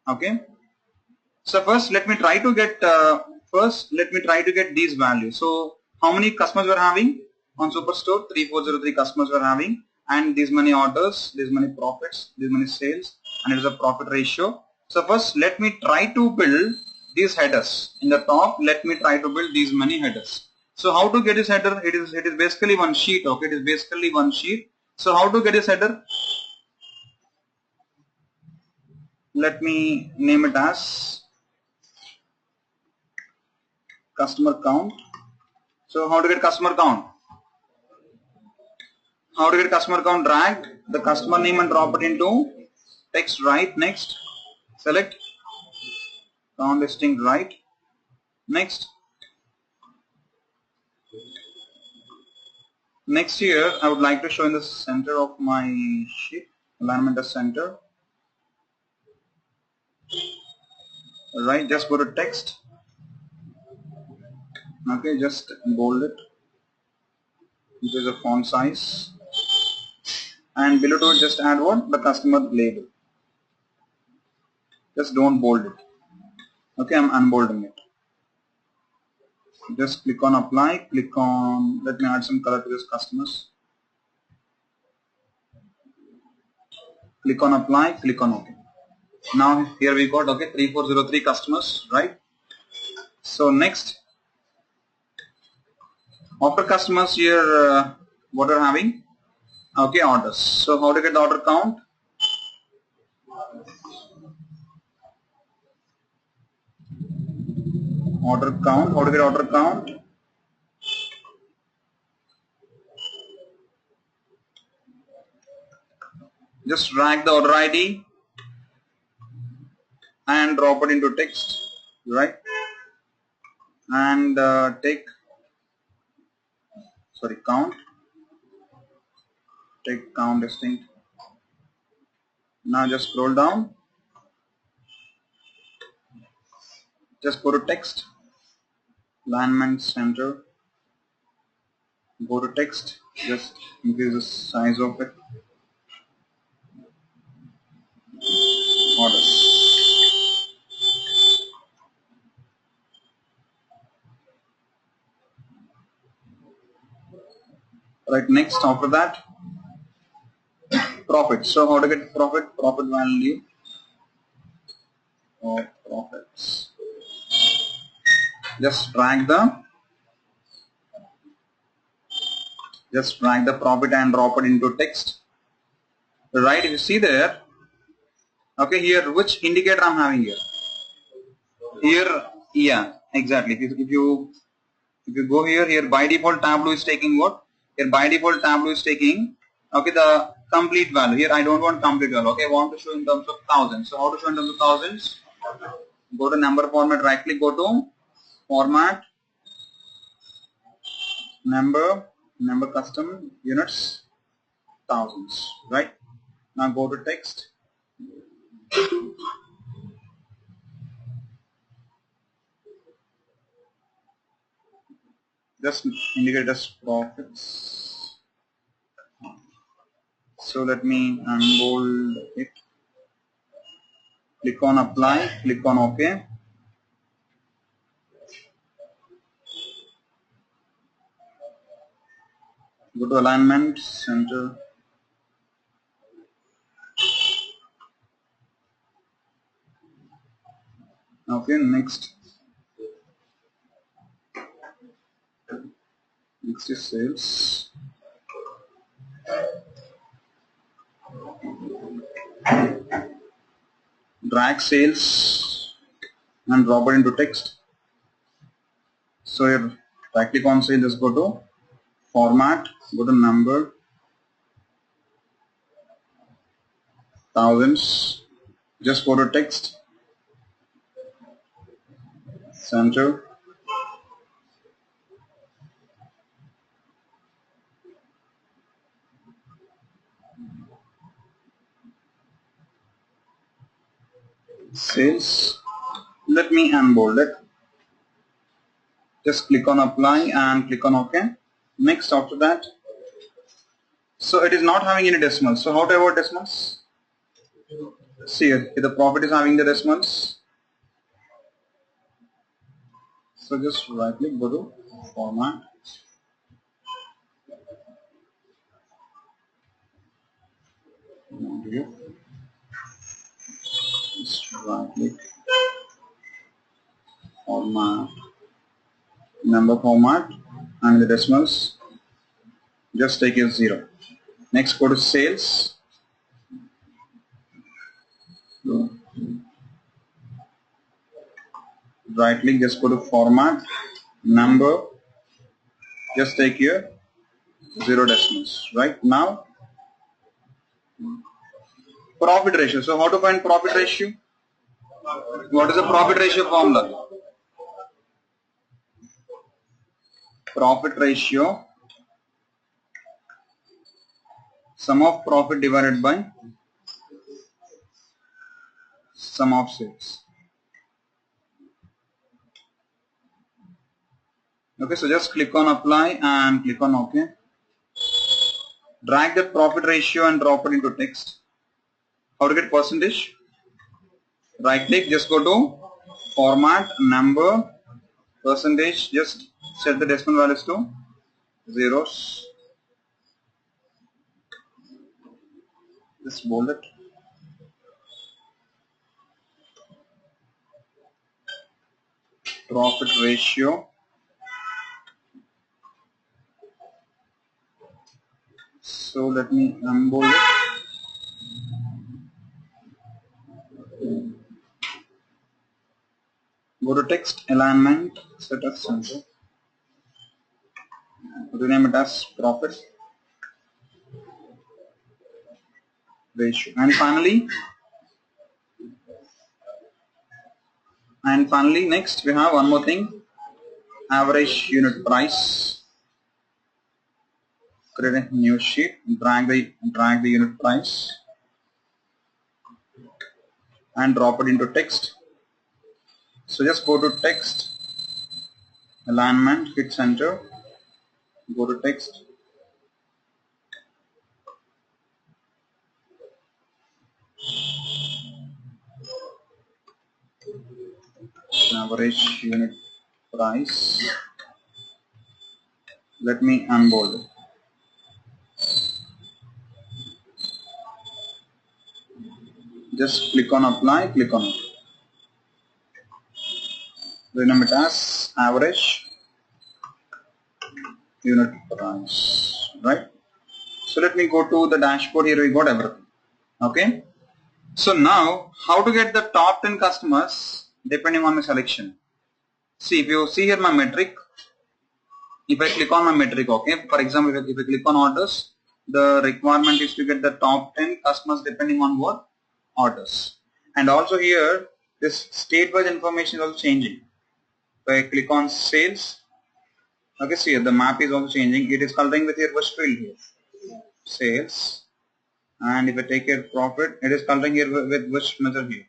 Okay. So first, let me try to get these values. So how many customers we're having on Superstore? 3403 customers we're having, and these many orders, these many profits, these many sales, and it is a profit ratio. So first, let me try to build these headers. In the top, let me try to build these many headers. So how to get this header? It is basically one sheet. Okay, it is basically one sheet. So how to get this header? Let me name it as customer count. So how to get customer count? How to get customer count? Drag the customer name and drop it into text, right? Next, select count listing, right? Next. Next here, I would like to show in the center of my sheet, alignment as center. Right, just go to text. Okay, just bold it. Increase the font size. And below to it, just add what? The customer label. Just don't bold it. Okay, I'm unbolding it. Just click on apply, click on, let me add some color to this customers. Click on apply, click on OK. Now here we got, okay, 3403 customers, right? So next, after customers here, what are having? Okay, orders. So how to get the order count? Order count, how to get order count? Just drag the order ID and drop it into text, right? And count, take count distinct. Now just scroll down, just go to text, alignment center, go to text, just increase the size of it, orders. Right, next after that, profit. So how to get profit value of profits. Just drag the profit and drop it into text. Right, if you see there, okay, here which indicator I'm having here? Here, yeah, exactly. If you go here by default Tableau is taking what? Here by default Tableau is taking, okay, the complete value. Here I don't want complete value. Okay, I want to show in terms of thousands. So how to show in terms of thousands? Go to number format, right click, go to format, number custom units, thousands, right? Now go to text. Just indicate as profits. So let me unbold it. Click on apply, click on OK. Go to alignment center. Okay, next is sales. Drag sales and drop it into text. So here right click on sales, just go to format, go to number, thousands, just go to text, center, sales. Let me unbold it. Just click on apply and click on OK. Next after that, so it is not having any decimals. So how to avoid decimals? See here, if the profit is having the decimals, so just right click, go to format, just right click, format, number format, and the decimals, just take it 0. Next go to sales, right click, just go to format, number, just take here 0 decimals. Right now, profit ratio. So how to find profit ratio? What is the profit ratio formula? Profit ratio, sum of profit divided by sum of sales. Okay, so just click on apply and click on OK. Drag the profit ratio and drop it into text. How to get percentage? Right click, just go to format, number, percentage, just set the decimal values to zeros. Just bold it. Profit ratio. So let me unbold it. Go to text, alignment, set as center. Rename it as profit ratio. And finally next we have one more thing, average unit price. Create a new sheet, drag the unit price and drop it into text. So just go to text, alignment, hit center, go to text, average unit price. Let me unbold it. Just click on apply, click on it. Rename it as average unit price, right? So let me go to the dashboard. Here we got everything. Okay. So now how to get the top 10 customers depending on my selection. See, if you see here my metric, if I click on my metric, okay, for example, if I click on orders, the requirement is to get the top 10 customers depending on what? Orders. And also here, this state-wise information is also changing. If I click on sales, okay, see here, the map is also changing. It is coloring with your which field here? Sales. And if I take here profit, it is coloring here with which measure here?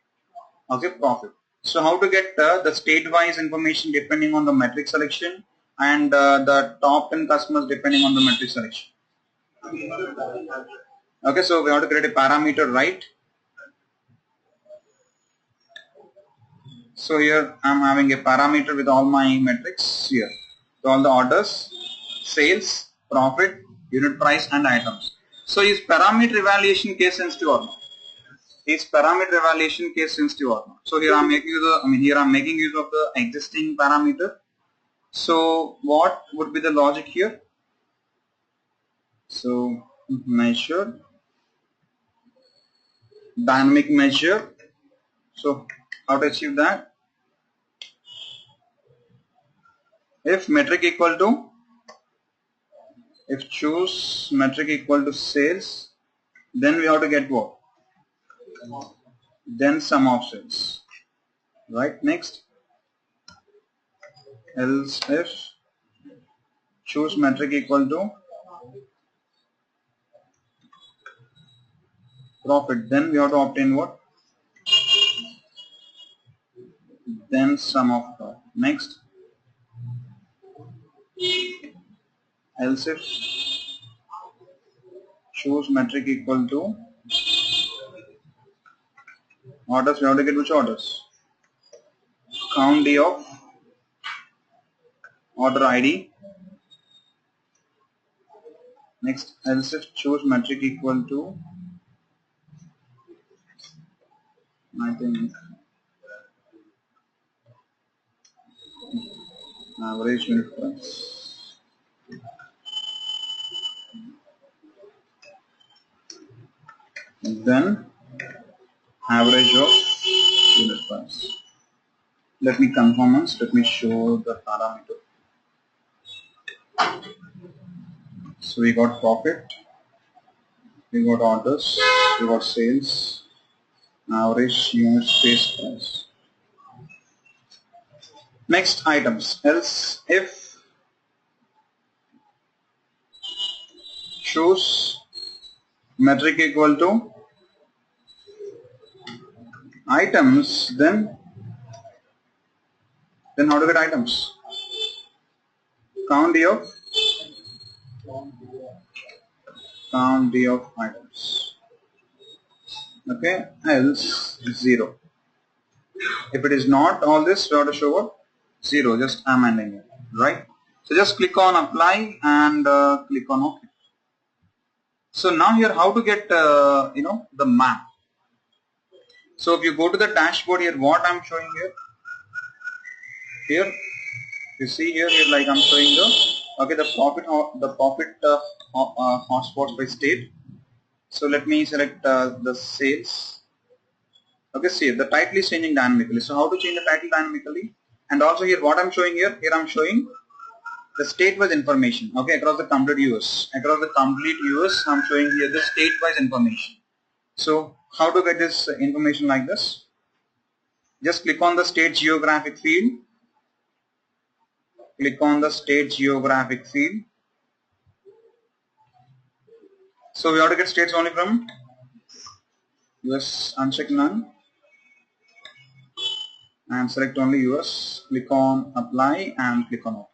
Okay, profit. So how to get the state-wise information depending on the metric selection and the top 10 customers depending on the metric selection. Okay, so we have to create a parameter, right? So here I am having a parameter with all my metrics here. So all the orders, sales, profit, unit price and items. So is parameter evaluation case sensitive or not? Is parameter evaluation case sensitive or not? So here I am making use of the existing parameter. So what would be the logic here? So measure, dynamic measure. So how to achieve that? If metric equal to, if choose metric equal to sales, then we have to get what? Then sum of sales. Right, next. Else if choose metric equal to profit, then we have to obtain what? Then sum of profit. Next. Else if choose metric equal to Orders, we have to get which orders? Count D of order ID. Next, else if choose metric equal to, I think, average unit price. Then average of unit price. Let me confirm once. Let me show the parameter. So we got profit, we got orders, we got sales, average unit space price. Next items. Else if choose metric equal to items, then how to get items? Count D of items. Okay, else 0. If it is not all this, we have to show what? 0. Just amending it, right? So just click on apply and click on OK. So now here, how to get the map? So if you go to the dashboard here, what I'm showing here, you see here like I'm showing the profit hotspots by state. So let me select the sales. Okay, see the title is changing dynamically. So how to change the title dynamically? And also here what I'm showing here I'm showing the state-wise information. Okay, across the complete US. Across the complete US, I'm showing here the state-wise information. So how to get this information like this? Just click on the state geographic field. Click on the state geographic field. So we have to get states only from US. Uncheck none and select only US. Click on apply and click on OK.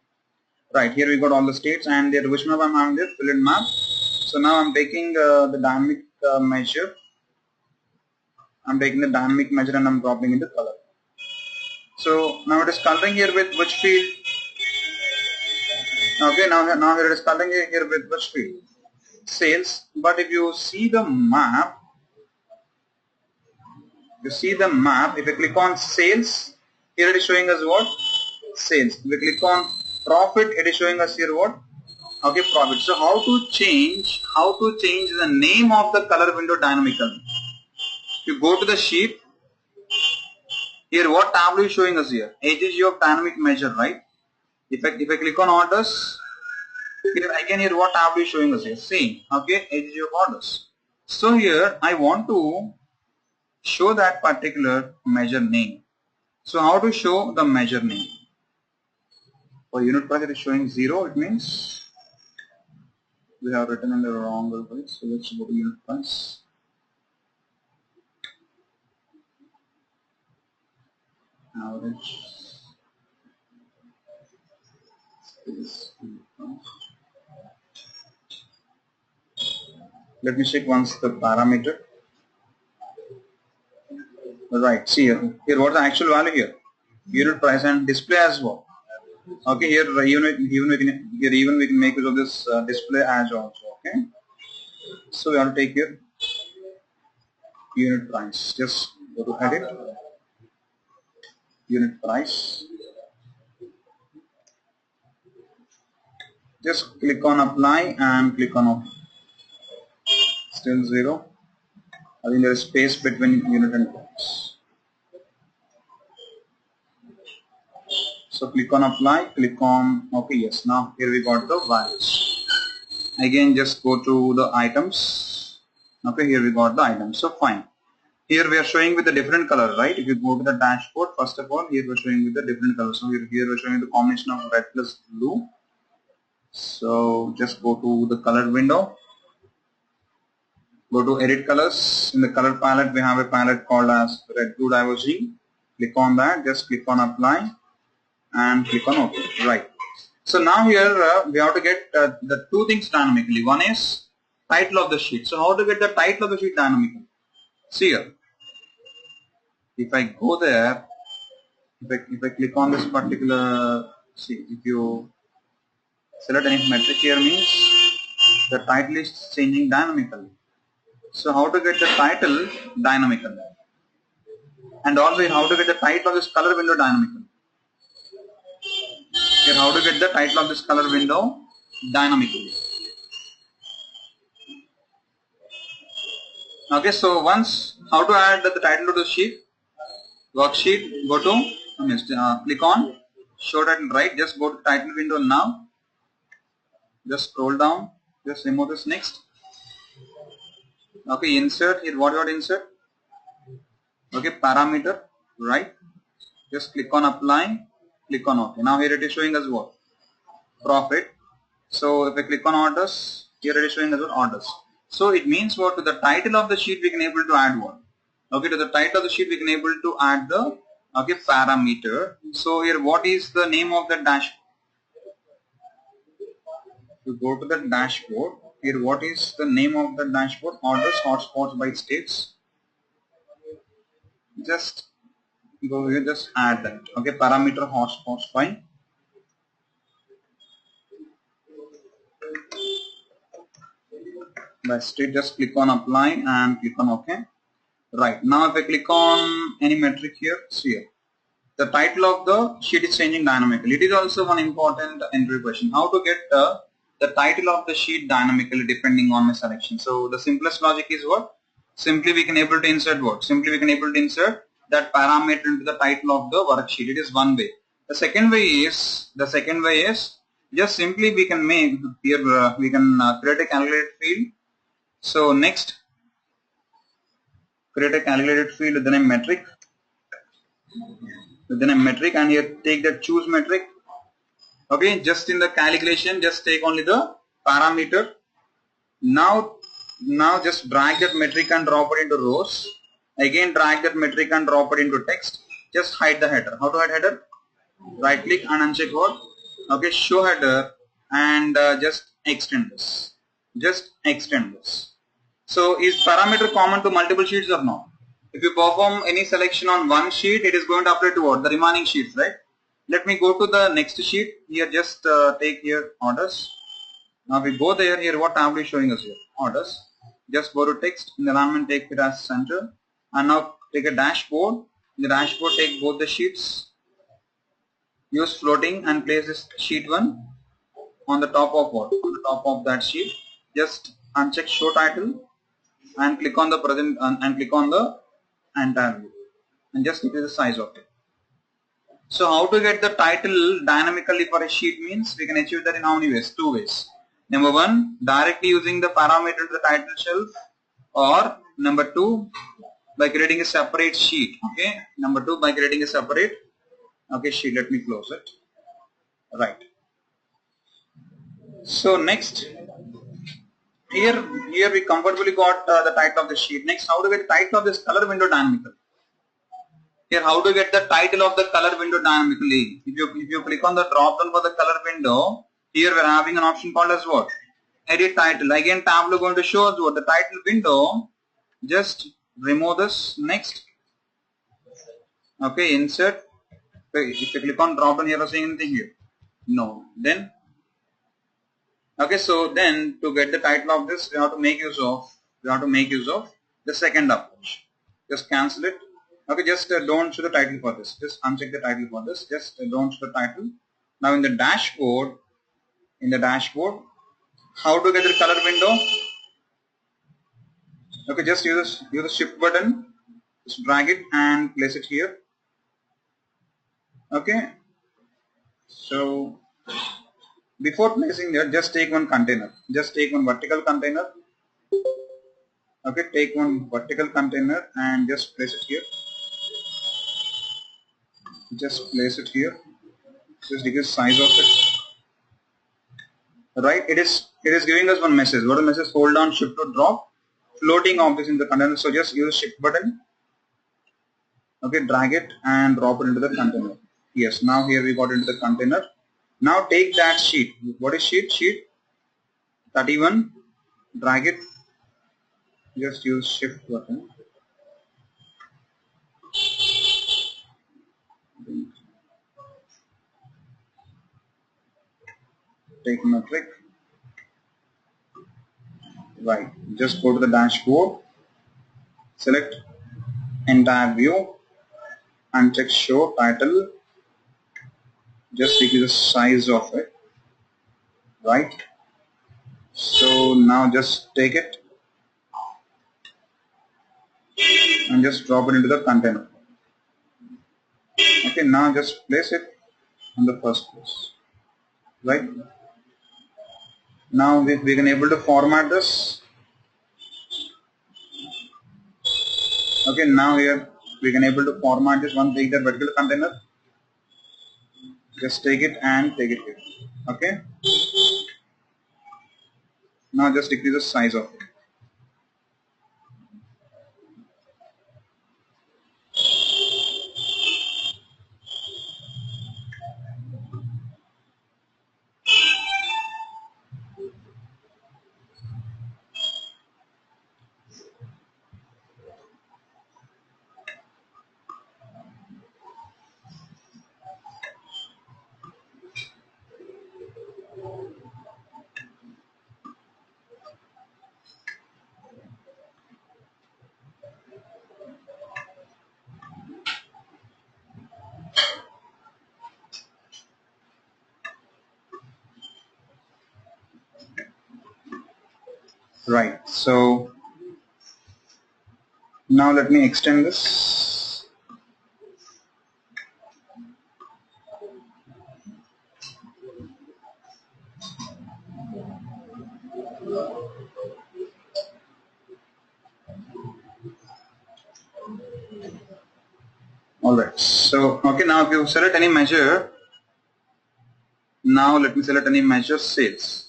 Right, here we got all the states and there which map I'm having there, fill in map. So now I'm taking the dynamic measure. I'm taking the dynamic measure and I'm dropping in the color. So now it is coloring here with which field? Okay, now here it is coloring here with which field? Sales. But if you see the map, if I click on sales, here it is showing us what? Sales. If we click on profit, it is showing us here what? Okay, profit. So how to change the name of the color window dynamically? You go to the sheet. Here what tableau is showing us here? AGG of dynamic measure, right? If I click on orders, here again here what tableau is showing us here? Same. Okay, AGG of orders. So here I want to show that particular measure name. So how to show the measure name? For unit price it is showing 0. It means we have written in the wrong way. So let's go to unit price. Average space. Let me check once the parameter. Right, see here what's the actual value here? Unit price and display as well. Okay, here even we can make use of this display as also. Okay, so we have to take here unit price. Just go to edit, unit price. Just click on apply and click on OK. Still 0. I think there is space between unit and price. So click on apply, click on OK. Yes, now here we got the values. Again, just go to the items. Okay, here we got the items. So fine. Here we are showing with the different color, right? If you go to the dashboard, first of all, here we are showing with the different color. So here we are showing the combination of red plus blue. So just go to the color window. Go to edit colors. In the color palette, we have a palette called as red blue diverging. Click on that. Just click on apply and click on OK. Right. So now here we have to get the two things dynamically. One is title of the sheet. So how to get the title of the sheet dynamically? See here. If I go there, if I click on this particular, see, if you select any metric here means the title is changing dynamically. So how to get the title dynamically? And also how to get the title of this color window dynamically? Here how to get the title of this color window dynamically? Okay, so once how to add the title to the sheet? Worksheet, go to click on show title right, just go to title window now, just scroll down, just remove this next. Okay, insert here, what you want to insert? Okay, parameter right, just click on apply, click on OK. Now here it is showing us what? Profit. So if I click on orders, here it is showing us what? Orders. So it means what? To the title of the sheet we can able to add what? Okay, to the title of the sheet we can able to add the parameter. So here what is the name of the dashboard? To go to the dashboard, here what is the name of the dashboard? Orders, hotspots by states. Just go here, just add that. Okay, parameter hotspots by state. Just click on apply and click on OK. Right, now if I click on any metric here, see here, the title of the sheet is changing dynamically. It is also one important entry question. How to get the title of the sheet dynamically depending on my selection. So the simplest logic is what? Simply we can able to insert what? Simply we can able to insert that parameter into the title of the worksheet. It is one way. The second way is just simply we can make here we can create a calculated field. So next, create a calculated field with the name metric. With the name metric, and here take the choose metric. Okay, just in the calculation, just take only the parameter. Now just drag that metric and drop it into rows. Again drag that metric and drop it into text. Just hide the header. How to hide header? Right click and uncheck what? Okay, show header and just extend this. Just extend this. So is parameter common to multiple sheets or not? If you perform any selection on one sheet, it is going to apply to what? The remaining sheets, right? Let me go to the next sheet. Here just take here orders. Now we go there, here what tab is showing us here? Orders. Just go to text, in the environment take it as center. And now take a dashboard. In the dashboard take both the sheets. Use floating and place this sheet 1 on the top of what? On the top of that sheet. Just uncheck show title and click on the present and click on the entire view and just increase the size of it. So how to get the title dynamically for a sheet means we can achieve that in how many ways? Two ways. Number one, directly using the parameter to the title shelf, or number two, by creating a separate sheet. Okay. Number two, by creating a separate sheet. Let me close it. Right. So next, here we comfortably got the title of the sheet. Next, how to get the title of this color window dynamically? Here, how to get the title of the color window dynamically? If you click on the drop down for the color window, here we are having an option called as what? Edit title. Again, Tableau going to show us what? The title window. Just remove this. Next. Okay, insert. Okay, if you click on drop down here, are seeing anything here? No. Then. Okay, so then to get the title of this, we have to make use of the second approach. Just cancel it. Okay, just don't show the title for this. Just uncheck the title for this. Just don't show the title. Now in the dashboard, how to get the color window? Okay, just use the shift button. Just drag it and place it here. Okay. So before placing there, just take one container. Just take one vertical container. Okay, take one vertical container and just place it here. Just place it here. Just decrease size of it. Right, it is giving us one message. What is the message? Hold down shift to drop. Floating objects in the container. So just use shift button. Okay, drag it and drop it into the container. Yes, now here we got into the container. Now take that sheet. What is sheet? Sheet 31. Drag it. Just use shift button. take metric. Right, just go to the dashboard, select entire view, uncheck show title, just decrease the size of it. Right, so now just take it and just drop it into the container. Okay, now just place it on the first place. Right, now we can able to format this. Okay, now here we can able to format this one, take that particular container, just take it and take it here. Okay, now just decrease the size of it. Right, so now let me extend this. Alright, so okay, now if you select any measure, now let me select any measure sales.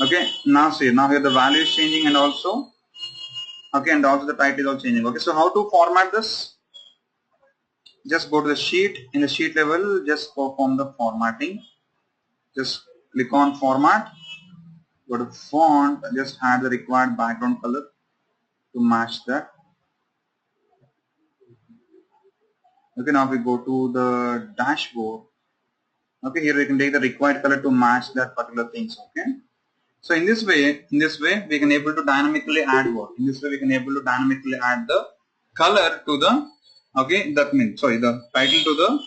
Okay, now see, now here the value is changing and also, okay, and also the title is also changing. Okay, so how to format this? Just go to the sheet, in the sheet level, just perform the formatting. Just click on format, go to font, just add the required background color to match that. Okay, now we go to the dashboard. Okay, here we can take the required color to match that particular things. Okay, so in this way we can able to dynamically add what? In this way we can able to dynamically add the color to the, okay, that means sorry, the title to the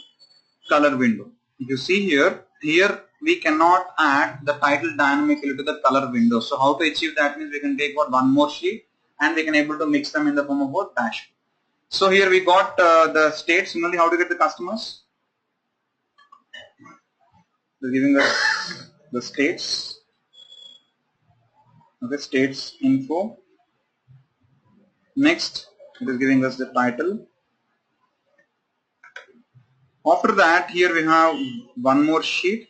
color window. If you see here we cannot add the title dynamically to the color window. So how to achieve that means we can take what, one more sheet and we can able to mix them in the form of what, dashboard. So here we got the states. Similarly, how to get the customers? They're giving us the states. Okay, states info. Next, it is giving us the title. After that, here we have one more sheet.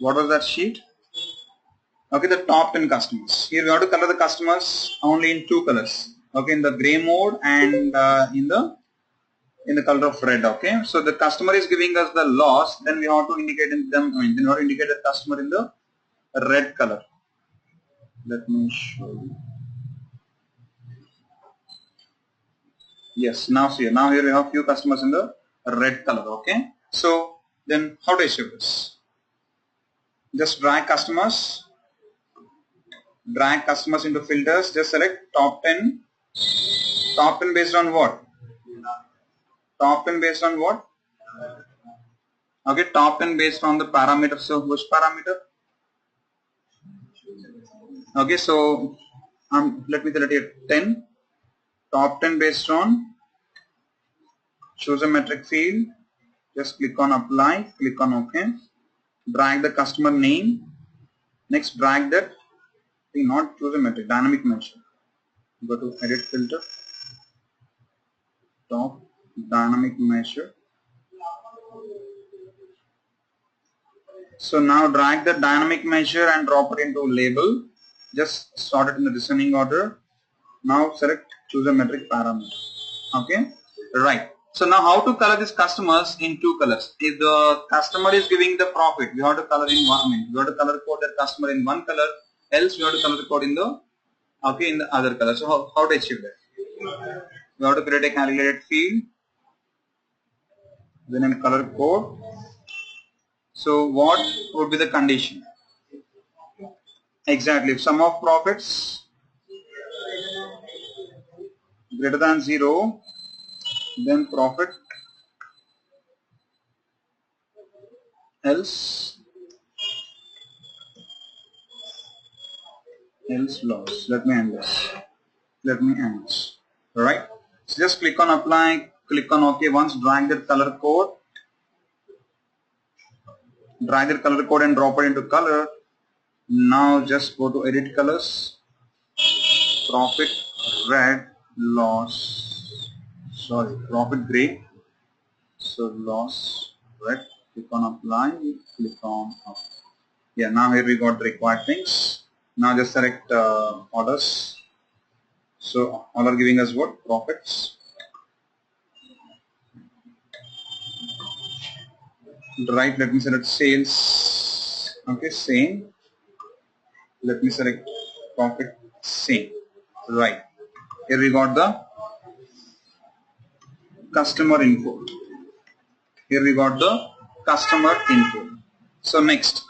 What was that sheet? Okay, the top 10 customers. Here we have to color the customers only in two colors. Okay, in the gray mode and in the color of red. Okay, so the customer is giving us the loss, then we have to indicate in them. Then we have to indicate the customer in the red color. Let me show you. Yes, now see, now here we have few customers in the red color. Okay, so then how to achieve this? Just drag customers into filters. Just select top 10. Top 10 based on what? Top 10 based on what? Okay, top 10 based on the parameter. So which parameter? Okay, so let me select here 10. Top 10 based on, choose a metric field, just click on apply, click on OK, drag the customer name, next drag that, not choose a metric, dynamic measure, go to edit filter, top dynamic measure. So now drag the dynamic measure and drop it into label, just sort it in the descending order. Now select choose a metric parameter. Okay, right. So now how to color these customers in two colors? If the customer is giving the profit, we have to color in one. We have to color code that customer in one color. Else we have to color the code in the, okay, in the other color. So how to achieve that? We have to create a calculated field. Then in color code. So what would be the condition? Exactly. If sum of profits greater than 0, then profit, else loss. Let me end this. Let me end this. Alright. So just click on apply, click on OK. Once drag the color code, drag the color code and drop it into color. Now just go to edit colors, profit red, loss, sorry, profit gray, so loss red, click on apply, click on apply. Yeah, now here we got the required things. Now just select orders. So all are giving us what? Profits. Right, let me select sales. Okay, same. Let me select profit, same. Right. Here we got the customer info. Here we got the customer info. So next,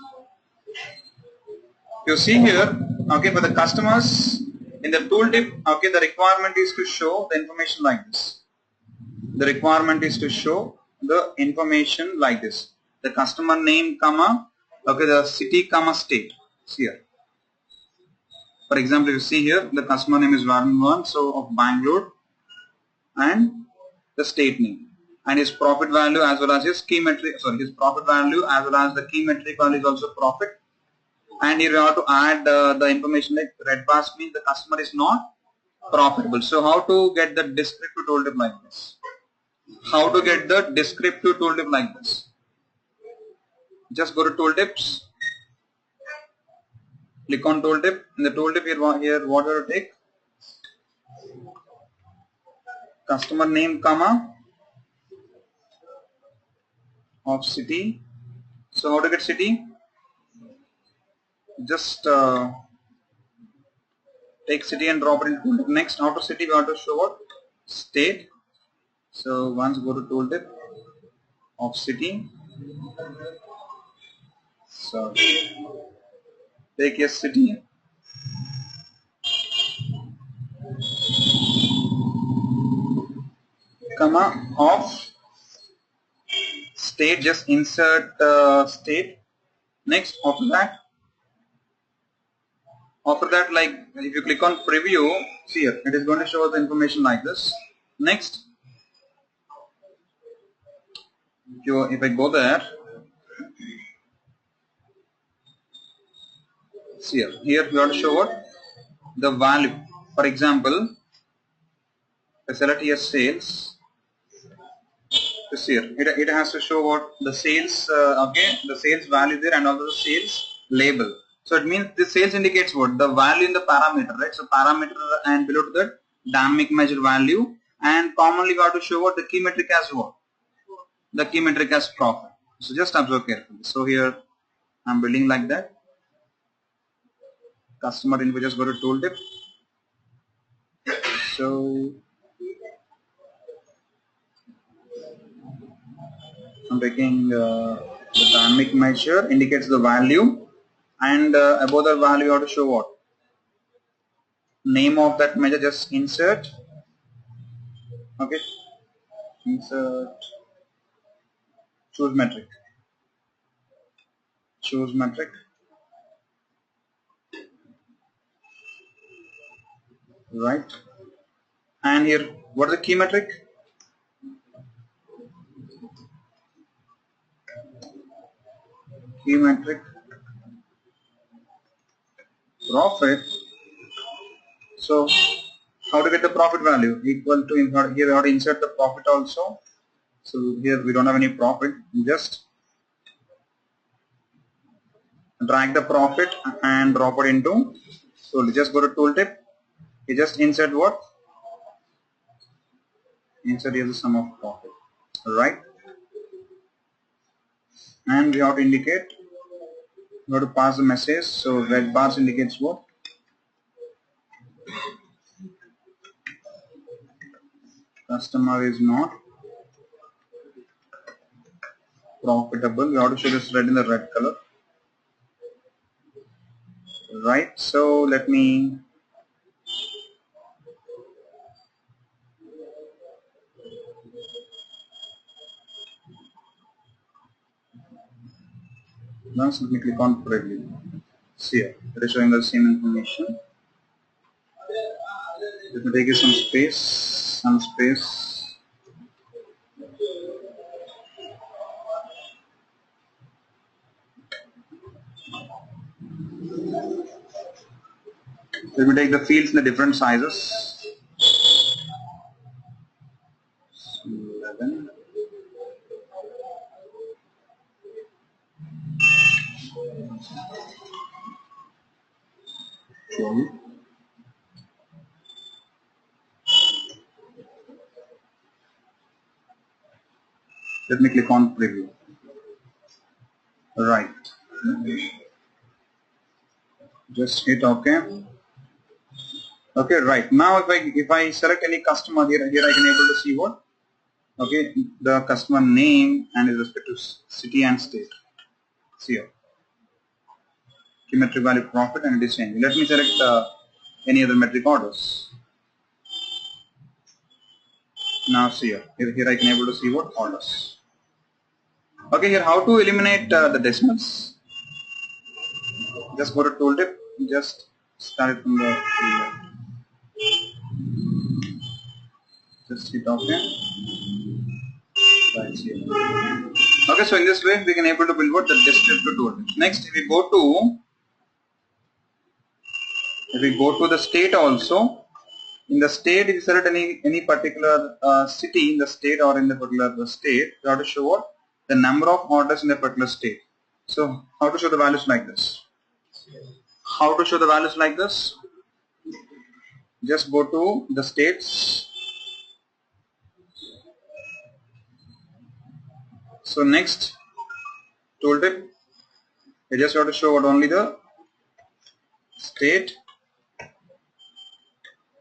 you see here, okay, for the customers in the tooltip, okay, the requirement is to show the information like this. The requirement is to show the information like this. The customer name, comma, okay, the city, comma, state. See here. For example, you see here, the customer name is Varun, so of Bangalore, and the state name. And his profit value as well as his key metric, sorry, his profit value as well as the key metric value is also profit. And here we have to add the information like red bars means the customer is not profitable. So how to get the descriptive tooltip like this? How to get the descriptive tooltip like this? Just go to tooltips, click on tooltip. In the tooltip here what you take? Customer name, comma, of city. So how to get city? Just take city and drop it in tooltip. Next, after city we have to show what? State. So once go to tooltip of city. So take a city. Comma of state, just insert state. Next, after that, like if you click on preview, see here, it is going to show the information like this. Next, if I go there, see here we have to show what? The value. For example, I select here sales. This here, it has to show what? The sales, okay, the sales value there and also the sales label. So it means the sales indicates what? The value in the parameter, right? So parameter and below to that dynamic measure value, and commonly we have to show what? The key metric as what? The key metric as profit. So just observe carefully. So here I'm building like that. Customer info, just go to tooltip. So I'm taking the dynamic measure indicates the value, and above the value you have to show what? Name of that measure, just insert, okay, insert, choose metric, right, and here what is the key metric? Key metric profit. So how to get the profit value? Equal to, here we have to insert the profit also. So here we don't have any profit, just drag the profit and drop it into, so just go to tooltip, you just insert what? Insert here the sum of profit, right? And we have to indicate, we have to pass the message, so red bars indicates what? Customer is not profitable. We have to show this red in the red color. right? So let me now simply click on preview. See here, it is showing the same information. Let me take you some space. Let me take the fields in the different sizes. 11. Let me click on preview. Right. Just hit OK. Okay, right. Now if I select any customer here I can able to see what? Okay, the customer name and with respect to city and state. See here. Key metric value profit and it is changing. Let me select any other metric orders. Now see here. Here I can able to see what orders. Okay, here how to eliminate the decimals. Just go to tooltip. Just start it from the left. Just hit OK. Right here. Okay, so in this way we can able to build what the descriptive tooltip. Next, if we go to the state also. In the state, if you select any particular city in the state or in the particular state, you have to show what the number of orders in the particular state. So how to show the values like this? How to show the values like this? Just go to the states. So next tooltip, you just have to show what only the state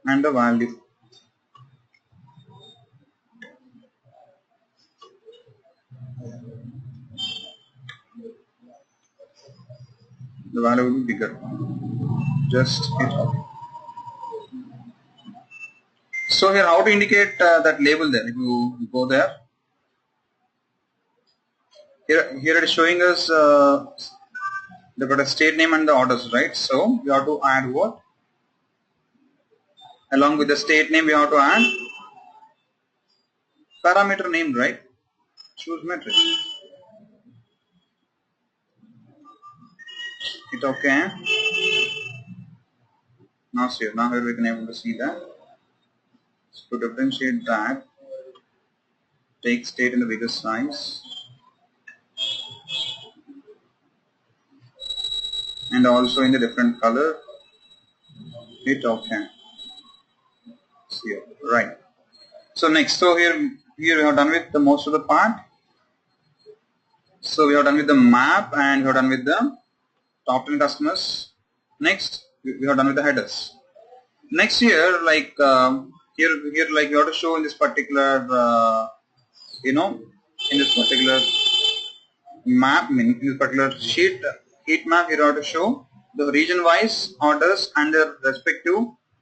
and the value. The value will be bigger. Just hit OK. So here how to indicate that label there. If you go there, here it is showing us the state name and the orders, right? So we have to add what? Along with the state name we have to add parameter name, right? Choose metric. Hit OK. Now here we can able to see that. So to differentiate that, take state in the biggest size and also in the different color. Hit OK. See, right. So next, so here we have done with the most of the part. So we have done with the map and we have done with the top 10 customers. Next, we have done with the headers. Next here, like here, like we have to show in this particular, in this particular map, in this particular heat map, here we have to show the region-wise orders and their respective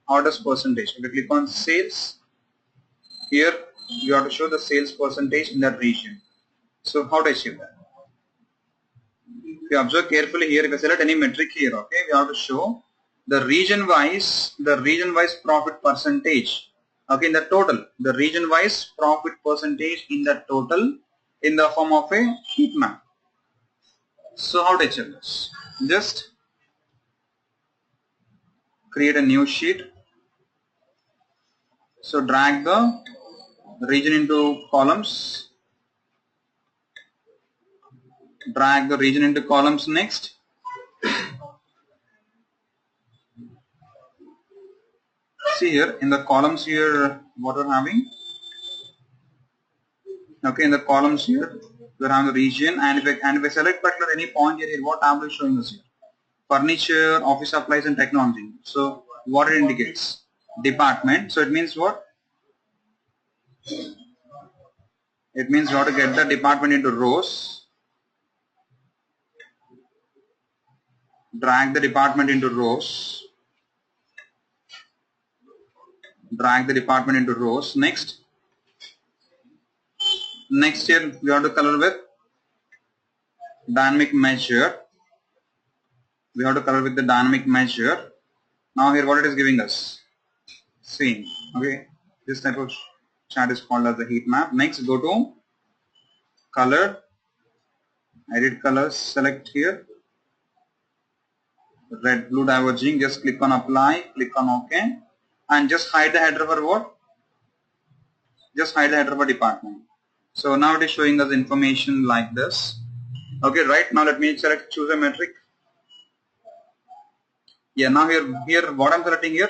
orders percentage. If you click on sales, here you have to show the sales percentage in that region. So how to achieve that? If you observe carefully here, if you select any metric here, okay, we have to show the region-wise profit percentage. Okay, in the total, the region-wise profit percentage in the total in the form of a heat map. So how to achieve this? Just create a new sheet. So drag the region into columns. Drag the region into columns next. See here in the columns here what we're having. Okay, in the columns here we're having the region, and if I select particular any point here, what tab is showing us here? Furniture, office supplies and technology. So what it indicates? Department. So it means what? It means you have to get the department into rows. drag the department into rows. Drag the department into rows. Next here we have to color with dynamic measure. We have to color with the dynamic measure. Now here what it is giving us? Scene. Okay, this type of chart is called as the heat map. Next, go to color, edit colors, select here red blue diverging, just click on apply, click on OK, and just hide the header for what? Just hide the header for department. So now it is showing us information like this. Okay, right now let me select choose a metric. Yeah, now here what I'm selecting here?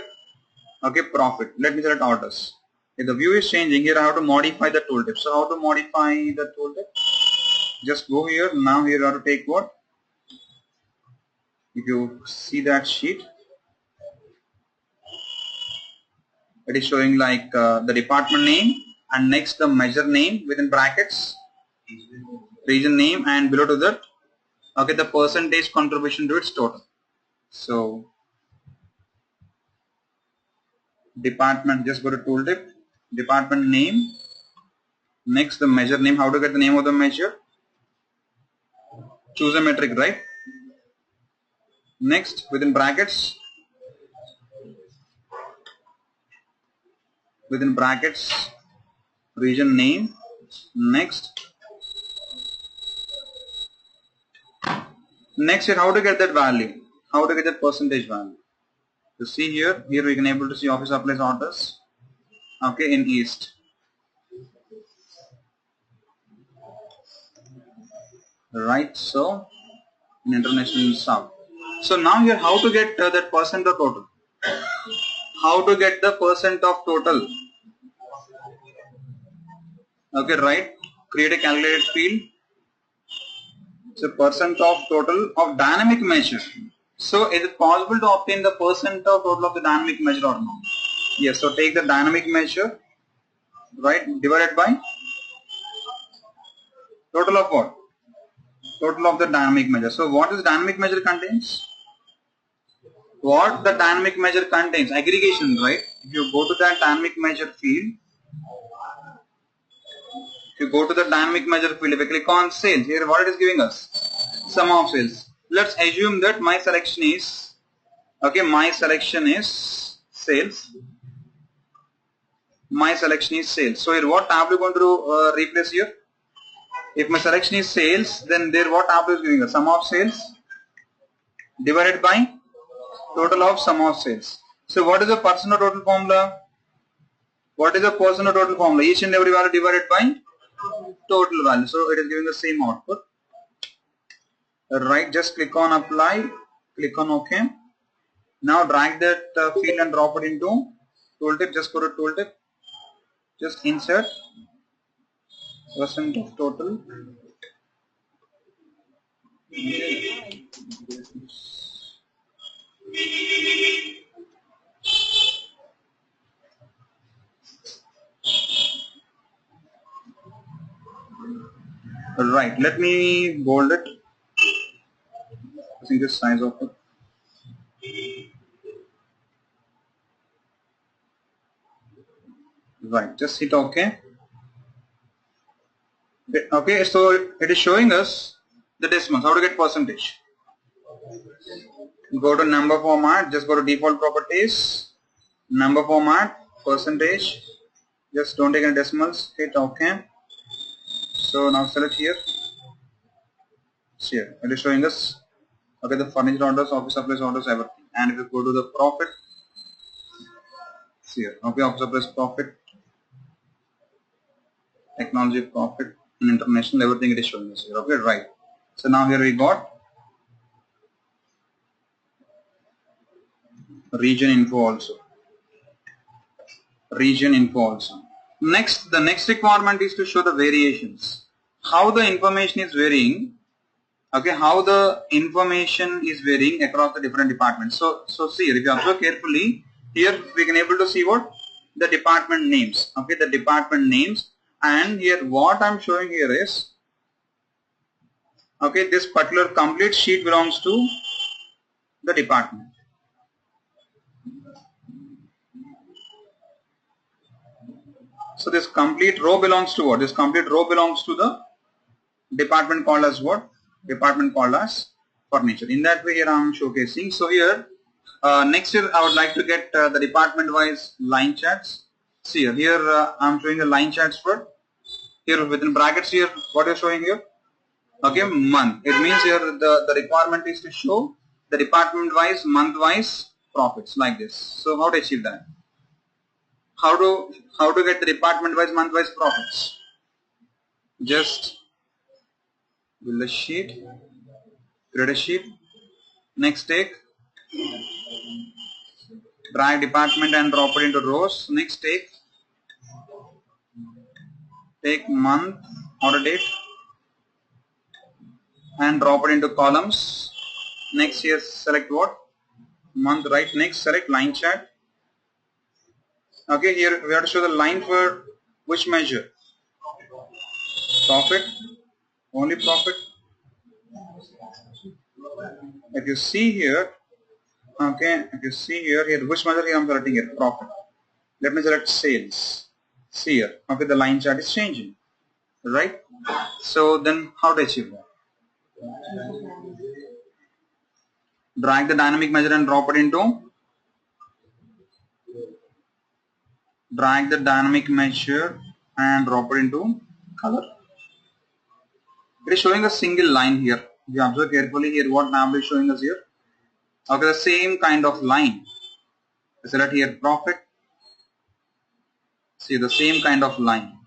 Okay, profit. Let me select orders. If the view is changing, here I have to modify the tooltip. So how to modify the tooltip? Just go here. Now here I have to take what? If you see that sheet, it is showing like the department name and next the measure name within brackets, region name, and below to that, okay, the percentage contribution to its total. So department, just go to tooltip, department name, next the measure name. How to get the name of the measure? Choose a metric, right? Next within brackets, region name. Next here how to get that value, how to get that percentage value. You see here we can able to see office supplies orders, okay, in east. Right, so in international south. So now here how to get that percent of total? How to get the percent of total? Okay, right, create a calculated field. So percent of total of dynamic measure. So is it possible to obtain the percent of total of the dynamic measure or not? Yes, so take the dynamic measure, right, divided by total of what? Total of the dynamic measure. So what is dynamic measure contains? What the dynamic measure contains? Aggregation, right? If you go to that dynamic measure field, if you click on sales, here what it is giving us? Sum of sales. Let's assume that my selection is, okay, my selection is sales. My selection is sales. So here what tab are you going to replace here? If my selection is sales, then there what tab is giving us? Sum of sales divided by total of sum of sales. So what is the percent of total formula? What is the percent of total formula? Each and every value divided by total value. So it is giving the same output. Right, just click on apply, click on OK. Now drag that field and drop it into tooltip. Just go to tooltip, just insert percent of total. Right, let me bold it. I think this size of it. Right, just hit OK. Okay, so it is showing us the decimals. How to get percentage? Go to number format, just go to default properties, number format, percentage, just don't take any decimals, hit OK. So now select here. See here, it is showing us, okay, the furniture orders, office supplies orders, everything. And if you go to the profit, see here, okay, office supplies profit, technology profit, and international, everything it is showing us here. Okay, right. So now here we got region info also. Next, the next requirement is to show the variations. How the information is varying. Okay, how the information is varying across the different departments. So see, if you observe carefully, here we can able to see what? The department names. Okay, the department names. And here what I'm showing here is, okay, this particular complete sheet belongs to the department. So this complete row belongs to what? This complete row belongs to the department called as what? Department called as furniture. In that way here I am showcasing. So here next year I would like to get the department wise line charts. See here I am showing the line charts for here within brackets here. What are you showing here? Okay, month. It means here the requirement is to show the department wise, month wise profits like this. So how to achieve that? How to get the department wise, month wise profits? Just build a sheet, create a sheet. Next take drag department and drop it into rows. Next take month, order date and drop it into columns. Next here select what? Month, right? Next select line chart. Okay, here we have to show the line for which measure? Profit, only profit. If you see here, okay, if you see here which measure here I am selecting here? Profit. Let me select sales. See here, okay, the line chart is changing, right? So then how to achieve that? Drag the dynamic measure and drop it into color. It is showing a single line here. If you observe carefully here what tab is showing us here. Okay, the same kind of line. Select here profit. See the same kind of line.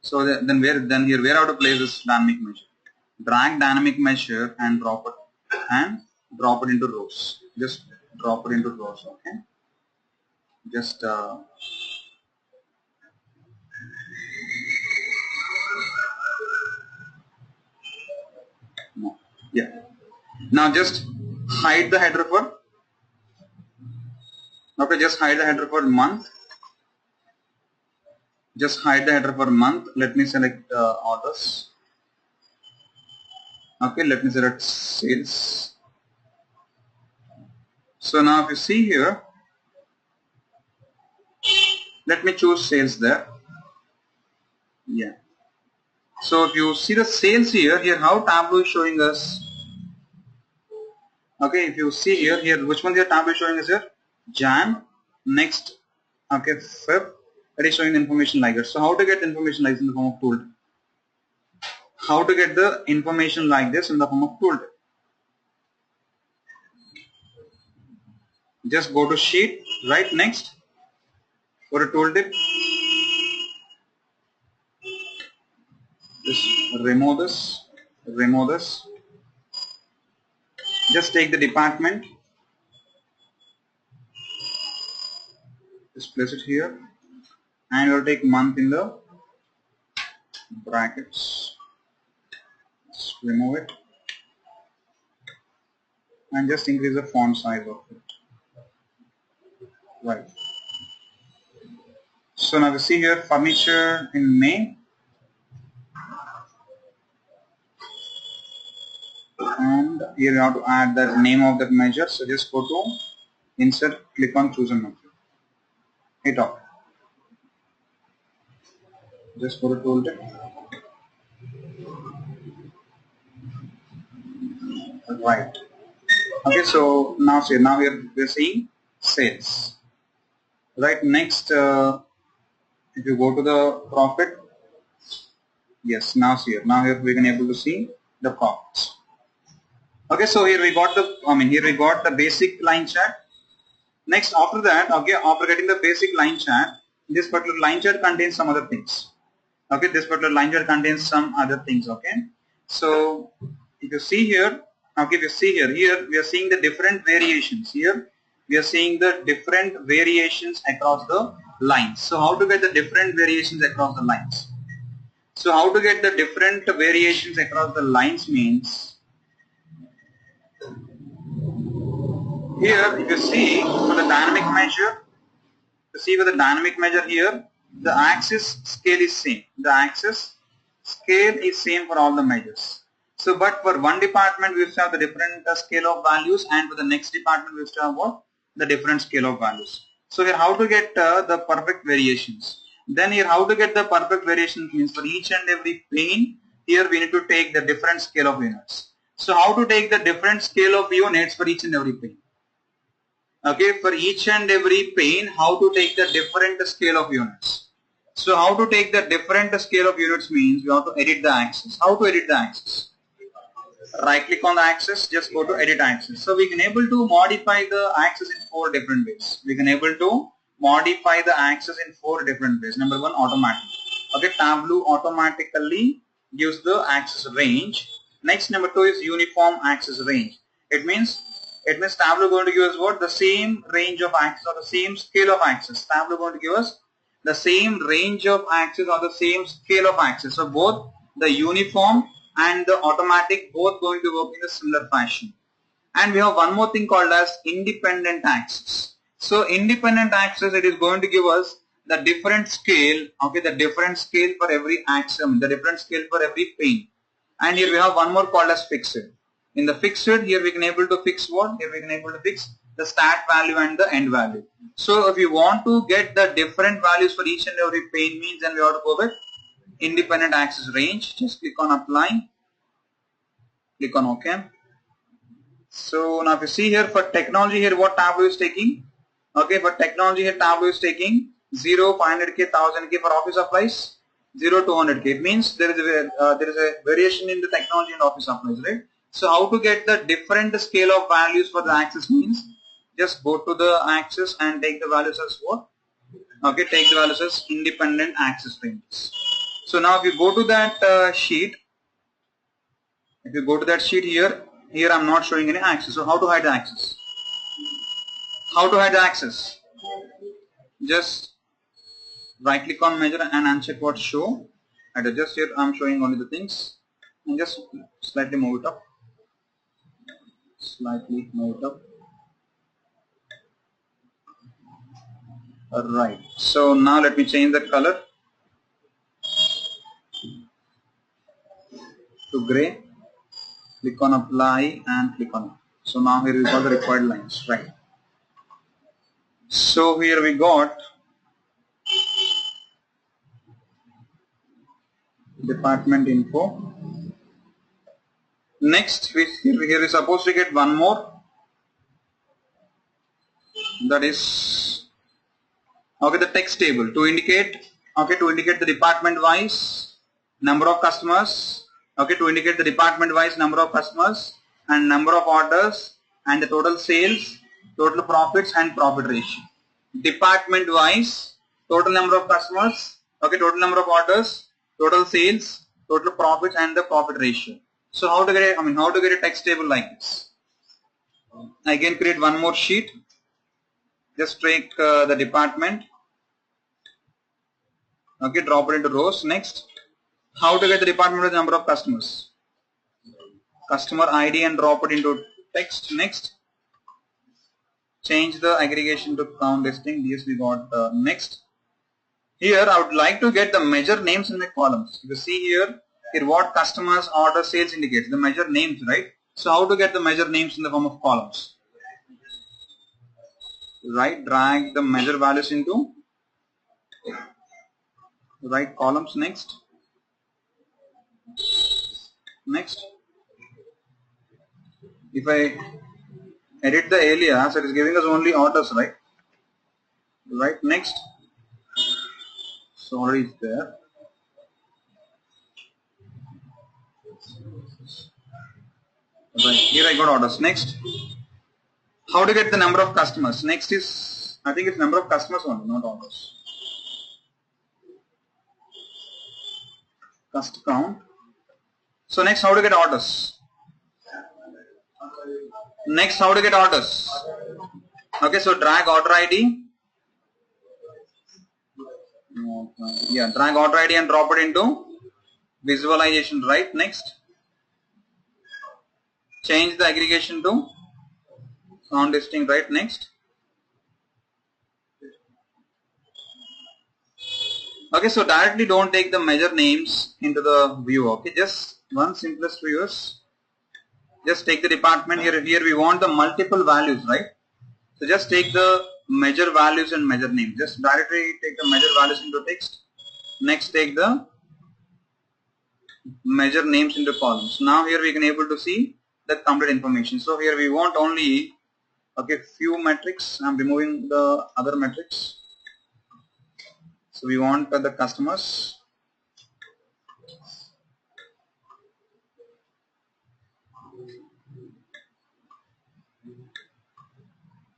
So then where I have to place this dynamic measure? Drag dynamic measure and drop it into rows. Just drop it into rows. Okay. Just no. Yeah. Now just hide the header for. Okay, just hide the header for month. Just hide the header for month. Let me select orders. Okay, let me select sales. So now if you see here, let me choose sales there. Yeah. So if you see the sales here how Tableau is showing us. Okay, if you see here which one here Tableau is showing us here? Jan. Next, okay, Feb. It is showing the information like that. So how to get information like this in the form of tooltip? How to get the information like this in the form of tooltip? Just go to sheet, right? Next, go to tooltip. Just remove this. Just take the department. Just place it here. And we'll take month in the brackets. Just remove it. And just increase the font size of it. Right. So now we see here furniture in May. And here you have to add the name of that measure. So just go to insert, click on choose a measure. Hit OK. Just go to tooltip. Right. Okay, so now see, now we're seeing sales. Right. Next, if you go to the profit, yes, now see here. Now here we can able to see the profits. Okay, so here we got the basic line chart. Next, after that, okay, after getting the basic line chart, this particular line chart contains some other things. Okay, this particular line chart contains some other things. Okay, so if you see here, okay, if you see here we are seeing the different variations. Here we are seeing the different variations across the lines. So how to get the different variations across the lines? So how to get the different variations across the lines means, here if you see for the dynamic measure, here the axis scale is same. The axis scale is same for all the measures. So, but for one department we used to have the different scale of values, and for the next department we used to have what? The different scale of values. So here how to get the perfect variations. Then here how to get the perfect variations means for each and every pane, here we need to take the different scale of units. So how to take the different scale of units for each and every pane? Okay, for each and every pane, how to take the different scale of units. So how to take the different scale of units means we have to edit the axis. How to edit the axis? Right click on the axis, just go to edit axis. So we can able to modify the axis in 4 different ways. We can able to modify the axis in 4 different ways. Number 1, automatic. Okay, Tableau automatically gives the axis range. Next, number 2 is uniform axis range. It means Tableau going to give us what? The same range of axis or the same scale of axis. Tableau going to give us the same range of axis or the same scale of axis. So both the uniform and the automatic both going to work in a similar fashion. And we have one more thing called as independent axis. So independent axis, it is going to give us the different scale, okay, the different scale for every axiom, the different scale for every pane. And here we have one more called as fixed. In the fixed, here we can able to fix what? Here we can able to fix the start value and the end value. So if you want to get the different values for each and every pane means, then we have to go with independent axis range. Just click on apply, click on OK. So now if you see here for technology, here what Tableau is taking, okay, for technology here Tableau is taking 0, 500k, 1000k for office supplies, 0 to 100k. It means there is a variation in the technology and office supplies, right? So how to get the different scale of values for the axis means just go to the axis and take the values as what? Okay, take the values as independent axis ranges. So now if you go to that sheet, if you go to that sheet here I'm not showing any axis. So how to hide the axis? How to hide the axis? Just right click on measure and uncheck what show. And just here I'm showing only the things. And just slightly move it up. Slightly move it up. Alright. So now let me change the color to gray. Click on apply and click on it. So now here we got the required lines, right? So here we got department info. Next, here we're supposed to get one more. That is okay, the text table to indicate the department wise number of customers. Okay, to indicate the department wise number of customers and number of orders and the total sales, total profits and profit ratio. Department wise, total number of customers, okay, total number of orders, total sales, total profits and the profit ratio. So how to get a text table like this? Again create one more sheet. Just take the department. Okay, drop it into rows. Next, how to get the department with the number of customers? Customer ID and drop it into text. Next, change the aggregation to count listing. Yes, we got next. Here I would like to get the measure names in my columns. You see here what customers, order, sales indicates the measure names, right? So how to get the measure names in the form of columns? Right, drag the measure values into right columns. Next, if I edit the alias, it is giving us only orders, right? Right, next, so already it's there. Right, here I got orders. Next, how to get the number of customers? Next is, I think it's number of customers only, not orders. Cust count. So next, how to get orders? Next, how to get orders? Okay, so drag order ID. Yeah, drag order ID and drop it into visualization, right? Next, change the aggregation to count listing, right? Next, okay, so directly don't take the measure names into the view. Okay, just one simplest way is just take the department here. Here we want the multiple values, right? So just take the measure values and measure names. Just directly take the measure values into text. Next take the measure names into columns. Now here we can able to see the complete information. So here we want only few metrics. I'm removing the other metrics. So we want the customers.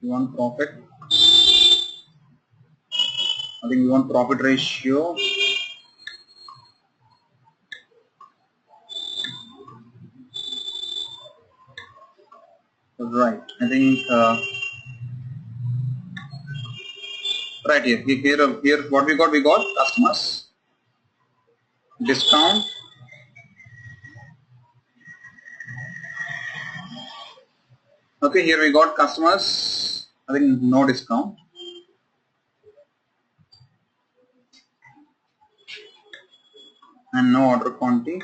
We want profit. I think we want profit ratio. Right. I think right here what we got customers, discount, okay, here we got customers, I think no discount, and no order quantity.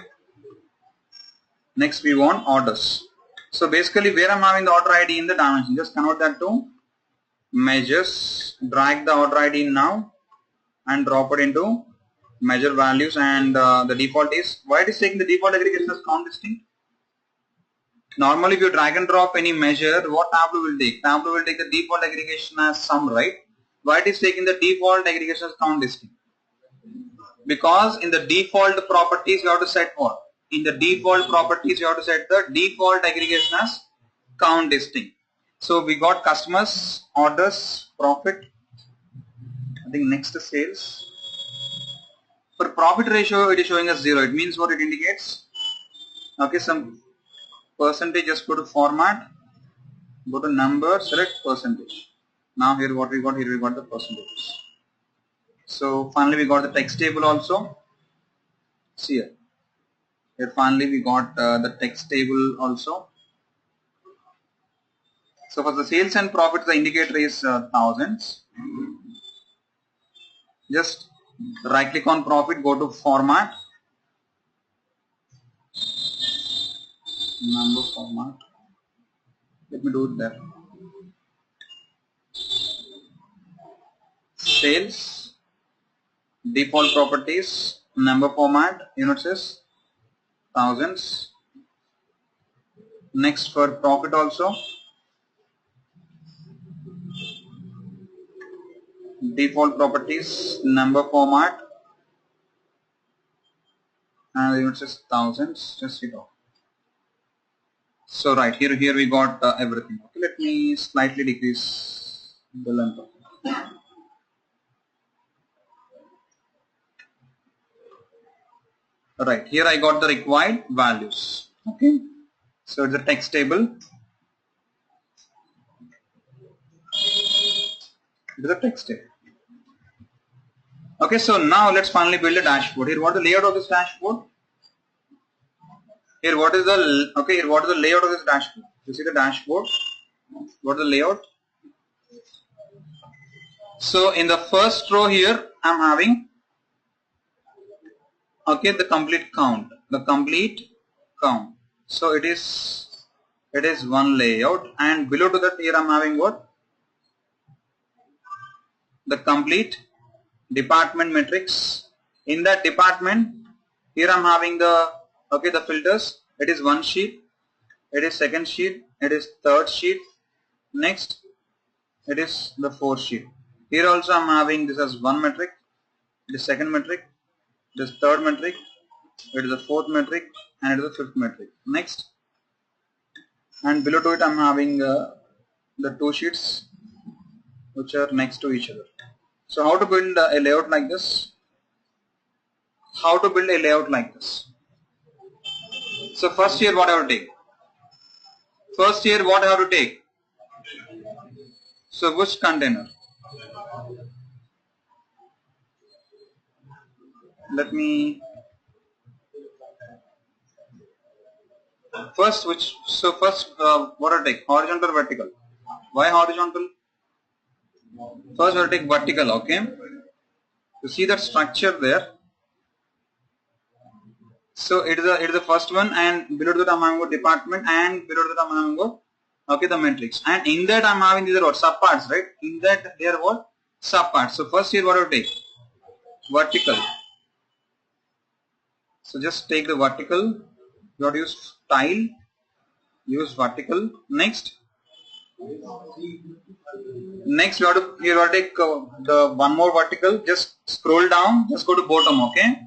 Next we want orders. So basically where I'm having the order ID in the dimension, just convert that to measures, drag the order ID now and drop it into measure values, and the default is, why it is taking the default aggregation as count distinct? Normally if you drag and drop any measure, what Tableau will take? Tableau will take the default aggregation as sum, right? Why it is taking the default aggregation as count distinct? Because in the default properties you have to set what? In the default properties you have to set the default aggregation as count distinct. So we got customers, orders, profit. I think next is sales. For profit ratio it is showing us 0. It means what it indicates? Okay, some percentage, just go to format, go to number, select percentage. Now here what we got? Here we got the percentages. So finally we got the text table also. See here. Here finally we got the text table also. So for the sales and profits the indicator is thousands. Just right click on profit, go to format, number format. Let me do it there. Sales, default properties, number format, units is thousands. Next for profit also, default properties, number format, and the units is thousands. Just hit off. So right here we got everything. Okay, let me slightly decrease the length of it. Right, here I got the required values. Okay, so it's a text table. It is a text table. Okay, so now let's finally build a dashboard. Here, what is the layout of this dashboard? Here, what is the layout of this dashboard? You see the dashboard. What is the layout? So in the first row here, I'm having the complete count. The complete count. So it is one layout, and below to that here I'm having what? The complete department matrix. In that department, here I'm having the filters. It is one sheet, it is second sheet, it is third sheet, next it is the fourth sheet. Here also I'm having this as one metric, it is second metric, it is third metric, it is the fourth metric, and it is the fifth metric. Next, and below to it I'm having the two sheets which are next to each other. So how to build a layout like this? How to build a layout like this? So first here what I have to take? First here what I have to take? So which container? Let me first what I take? Horizontal or vertical? Why horizontal? First I'll take vertical, okay? You see that structure there? So it is the first one, and below that I'm having department, and below that I'm having okay, the matrix, and in that I'm having these are what subparts, right? In that they are what subparts. So first here what I take vertical. So just take the vertical. You have to use tile. Use vertical. Next you have to take the one more vertical. Just scroll down. Just go to bottom. Okay.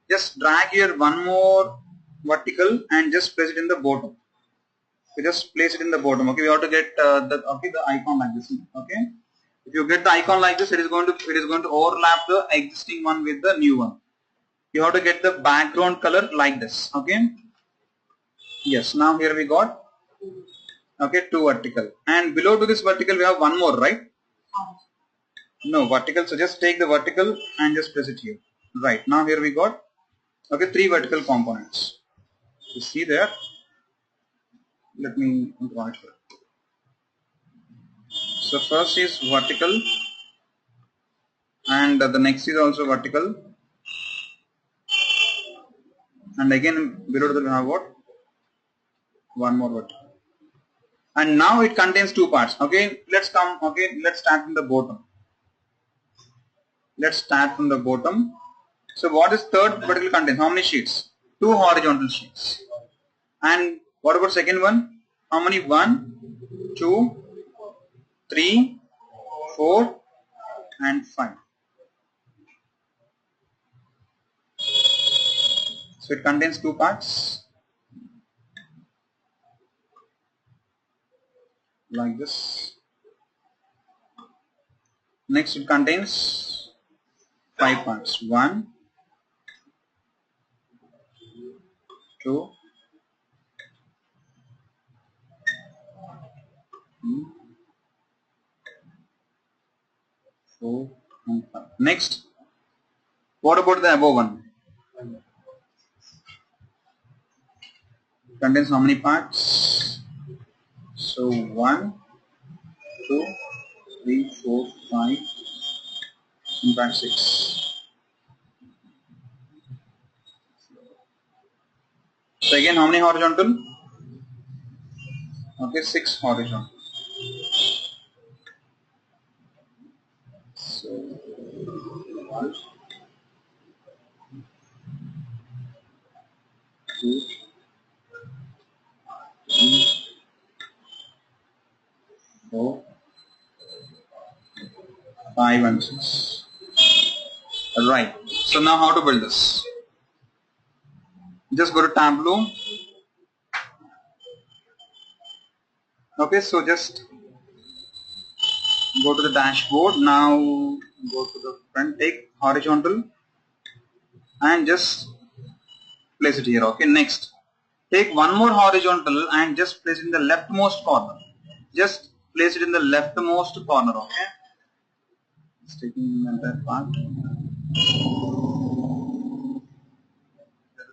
Just drag here one more vertical and just place it in the bottom. So just place it in the bottom. Okay, we have to get the icon like this. Okay, if you get the icon like this, it is going to overlap the existing one with the new one. You have to get the background color like this. Okay. Yes. Now here we got two vertical, and below to this vertical we have one more, right? No vertical. So just take the vertical and just place it here. Right. Now here we got three vertical components. You see there. Let me draw it here. So first is vertical, and the next is also vertical, and again below that we have what? One more vertical. And now it contains two parts. Okay, let's start from the bottom. Let's start from the bottom. So what is third vertical contains? How many sheets? Two horizontal sheets. And what about second one? How many? 1, 2, 3, 4 and 5. So it contains two parts like this. Next it contains 5 parts. 1, 2, 3, 4 and 5. Next, what about the above one? Contains how many parts? So 1, 2, 3, 4, 5, in fact 6. So again, how many horizontal? Okay, 6 horizontal. So 1, 2, 3, 4, 5 and 6. Right. So now how to build this? Just go to Tableau. Okay, so just go to the dashboard. Now go to the front, take horizontal and just place it here. Okay, next take one more horizontal and just place it in the leftmost corner. Just place it in the leftmost corner. Okay, it's taking that part.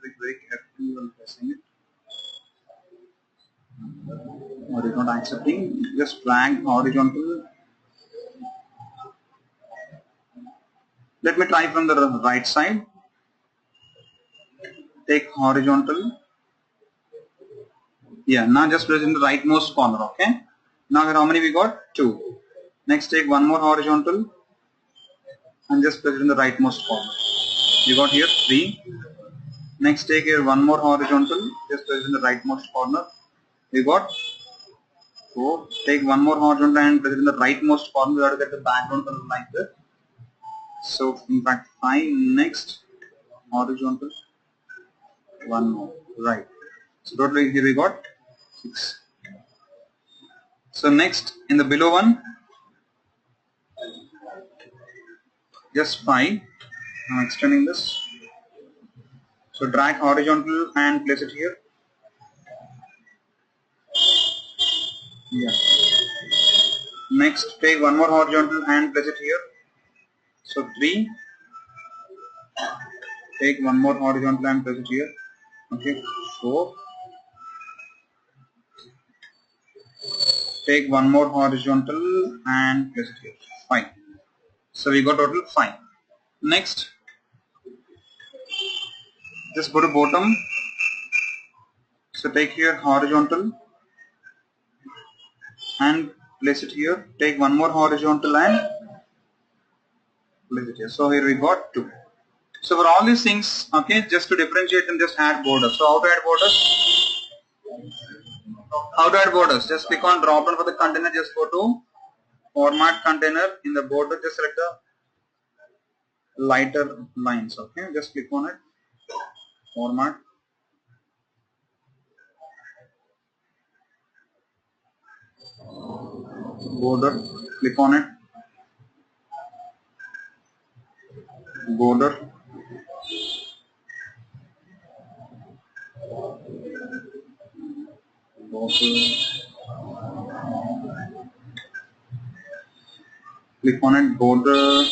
Be very careful while pressing it. Or is not accepting. Just drag horizontal. Let me try from the right side. Take horizontal. Yeah, now just place in the rightmost corner. Okay. Now here how many we got? 2. Next take one more horizontal and just place it in the rightmost corner. You got here 3. Next take here one more horizontal, just place it in the rightmost corner. You got 4. Take one more horizontal and place it in the rightmost corner. You have to get the background color like this. So in fact 5. Next horizontal, one more. Right. So totally here we got 6. So next in the below one, just 5. I'm extending this. So drag horizontal and place it here. Yeah. Next take one more horizontal and place it here. So 3. Take one more horizontal and place it here. Okay. 4. Take one more horizontal and place it here. 5. So we got total 5. Next Just go to bottom. So take here horizontal and place it here. Take one more horizontal and place it here. So here we got 2. So for all these things, okay, just to differentiate and just add borders. So how to add borders? How to add borders? Just click on drop down for the container. Just go to format container. In the border, just select the lighter lines. Okay, just click on it. Format. Border. Click on it. Border. Click on it. Border.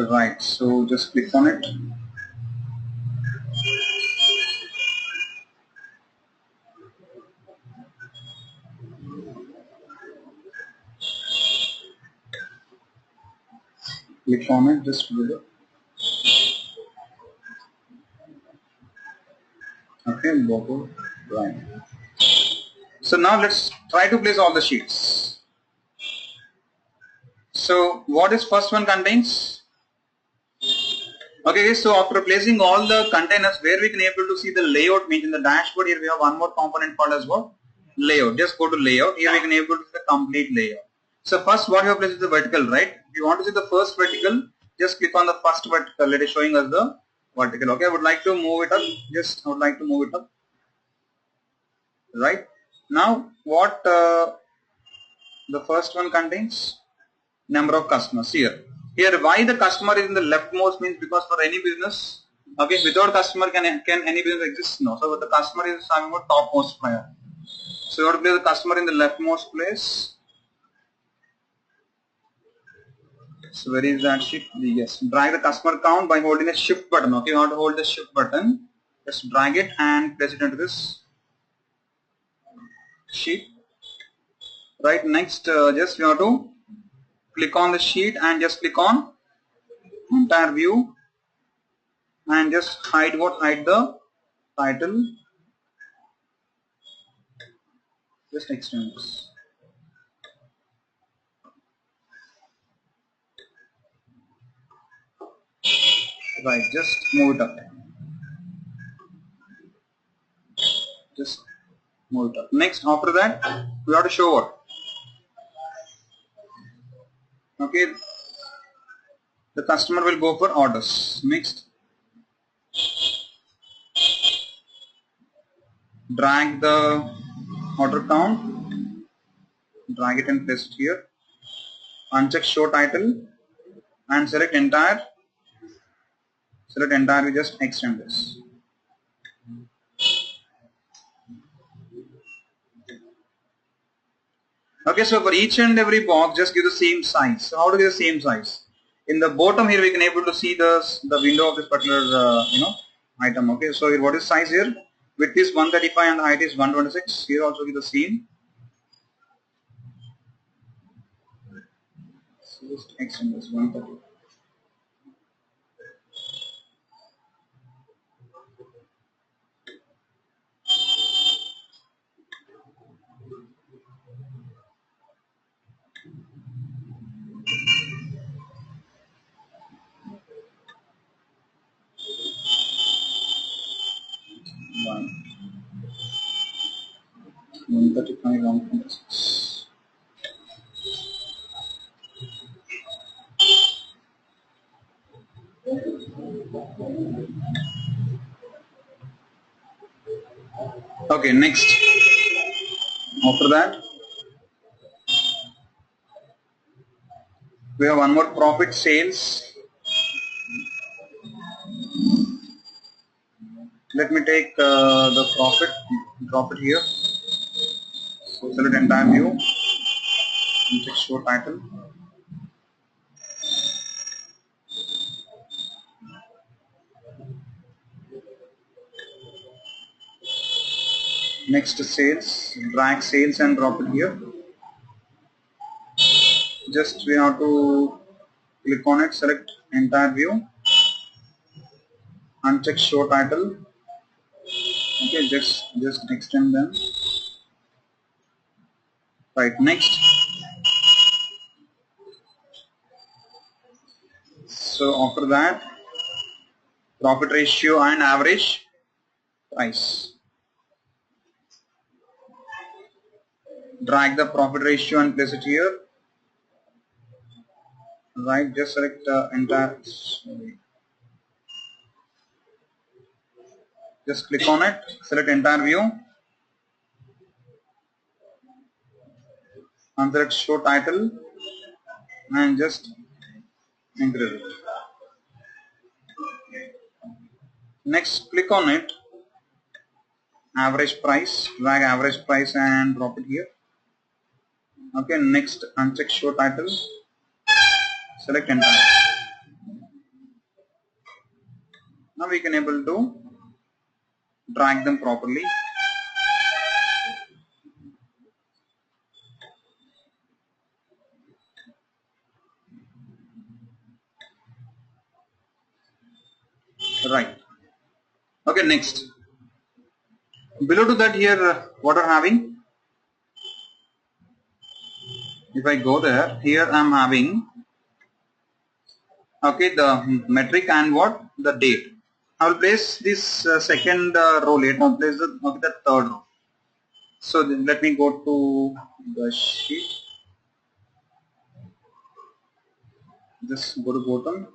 Right. So just click on it. Click on it. Just do it. Okay. Border. Right. So now let's try to place all the sheets. So what is first one contains? Okay, so after placing all the containers, where we can able to see the layout, means in the dashboard, here we have one more component called as what? Layout. Just go to layout. Here we can able to see the complete layout. So first what you have placed is the vertical, right? If you want to see the first vertical, just click on the first vertical. It is showing us the vertical. Okay, I would like to move it up. I would like to move it up. Right. Now what the first one contains? Number of customers here. Here why the customer is in the leftmost means because for any business, okay, without customer can any business exist? No. So the customer is talking about topmost player. So you have to place the customer in the leftmost place. So where is that sheet? Yes. Drag the customer count by holding the shift button. Okay, you have to hold the shift button. Just drag it and place it into this sheet. Right. Next, just you have to click on the sheet and just click on entire view and just hide the title. Just extend this. Right, just move it up. Just move it up. Next, after that, we have to show what? Okay, the customer will go for orders. Next, drag the order count, drag it and place it here. Uncheck show title and select entire. Select entire, we just extend this. Okay, so for each and every box, just give the same size. So how to give the same size? In the bottom here, we can able to see the window of this particular item. Okay, so here, what is size here? Width is 135 and the height is 126. Here also give the same. So just extend this 130. One. 135, 126. Okay, next. After that, we have one more profit sales. Let me take the profit, drop it here. So select entire view. Check show title. Next sales, drag sales and drop it here. Just we have to click on it, select entire view, uncheck show title. Okay, just extend them. Right, next. So after that, profit ratio and average price. Drag the profit ratio and place it here. Right, just select entire. Sorry. Just click on it, select entire view, and select show title, and just increase it. Next, click on it, average price, drag average price and drop it here. Okay, next uncheck show title, select entire. Now we can able to drag them properly. Right. Okay, next. Below to that here, what are having? If I go there, here I am having, okay, the metric and what? The date. I will place this second row later. I'll place the third row. So let me go to the sheet. Just go to bottom.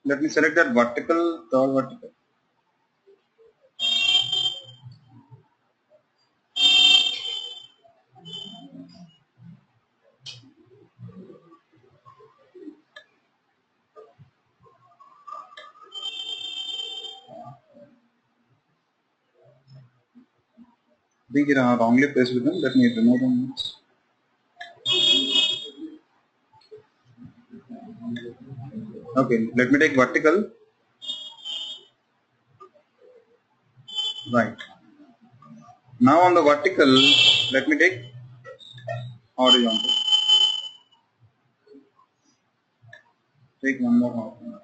Let me select that vertical, third vertical. I think it wrongly placed with them. Let me remove them. Okay, let me take vertical. Right. Now on the vertical, let me take horizontal. Take one more horizontal.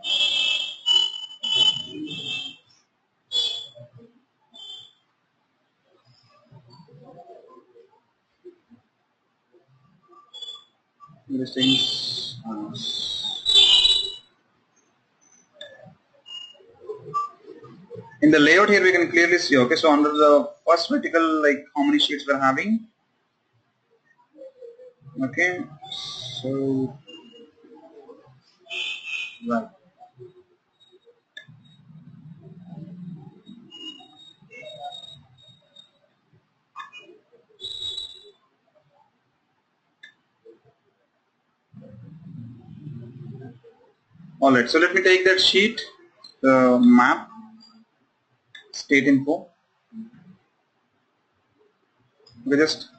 This is in the layout here we can clearly see. Okay, so under the first vertical, like how many sheets we're having. Okay, so right. Alright, so let me take that sheet, the map, state info. We just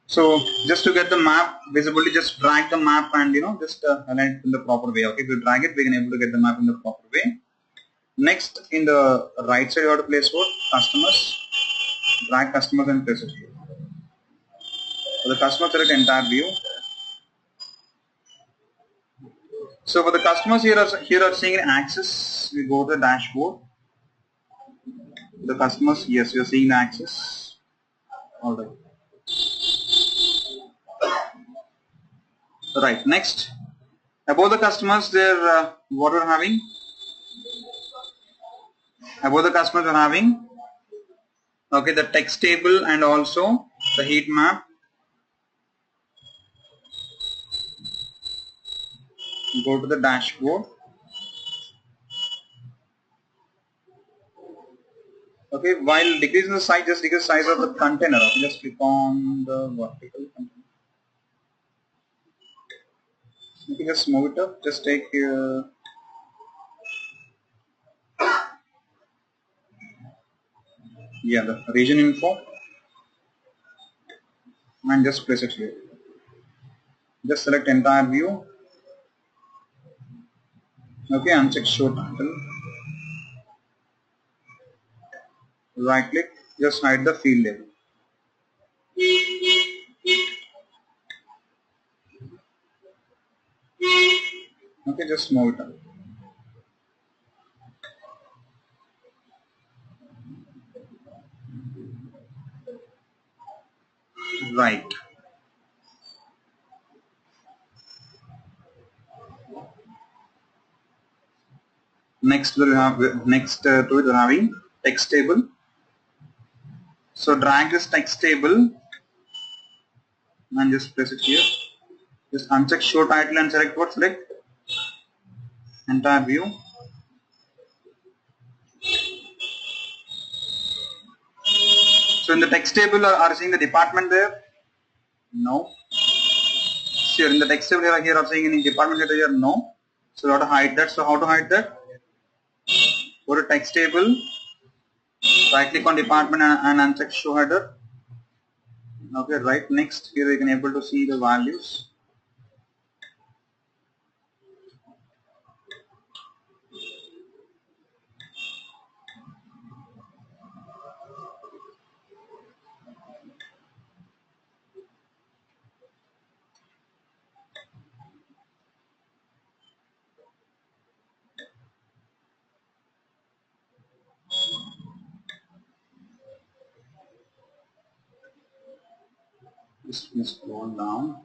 so just to get the map visibility, just drag the map and just align it in the proper way. Okay, if you drag it, we can able to get the map in the proper way. Next, in the right side, you have to place what? Customers. Drag customers and place it here. For the customer, select entire view. So for the customers here are seeing an access. We go to the dashboard. The customers, yes, we are seeing the access. All right. Right. Next, about the customers, they're what we're having. About the customers we're having. Okay, the text table and also the heat map. Go to the dashboard. Okay, while decreasing the size, just decrease the size of the container. Okay, just click on the vertical container. You can just move it up. Just take the region info and just place it here. Just select entire view. Okay, uncheck show title. Right click, just hide the field label. Okay, just move it up. Right. Next we'll have to it we're having text table. So drag this text table and just place it here. Just uncheck show title and select what? Select entire view. So in the text table are you seeing the department there? No. Here in the text table here are seeing any department header here? No. So you have to hide that. So how to hide that? Go to text table, right click on department and uncheck show header. Okay, right, next here you can able to see the values. Just scroll down.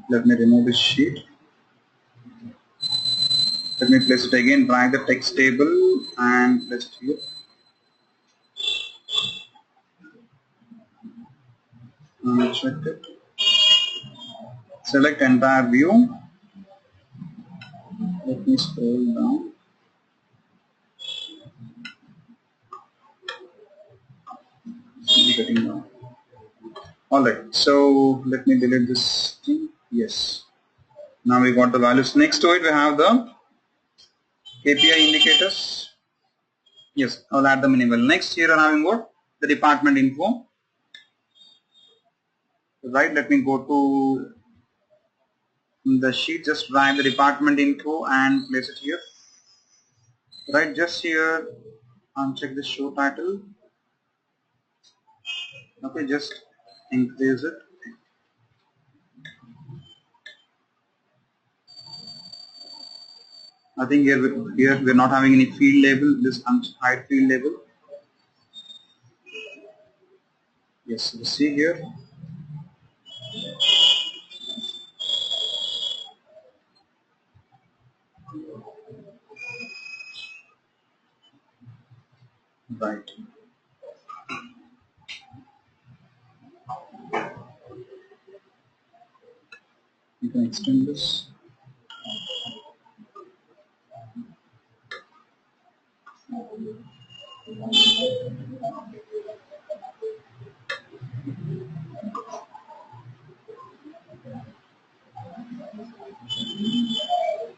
Let me remove this sheet. Let me place it again, drag the text table and place it here. Check it. Select entire view. Let me scroll down. Getting down. Alright, so let me delete this thing. Yes. Now we got the values. Next to it we have the KPI indicators. Yes, I'll add them in. Next here I'm having what? The department info. Right, let me go to the sheet, just drag the department info and place it here. Right, just here uncheck the show title. Okay, just increase it. I think here we're not having any field label. Just hide field label. Yes, you see here. Right. You can extend this.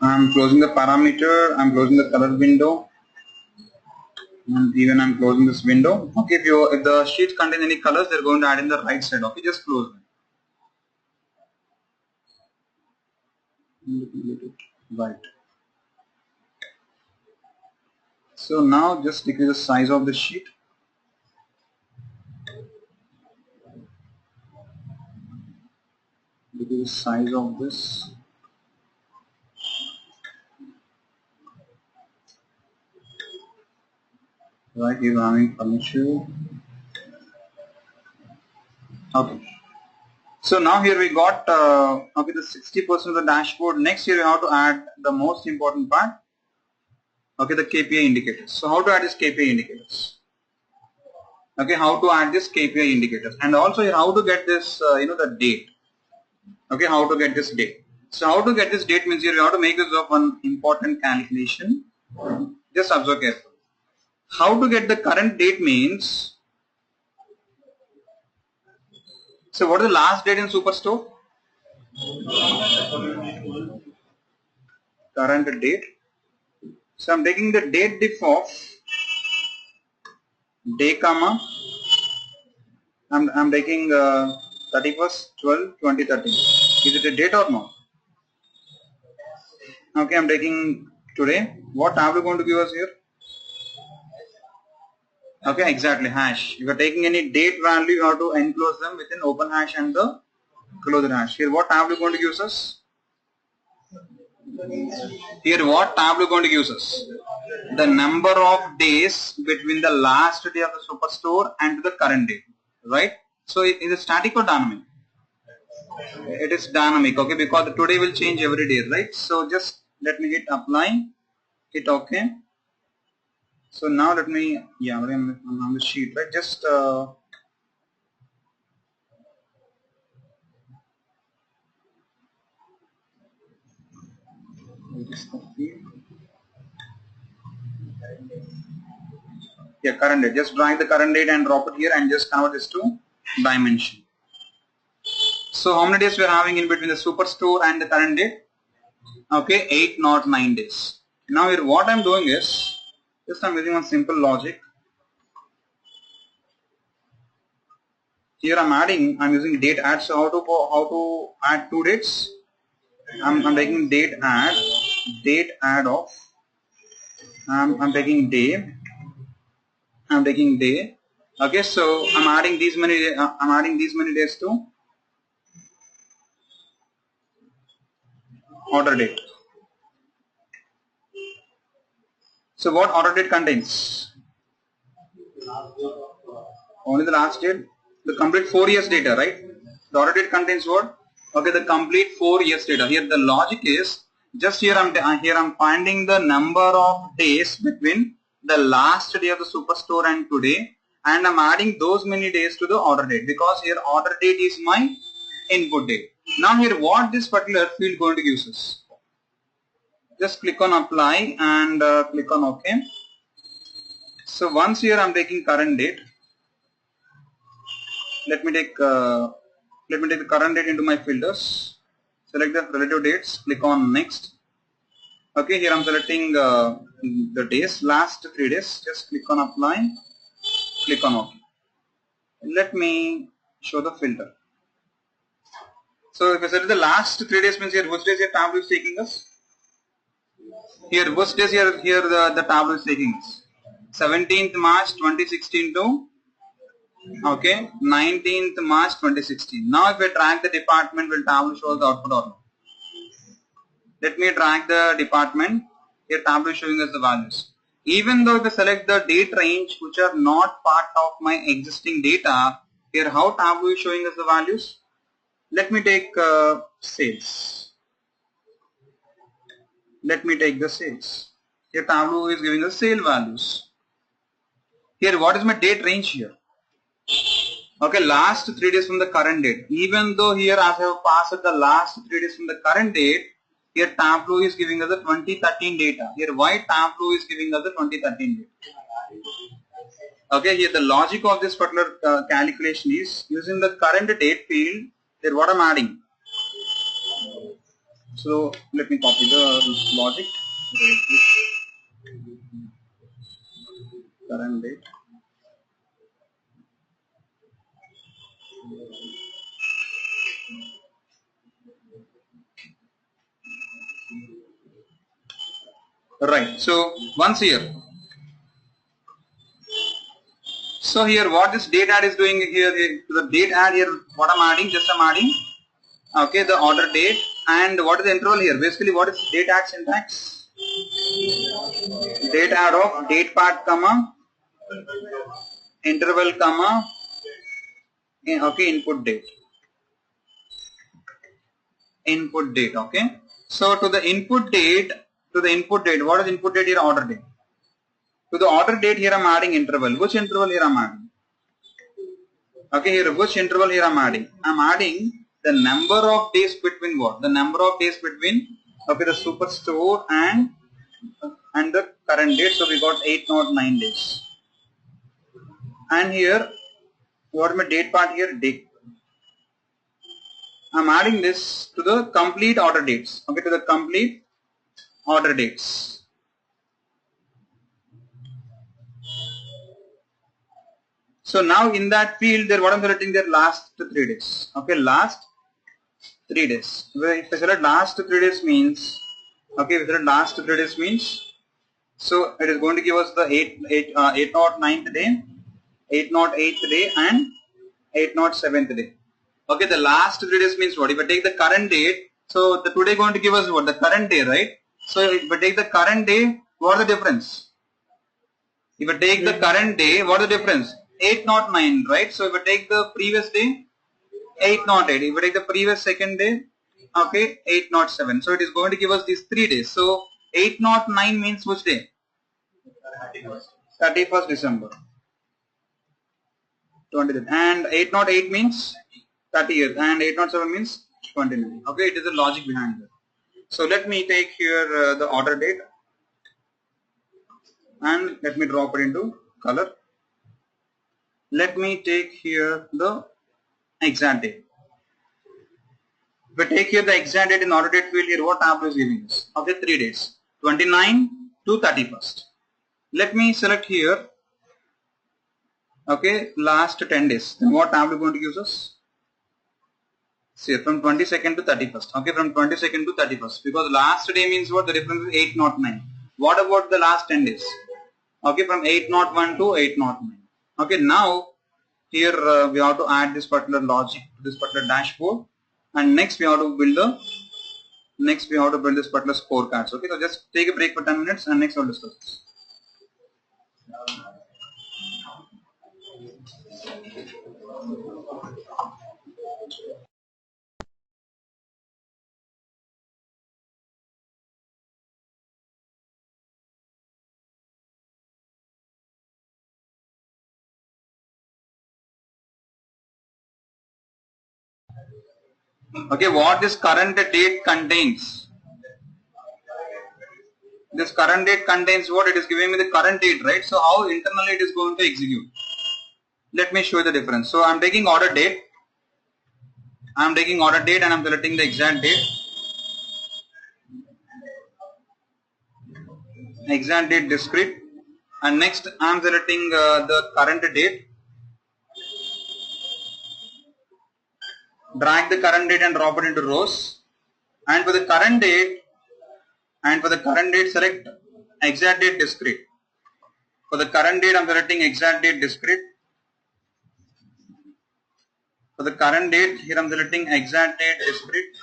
I'm closing the parameter. I'm closing the color window. And even I'm closing this window. Okay, if the sheet contain any colors, they're going to add in the right side. Okay, just close them. Right. So now just decrease the size of the sheet. Decrease the size of this. Right, here I'm having permission. Okay. So now here we got okay, the 60% of the dashboard. Next here we have to add the most important part. Okay, the KPI indicators. So how to add this KPI indicators? Okay, how to add this KPI indicators, and also here how to get this the date. Okay, how to get this date. So how to get this date means here you have to make use of one important calculation. Just observe carefully. How to get the current date means, so what is the last date in Superstore? Current date. So I'm taking the date diff of day comma. I'm taking 31st 12 2013. Is it a date or not? Okay, I'm taking today. What tab are you going to give us here? Okay, exactly, hash. If you are taking any date value, you have to enclose them within open hash and the closed hash. Here, what tab are you going to use us? Here, what tab are you going to use us? The number of days between the last day of the Superstore and the current date, right? So, is it static or dynamic? It is dynamic, okay, because today will change every day, right? So, just let me hit apply, hit OK. So now let me, I'm on the sheet, right? Just current date. Just drag the current date and drop it here and just convert this to dimension. So how many days we are having in between the Superstore and the current date? Okay, 8 not 9 days. Now here what I'm doing is, just I'm using one simple logic. Here I'm using date add. So how to add two dates? I'm taking date add of, I'm taking day. I'm taking day. Okay, so I'm adding these many days to order date. So what order date contains? Only the last date. The complete 4 years data, right? The order date contains what? Okay, the complete 4 years data. Here the logic is, just here I'm finding the number of days between the last day of the Superstore and today, and I'm adding those many days to the order date, because here order date is my input date. Now here what this particular field going to use us? Just click on apply and click on OK. So once here I'm taking current date. Let me take the current date into my filters. Select the relative dates. Click on next. Okay, here I'm selecting the days, last 3 days. Just click on apply. Click on OK. Let me show the filter. So if I select the last 3 days, means here which days your tableau is taking us? Here which days here the tableau is taking us? 17th March 2016 to 19th March 2016. Now if I drag the department, will tableau show the output or not? Let me drag the department. Here tableau is showing us the values. Even though if I select the date range which are not part of my existing data, here how tableau is showing us the values? Let me take sales. Let me take the sales. Here tableau is giving us sale values. Here what is my date range here? Okay, last 3 days from the current date. Even though here as I have passed the last 3 days from the current date, here Tableau is giving us the 2013 data. Here why Tableau is giving us the 2013 data? Okay, here the logic of this particular calculation is using the current date field. Here what I'm adding. So let me copy the logic. Current date. Right. So once here. So here what this date add is doing here, the date add here, what I'm adding, just I'm adding, okay, the order date, and what is the interval here? Basically what is date add syntax? Date add of date part comma, interval comma, okay, input date. input date. Okay. So to the input date, what is input date here? Order date. To the order date here I'm adding interval. Which interval here I'm adding? Okay, here which interval here I'm adding? I'm adding the number of days between what? The number of days between the superstore and the current date. So we got 809 days. And here, what is my date part here? Date. I'm adding this to the complete order dates. Okay, to the complete order dates. So now in that field, there what I'm selecting their last 3 days. Okay, last 3 days. If I select last 3 days means, okay, if I select last 3 days means, so it is going to give us the 809th day, 808th day, and 807th day. Okay, the last 3 days means what? If I take the current date, so the today going to give us what? The current day, right? So if I take the current day, what is the difference? If I take the current day, what is the difference? 809, right? So if I take the previous day, 808. If I take the previous second day, okay, 807. So it is going to give us these 3 days. So 809 means which day? 31st December. 20th. And 808 means 30th. And 807 means 29. Okay, it is the logic behind it. So let me take here the order date. And let me drop it into color. Let me take here the exact date. If we take here the exact date in order date field here, what tableau is giving us? Okay, 3 days. 29 to 31st. Let me select here, okay, last 10 days. Then what tableau going to use us? See, from 22nd to 31st. Okay, from 22nd to 31st. Because last day means what? The difference is 809. What about the last 10 days? Okay, from 801 to 809. Okay, now here we have to add this particular logic to this particular dashboard, and next we have to build this particular scorecards. Okay, so just take a break for 10 minutes, and next we'll discuss this. Okay, what this current date contains? This current date contains what? It is giving me the current date, right? So how internally it is going to execute? Let me show you the difference. So I'm taking order date. I'm taking order date and I'm selecting the exact date. Exact date discrete. And next I'm selecting the current date. Drag the current date and drop it into rows. And for the current date, select exact date discrete. For the current date, I'm selecting exact date discrete. For the current date, here I'm selecting exact date discrete.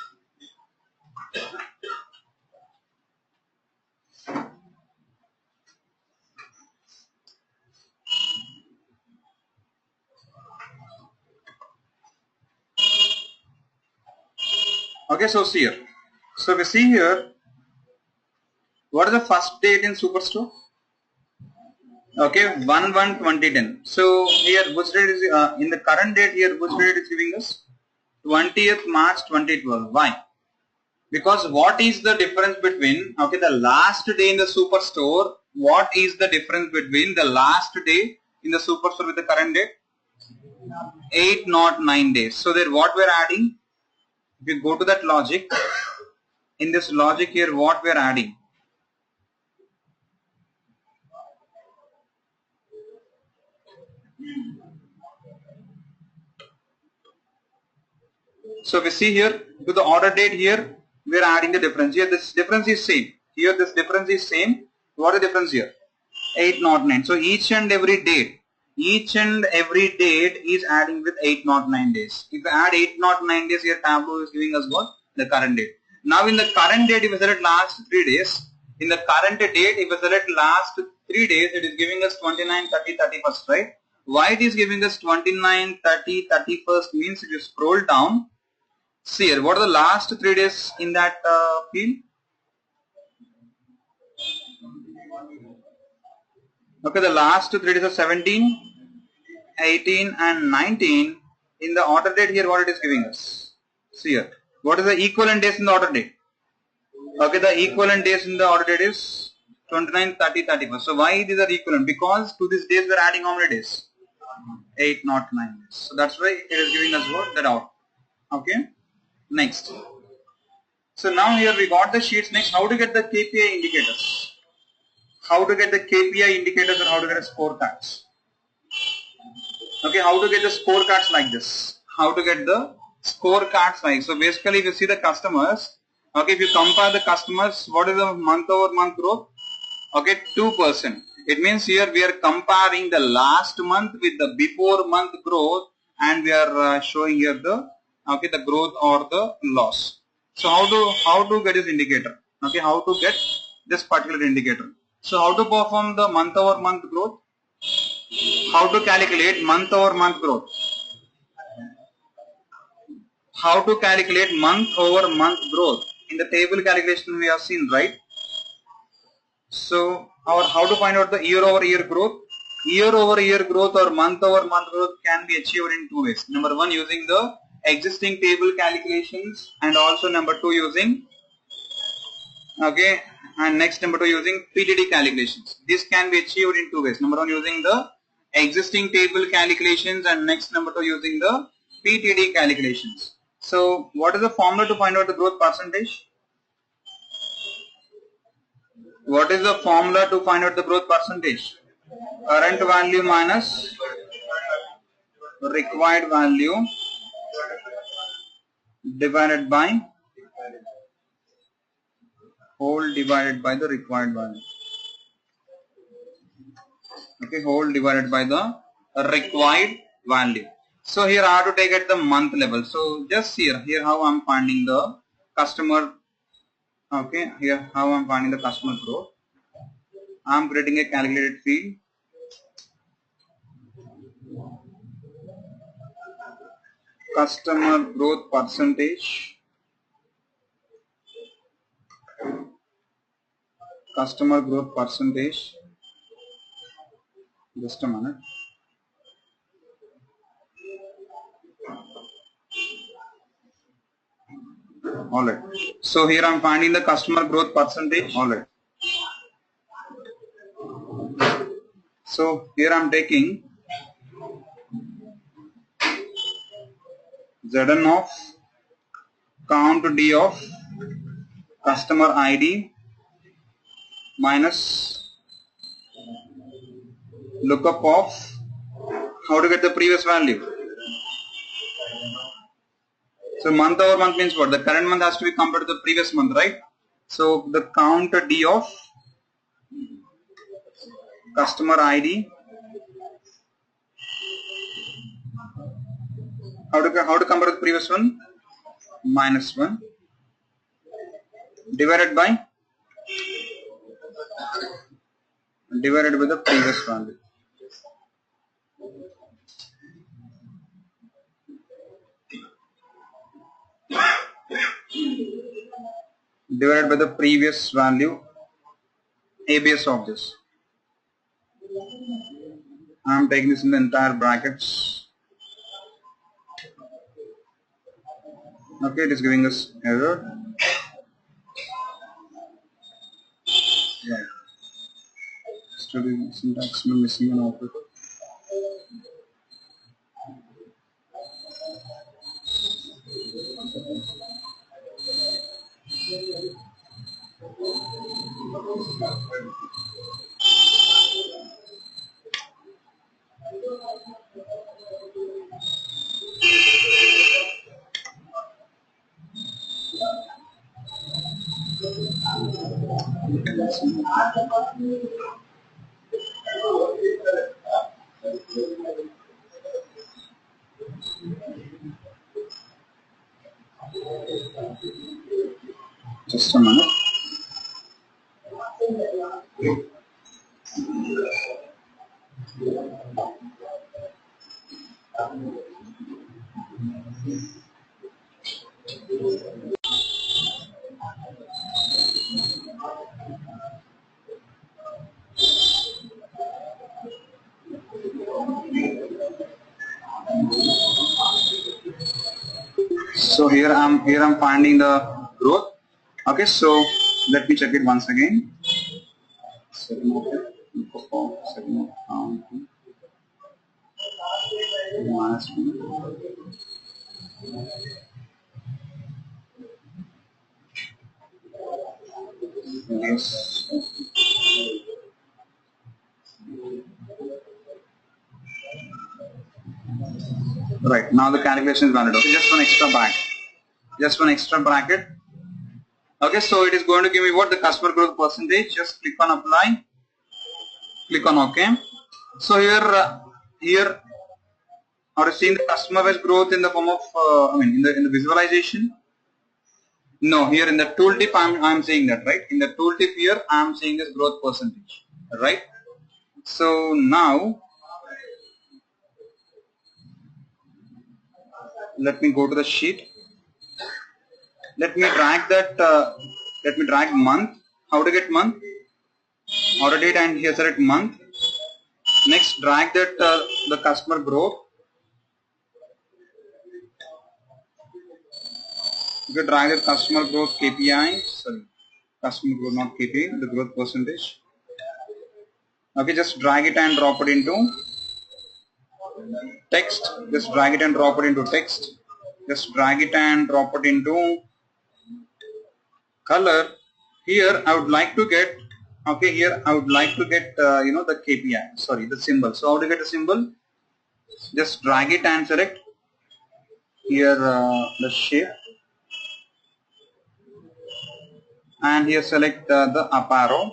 Okay, so see here. So we see here, what is the first date in Superstore? Okay, 1/1/2010. So here, which date is in the current date here? Which date is giving us? 20th March 2012. Why? Because what is the difference between the last day in the Superstore? What is the difference between the last day in the Superstore with the current date? 809 days. So there, what we're adding? If you go to that logic, in this logic here, what we're adding? So we see here to the order date here, we are adding the difference. Here this difference is same. Here this difference is same. What is the difference here? 809. So each and every date is adding with 809 days. If we add 809 days here, Tableau is giving us what? The current date. Now in the current date, if we select last 3 days, in the current date, if we select last 3 days, it is giving us 29, 30, 31st, right? Why it is giving us 29, 30, 31st means if you scroll down, See here, what are the last 3 days in that field? Okay, the last 3 days are 17, 18 and 19. In the order date here, what it is giving us? See here, what is the equivalent days in the order date? Okay, the equivalent days in the order date is 29, 30, 31. So why these are equivalent? Because to these days we are adding how many days? 8, not 9 days. So that's why it is giving us what? That out. Okay, next. So now here we got the sheets. Next, how to get the KPI indicators? How to get the KPI indicators or how to get the scorecards? Okay, how to get the scorecards like this? How to get the scorecards like so? Basically, if you see the customers, okay, if you compare the customers, what is the month over month growth? Okay, 2%. It means here we are comparing the last month with the before month growth, and we are showing here the the growth or the loss. So how to get this indicator? Okay, how to get this particular indicator? So how to perform the month over month growth? How to calculate month over month growth? How to calculate month over month growth? In the table calculation we have seen, right? So how to find out the year over year growth? Year over year growth or month over month growth can be achieved in 2 ways. Number 1, using the existing table calculations, and also number 2, using and next number 2, using PTD calculations. This can be achieved in 2 ways. Number 1, using the existing table calculations, and next number 2, using the PTD calculations. So what is the formula to find out the growth percentage? What is the formula to find out the growth percentage? Current value minus required value divided by whole divided by the required value. Okay, whole divided by the required value. So here I have to take at the month level. So just here how I'm finding the customer. Okay, here how I'm finding the customer growth. I'm creating a calculated field. Customer growth percentage. Customer growth percentage. Just a minute. Alright. So here I'm finding the customer growth percentage. Alright. So here I'm taking Zn of count D of customer ID minus lookup of how to get the previous value. So month over month means what? The current month has to be compared to the previous month, right? So the count D of customer ID. How to compare the previous one? Minus 1 divided by the previous value. Divided by the previous value, ABS of this. I am taking this in the entire brackets. Okay, it is giving us error. Right. Study syntax missing an operator. Just a minute. So here I'm finding the growth. Okay, so let me check it once again. Yes. Right, now the calculation is valid. Okay, just one extra bracket. Just one extra bracket. Okay, so it is going to give me what? The customer growth percentage. Just click on apply. Click on OK. So here are you seeing the customer base growth in the form of in the visualization? No, here in the tooltip I'm saying that, right? In the tooltip here I'm seeing this growth percentage, right? So now let me go to the sheet. Let me drag that. Let me drag month. How to get month? Order date, and here select month. Next, drag that the customer growth. You can drag the customer growth KPI. Sorry, customer growth, not KPI. The growth percentage. Okay, just drag it and drop it into text. Just drag it and drop it into text. Just drag it and drop it into color. Here I would like to get. Okay, here I would like to get the KPI. Sorry, the symbol. So how to get a symbol? Just drag it and select here the shape, and here select the up arrow.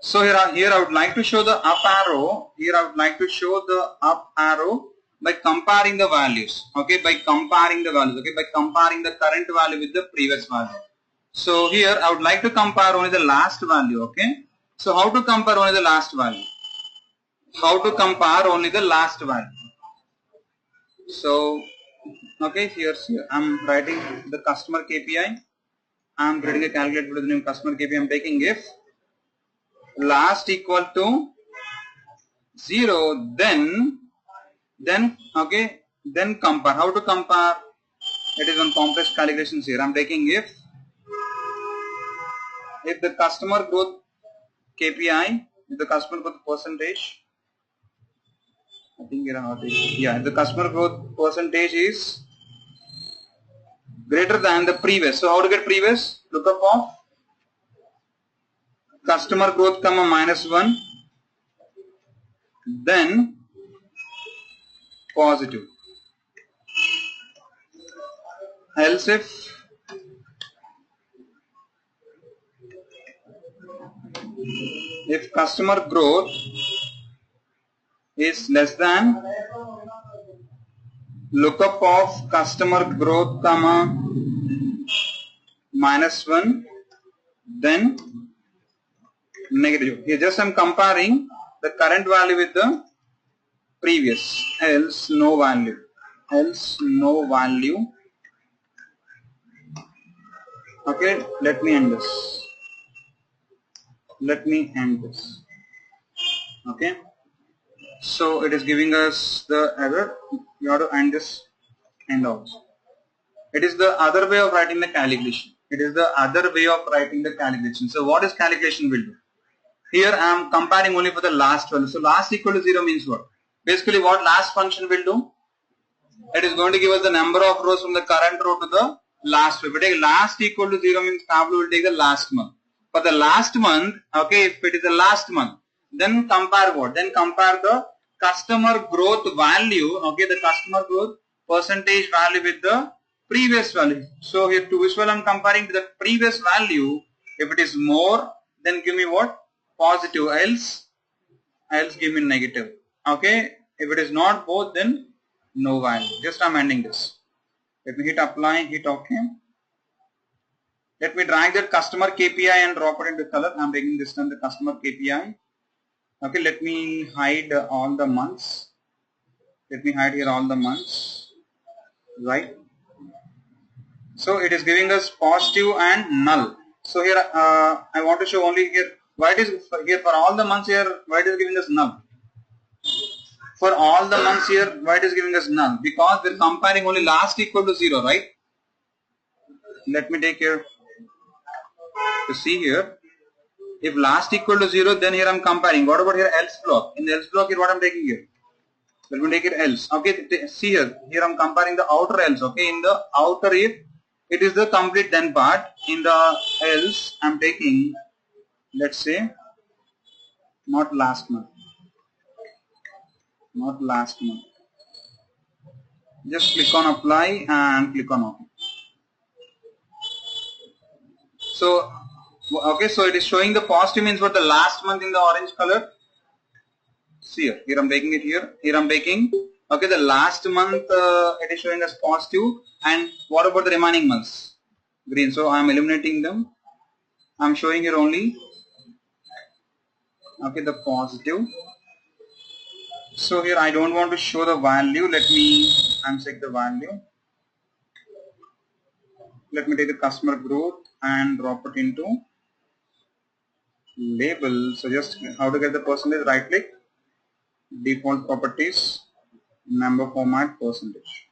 So here I would like to show the up arrow. Here I would like to show the up arrow by comparing the values. Okay, by comparing the values. Okay, by comparing the current value with the previous value. So here I would like to compare only the last value. Okay, so how to compare only the last value? How to compare only the last value? So okay, here I'm writing the customer KPI. I'm creating a calculator with the name customer KPI. I'm taking if last equal to 0, then okay, then compare. How to compare? It is one complex calculations here. I'm taking if the customer growth KPI, if the customer growth percentage, I think if the customer growth percentage is greater than the previous. So how to get previous? Lookup of customer growth comma -1, then positive. Else if customer growth is less than lookup of customer growth comma -1, then negative. Here just I'm comparing the current value with the previous. Else no value. Else no value. Okay, let me end this. Let me end this. Okay, so it is giving us the error. You have to end this end also. It is the other way of writing the calculation. It is the other way of writing the calculation. So what is calculation will do? Here I am comparing only for the last value. So last equal to 0 means what? Basically what last function will do? It is going to give us the number of rows from the current row to the last row. If we take last equal to 0 means Tableau will take the last month. For the last month, okay, if it is the last month, then compare what? Then compare the customer growth value, okay, the customer growth percentage value with the previous value. So here to visual I am comparing to the previous value. If it is more, then give me what? Positive. Else give me negative. Okay, if it is not both, then no value. Just I'm ending this. Let me hit apply, hit OK. Let me drag that customer KPI and drop it into color. I'm taking this time the customer KPI. Okay, let me hide all the months. Let me hide here all the months. Right. So it is giving us positive and null. So here I want to show only here why it is here for all the months here. Why it is giving us null? For all the months here, why it is giving us null? Because we're comparing only last equal to 0, right? Let me take here to see here. If last equal to 0, then here I'm comparing. What about here else block? In the else block here, what I'm taking here? Let me take it else. Okay, see here. Here I'm comparing the outer else. Okay, in the outer if it is the complete then part. In the else I'm taking, let's say, not last month. Not last month. Just click on apply and click on OK. So, okay, so it is showing the positive means what the last month in the orange color. See here, here I'm taking it here. Here I'm taking, okay, the last month it is showing as positive. And what about the remaining months? Green. So I'm eliminating them. I'm showing here only, okay, the positive. So here I don't want to show the value. Let me uncheck the value. Let me take the customer growth and drop it into label. So just how to get the percentage, right click, default properties, number format, percentage.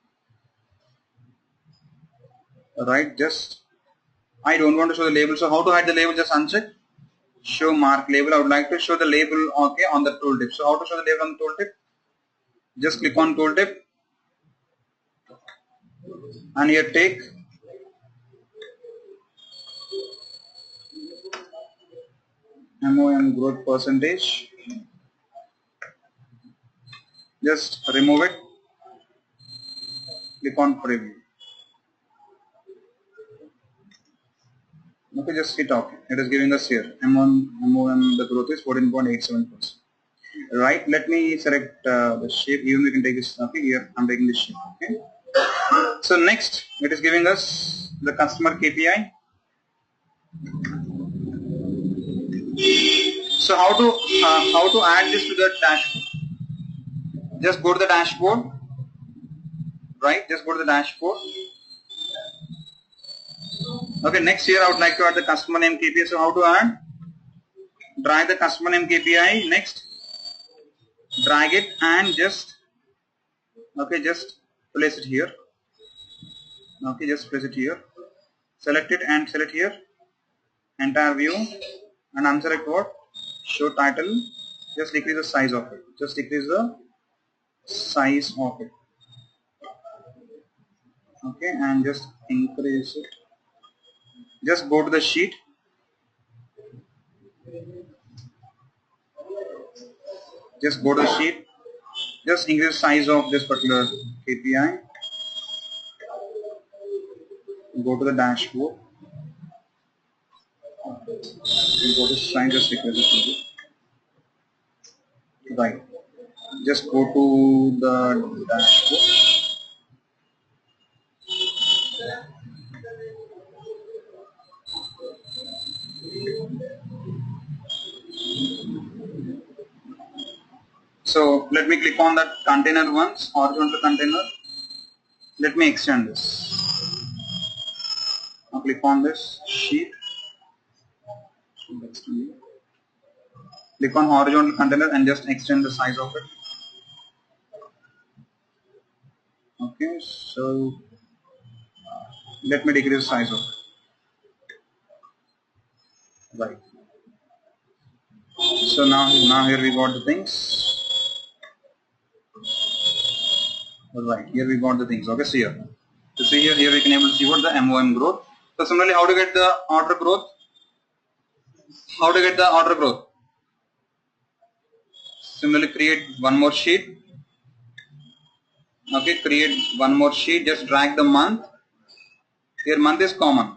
Right, just I don't want to show the label. So how to hide the label? Just uncheck show mark label. I would like to show the label, okay, on the tooltip. So how to show the label on the tooltip? Just click on tooltip and here take MOM growth percentage. Just remove it. Click on preview. Okay, just hit OK. It is giving us here MOM the growth is 14.87%. Right, let me select the shape. Even we can take this. Okay, here I'm taking this shape. Okay. So next, it is giving us the customer KPI. So how to add this to the dashboard? Just go to the dashboard. Right, just go to the dashboard. Okay, next here I would like to add the customer name KPI. So how to add? Drag the customer name KPI. Next, drag it and just, okay, just place it here. Okay, just place it here. Select it and select here. Entire view and unselect what? Show title. Just decrease the size of it. Just decrease the size of it. Okay, and just increase it. Just go to the sheet. Just go to the sheet. Just increase the size of this particular KPI. Go to the dashboard. Go to sign, just decrease it. Right. Just go to the dashboard. So let me click on that container once, horizontal container. Let me extend this. Now click on this sheet. Click on horizontal container and just extend the size of it. Okay, so let me decrease the size of it. Right. So now here we got the things. Right, here we got the things. Okay, see here. So see here we can able to see what the MOM growth. So similarly, how to get the order growth? How to get the order growth? Similarly, create one more sheet. Okay, create one more sheet. Just drag the month. Here month is common.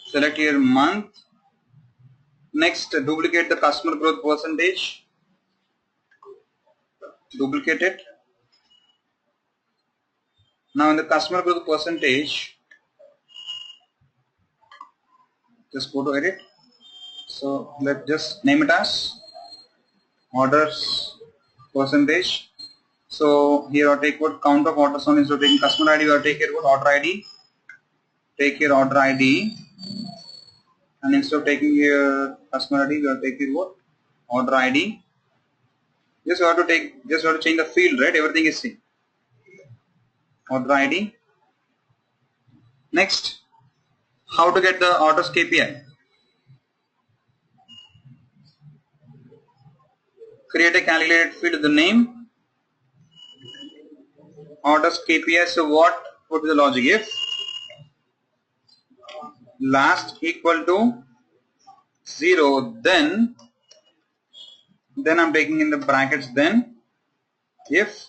Select here month. Next, duplicate the customer growth percentage. Duplicate it. Now in the customer growth percentage, just go to edit. So let's just name it as orders percentage. So here I'll take what count of orders on instead of taking customer ID, we'll take here what order ID. Take here order ID, and instead of taking here customer ID, we'll take here what order ID. Just have to change the field, right? Everything is same. Order ID. Next, how to get the orders KPI? Create a calculated field with the name, orders KPI. So what would be the logic? If last equal to 0, then I'm taking in the brackets, then if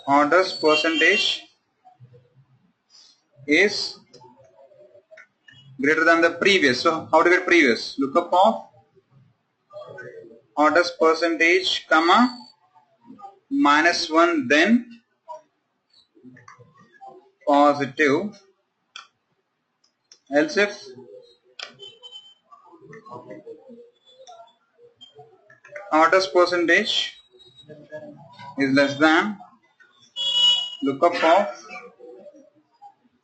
orders percentage is greater than the previous. So how to get previous? Lookup of orders percentage comma -1, then positive. Else if orders percentage is less than lookup of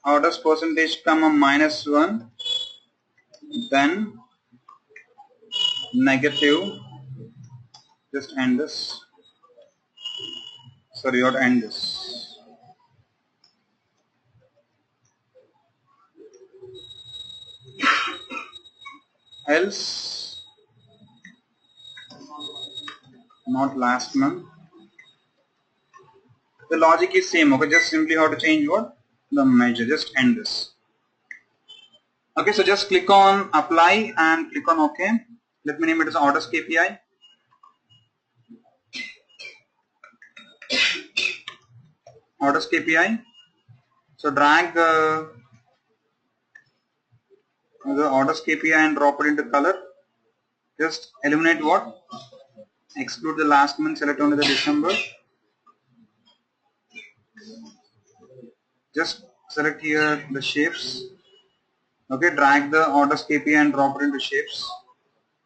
orders percentage comma -1, then negative. Just end this. Sorry, you have to end this. Else not last month. The logic is same. Okay, just simply how to change what? The measure. Just end this. Okay, so just click on apply and click on OK. Let me name it as orders KPI. Orders KPI. So drag the orders KPI and drop it into color. Just eliminate what? Exclude the last month, select only the December. Just select here the shapes. Okay, drag the orders KPI and drop it into shapes.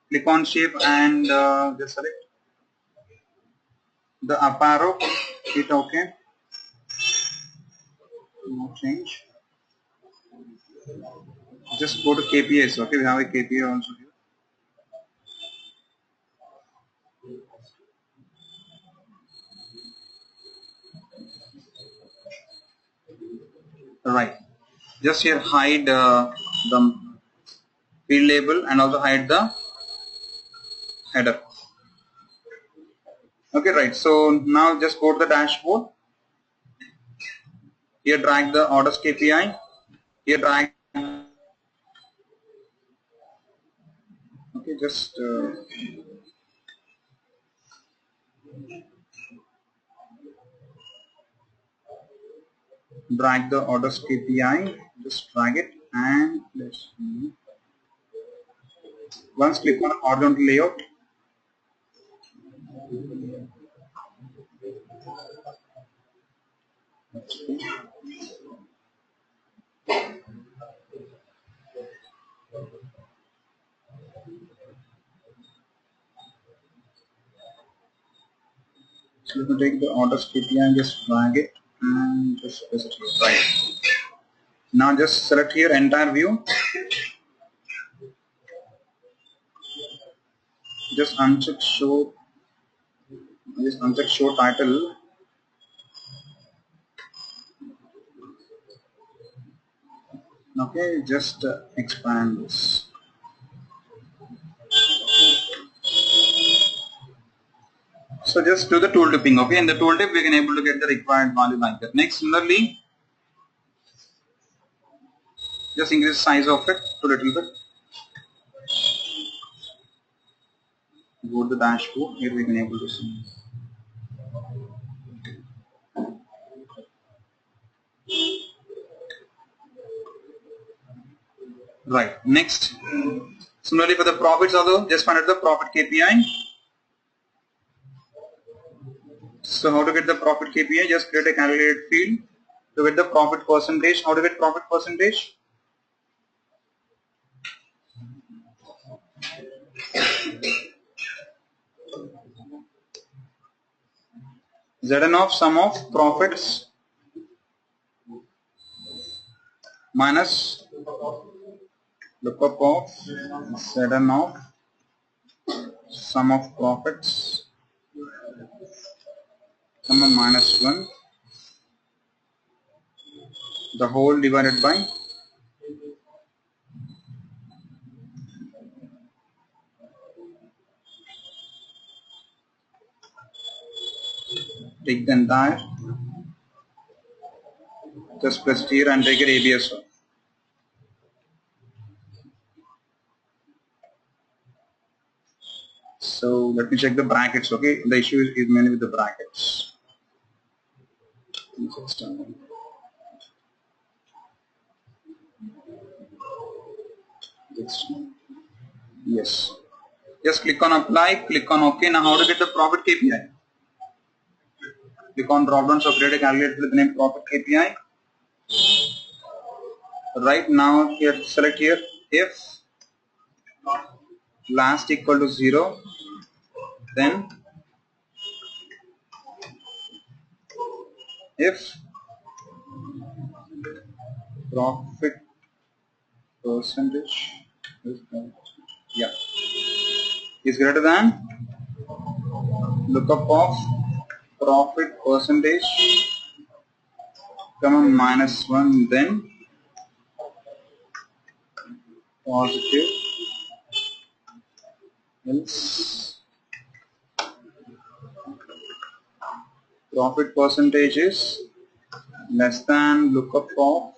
Click on shape and just select the up arrow. Hit OK. No change. Just go to KPIs. Okay, we have a KPI also here. Right. Just here hide the field label and also hide the header. Okay, right. So now just go to the dashboard. Here drag the orders KPI. Here drag. Okay, just drag the orders KPI. Just drag it and let's see. Once click on horizontal layout. So let me take the orders KPI and just drag it and just press it here. Right. Now just select here entire view. Just uncheck show. Just uncheck show title. Okay, just expand this. So just do the tool tipping. Okay, in the tool tip we can able to get the required value like that. Next, similarly, just increase the size of it to a little bit. Go to the dashboard. Here we can able to see. Right. Next, similarly for the profits also, just find out the profit KPI. So how to get the profit KPI? Just create a calculated field to get the profit percentage. How to get profit percentage? Zn of sum of profits minus lookup of Zn of sum of profits comma minus 1 the whole divided by take the entire, just press here and take it ABS1. So let me check the brackets. Okay, the issue is mainly with the brackets. Yes. Just click on apply, click on OK. Now how to get the profit KPI? Click on drop down, so create a calculator with the name profit KPI. Right now here select here if last equal to 0, then if profit percentage is greater than lookup of profit percentage comma minus 1, then positive, else profit percentage is less than lookup of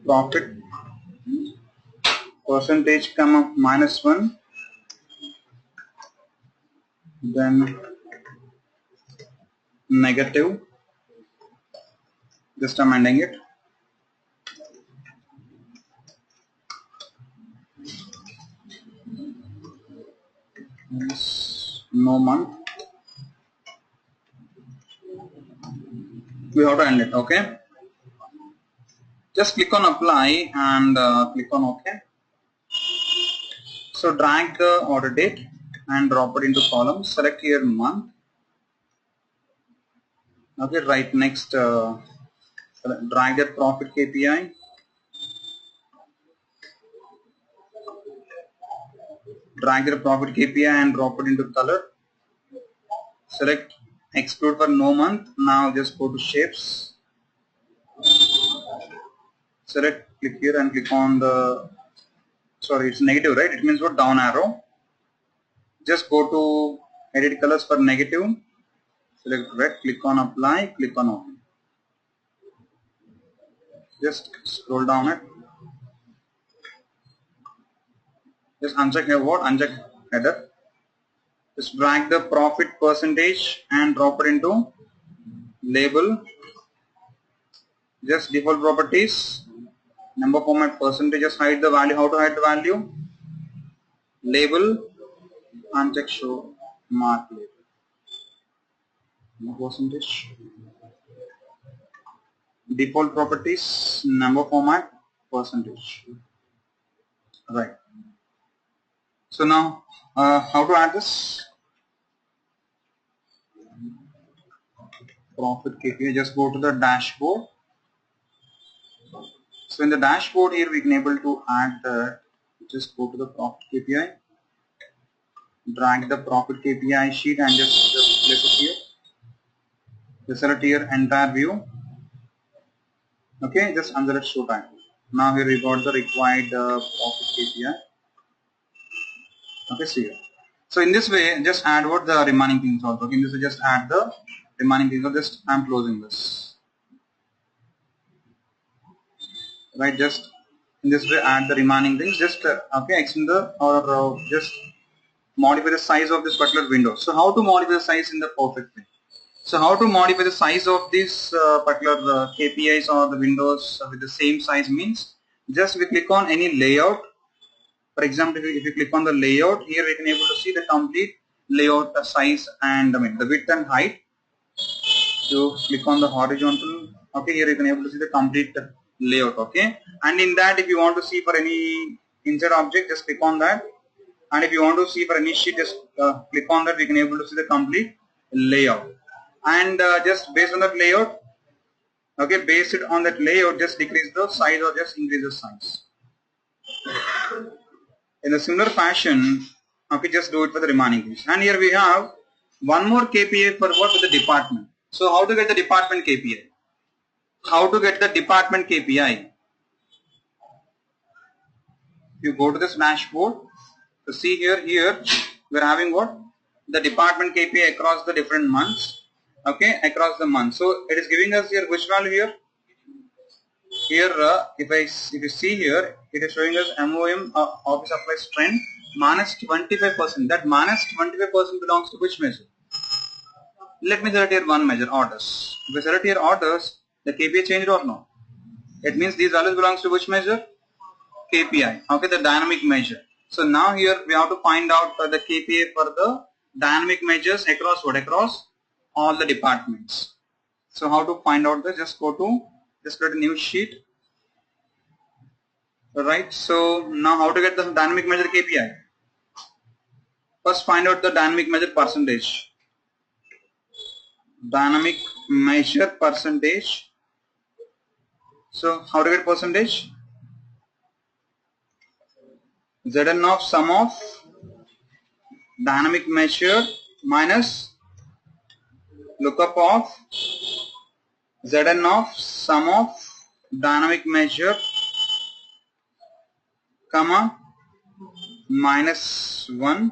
profit percentage comma minus 1, then negative, just amending it, no month, we have to end it. Okay, just click on apply and click on OK. So drag the order date and drop it into column, select here month. Okay, right next drag that profit KPI, drag the profit KPI and drop it into color, select exclude for no month. Now just go to shapes, select, click here and click on the, sorry, it's negative, right? It means what, down arrow. Just go to edit colors for negative, select red, click on apply, click on OK. Just scroll down it, just uncheck here, what, uncheck header. Just drag the profit percentage and drop it into label, just default properties, number format percentage, just hide the value. How to hide the value? Label, uncheck show mark label, percentage, default properties, number format percentage. Right. So now how to add this profit KPI? Just go to the dashboard. So in the dashboard here we can able to add the, just go to the profit KPI, drag the profit KPI sheet and just place it here. Just select here entire view. Okay, just under show time. Now here we got the required profit KPI. Okay, see here. So in this way, just add what the remaining things also. Okay, in this way, just add the remaining things. So just I'm closing this. Right, just in this way, add the remaining things. Just okay, extend the or just modify the size of this particular window. So how to modify the size in the perfect way? So how to modify the size of this particular KPIs or the windows with the same size means just we click on any layout. For example, if you click on the layout, here we can able to see the complete layout, the size and the width and height. You click on the horizontal. Okay, here you can able to see the complete layout. Okay, and in that if you want to see for any insert object, just click on that. And if you want to see for any sheet, just click on that. We can able to see the complete layout. And just based on that layout, okay, based it on that layout, just decrease the size or just increase the size. In a similar fashion, okay, just do it for the remaining things. And here we have one more KPI for what? For the department. So how to get the department KPI? How to get the department KPI? You go to this dashboard. So see here we are having what? The department KPI across the different months. Okay, across the month. So it is giving us here which value here? Here, if you see here, it is showing us MOM office supplies trend minus 25%. That minus 25% belongs to which measure? Let me select here one measure, orders. If I select here orders, the KPI changed or no? It means these values belongs to which measure? KPI. Okay, the dynamic measure. So now here we have to find out the KPI for the dynamic measures across what? Across all the departments. So how to find out this? Just create a new sheet. Alright, so now how to get the dynamic measure KPI? First find out the dynamic measure percentage. Dynamic measure percentage. So how to get percentage? Zn of sum of dynamic measure minus lookup of Zn of sum of dynamic measure comma minus 1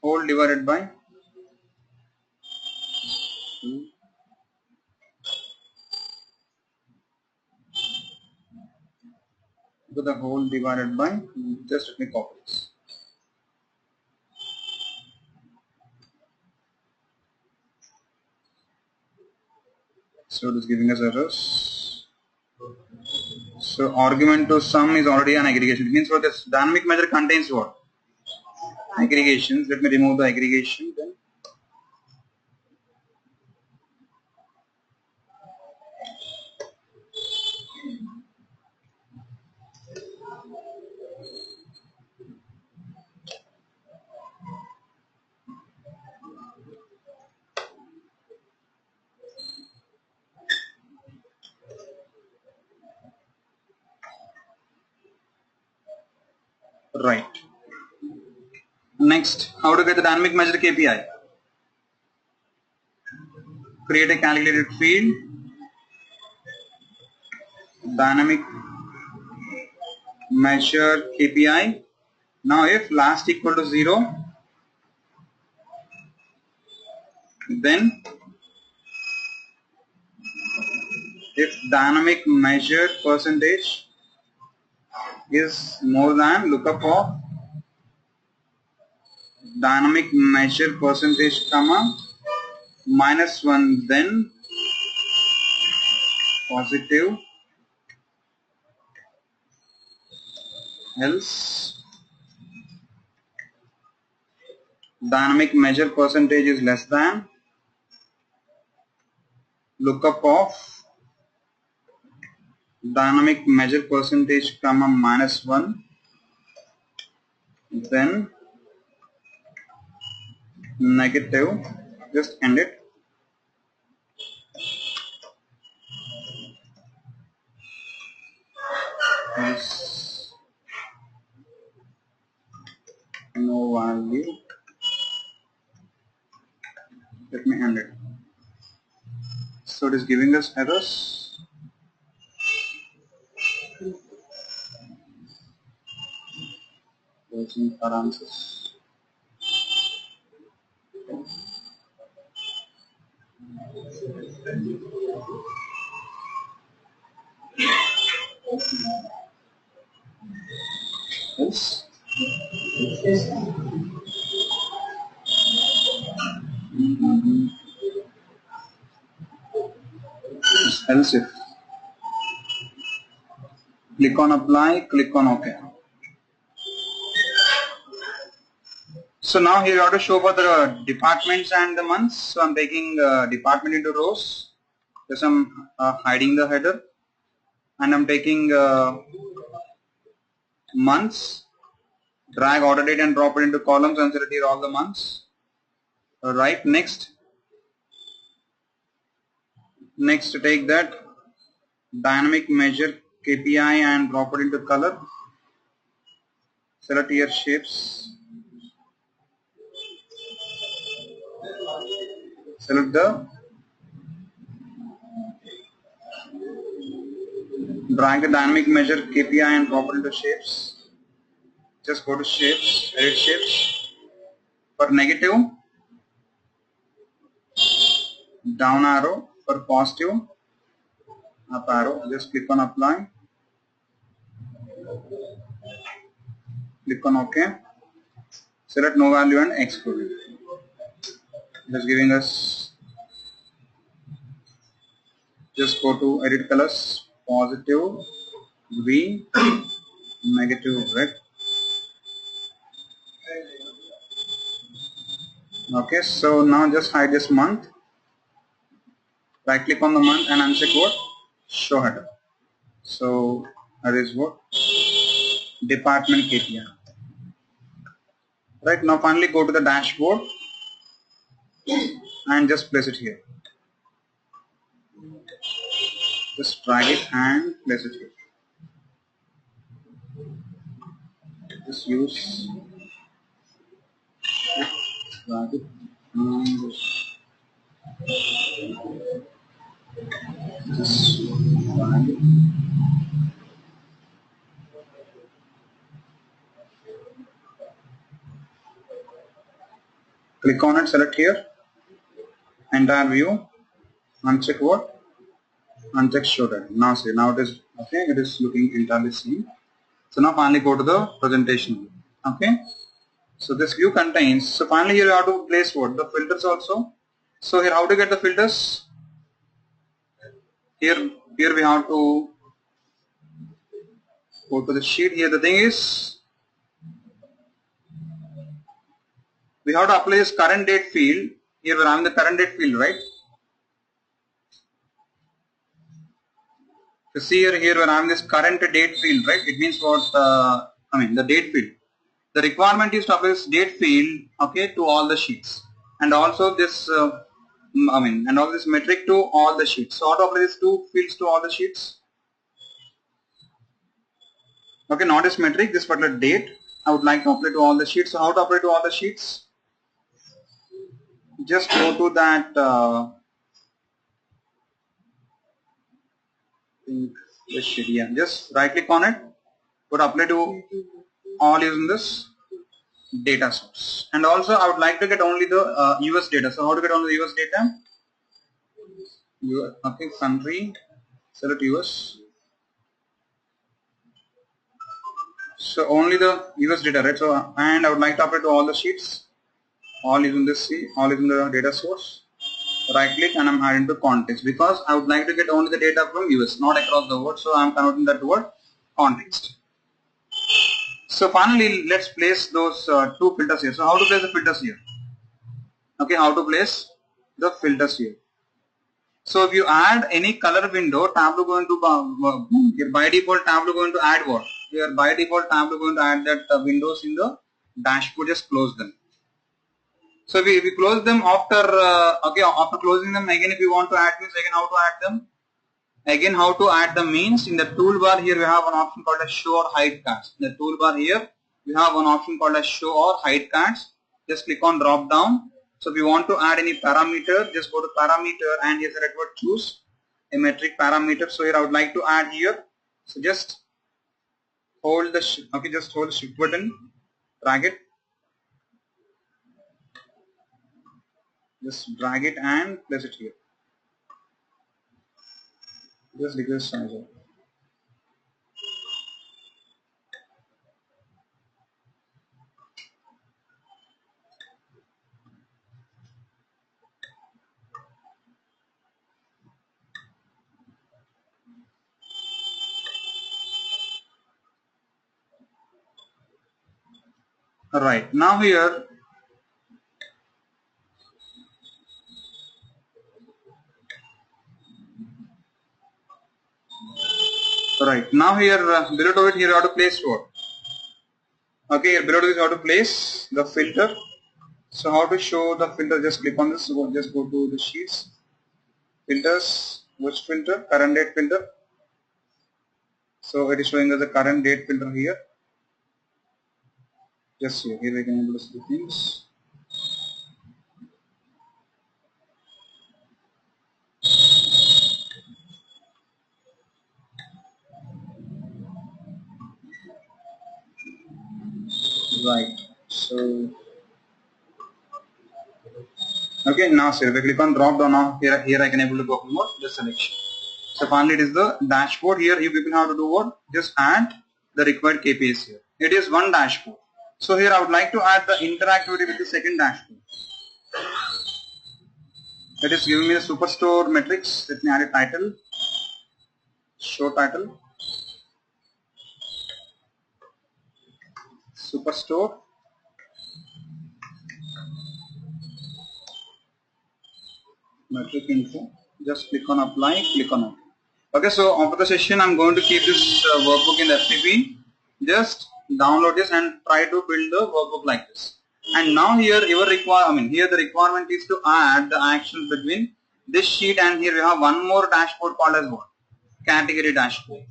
whole divided by the whole divided by, just let me copy this. So it is giving us errors. So argument to sum is already an aggregation. It means what this dynamic measure contains what? Aggregations. Let me remove the aggregation then. Right. Next, how to get the dynamic measure KPI? Create a calculated field. Dynamic measure KPI. Now if last equal to 0, then if dynamic measure percentage is more than lookup of dynamic measure percentage comma minus 1, then positive, else dynamic measure percentage is less than lookup of dynamic measure percentage comma minus 1, then negative, just end it. Yes. No value. Let me end it. So it is giving us errors. Searching for answers. Else. Else if. Click on apply, click on OK. So now here you have to show for the departments and the months. So I'm taking department into rows. Just I'm hiding the header, and I'm taking months. Drag order date and drop it into columns and select here all the months. Alright, next. Next, take that dynamic measure KPI and drop it into color. Select here shapes. Select the drag the dynamic measure KPI and drop it into shapes. Just go to shapes, edit shapes. For negative, down arrow. For positive, up arrow. Just click on apply. Click on OK. Select no value and exclude it. Just giving us. Just go to edit colors. Positive green, negative red. Okay, so now just hide this month. Right click on the month and uncheck what? Show header. So that is what? Department KPI. Right, now finally go to the dashboard and just place it here. Just drag it and place it here. Just use drag it and just drag it. Click on it, select here, entire view, uncheck what? Uncheck show data. Now see, now it is okay, it is looking entirely same. So now finally go to the presentation view. Okay. So this view contains, so finally here you have to place what? The filters also. So here how to get the filters? Here we have to go to the sheet. Here the thing is, we have to apply this current date field. Here we are having the current date field, right? So see here we are having this current date field, right? It means what? The date field. The requirement is to apply this date field, okay, to all the sheets, and also this, and all this metric to all the sheets. So how to apply these two fields to all the sheets? Okay, not this metric, this particular date I would like to apply to all the sheets. So how to apply to all the sheets? Just go to that this sheet, yeah. Just right click on it, put apply to all using this data source. And also I would like to get only the US data. So how to get only the US data? Okay, country, select US. So only the US data, right? So and I would like to apply to all the sheets. All using this C, all using the data source. Right click and I'm adding to context because I would like to get only the data from US, not across the world. So I'm converting that word context. So finally, let's place those two filters here. So how to place the filters here? Okay, how to place the filters here? So if you add any color window, Tableau going to by default Tableau going to add what? Here by default Tableau going to add that windows in the dashboard. Just close them. So if we close them after after closing them again, if you want to add means again how to add them? Again how to add them means in the toolbar here we have an option called as show or hide cards. In the toolbar here we have one option called as show or hide cards. Just click on drop down. So if you want to add any parameter, just go to parameter and here select what, choose a metric parameter. So here I would like to add here. So just hold the shift button, drag it. Just drag it and place it here. Just decrease size. Alright, now here below to it here you have to place what? Okay, here below to this you have to place the filter. So how to show the filter? Just click on this. So just go to the sheets, filters, Which filter? Current date filter. So it is showing us the current date filter here. Just here we can able to see things. Right. So okay, now sir, if I click on drop down now, here I can able to go for more the selection. So finally it is the dashboard. Here you people have to do what? Just add the required KPIs here. It is one dashboard. So here I would like to add the interactivity with the second dashboard. It is giving me the superstore metrics. Let me add a title. Show title. Superstore. Metric info. Just click on apply. Click on OK. Okay, so after the session, I'm going to keep this workbook in the FTP. Just download this and try to build the workbook like this. And now here here the requirement is to add the actions between this sheet and here we have one more dashboard called as what? Category dashboard.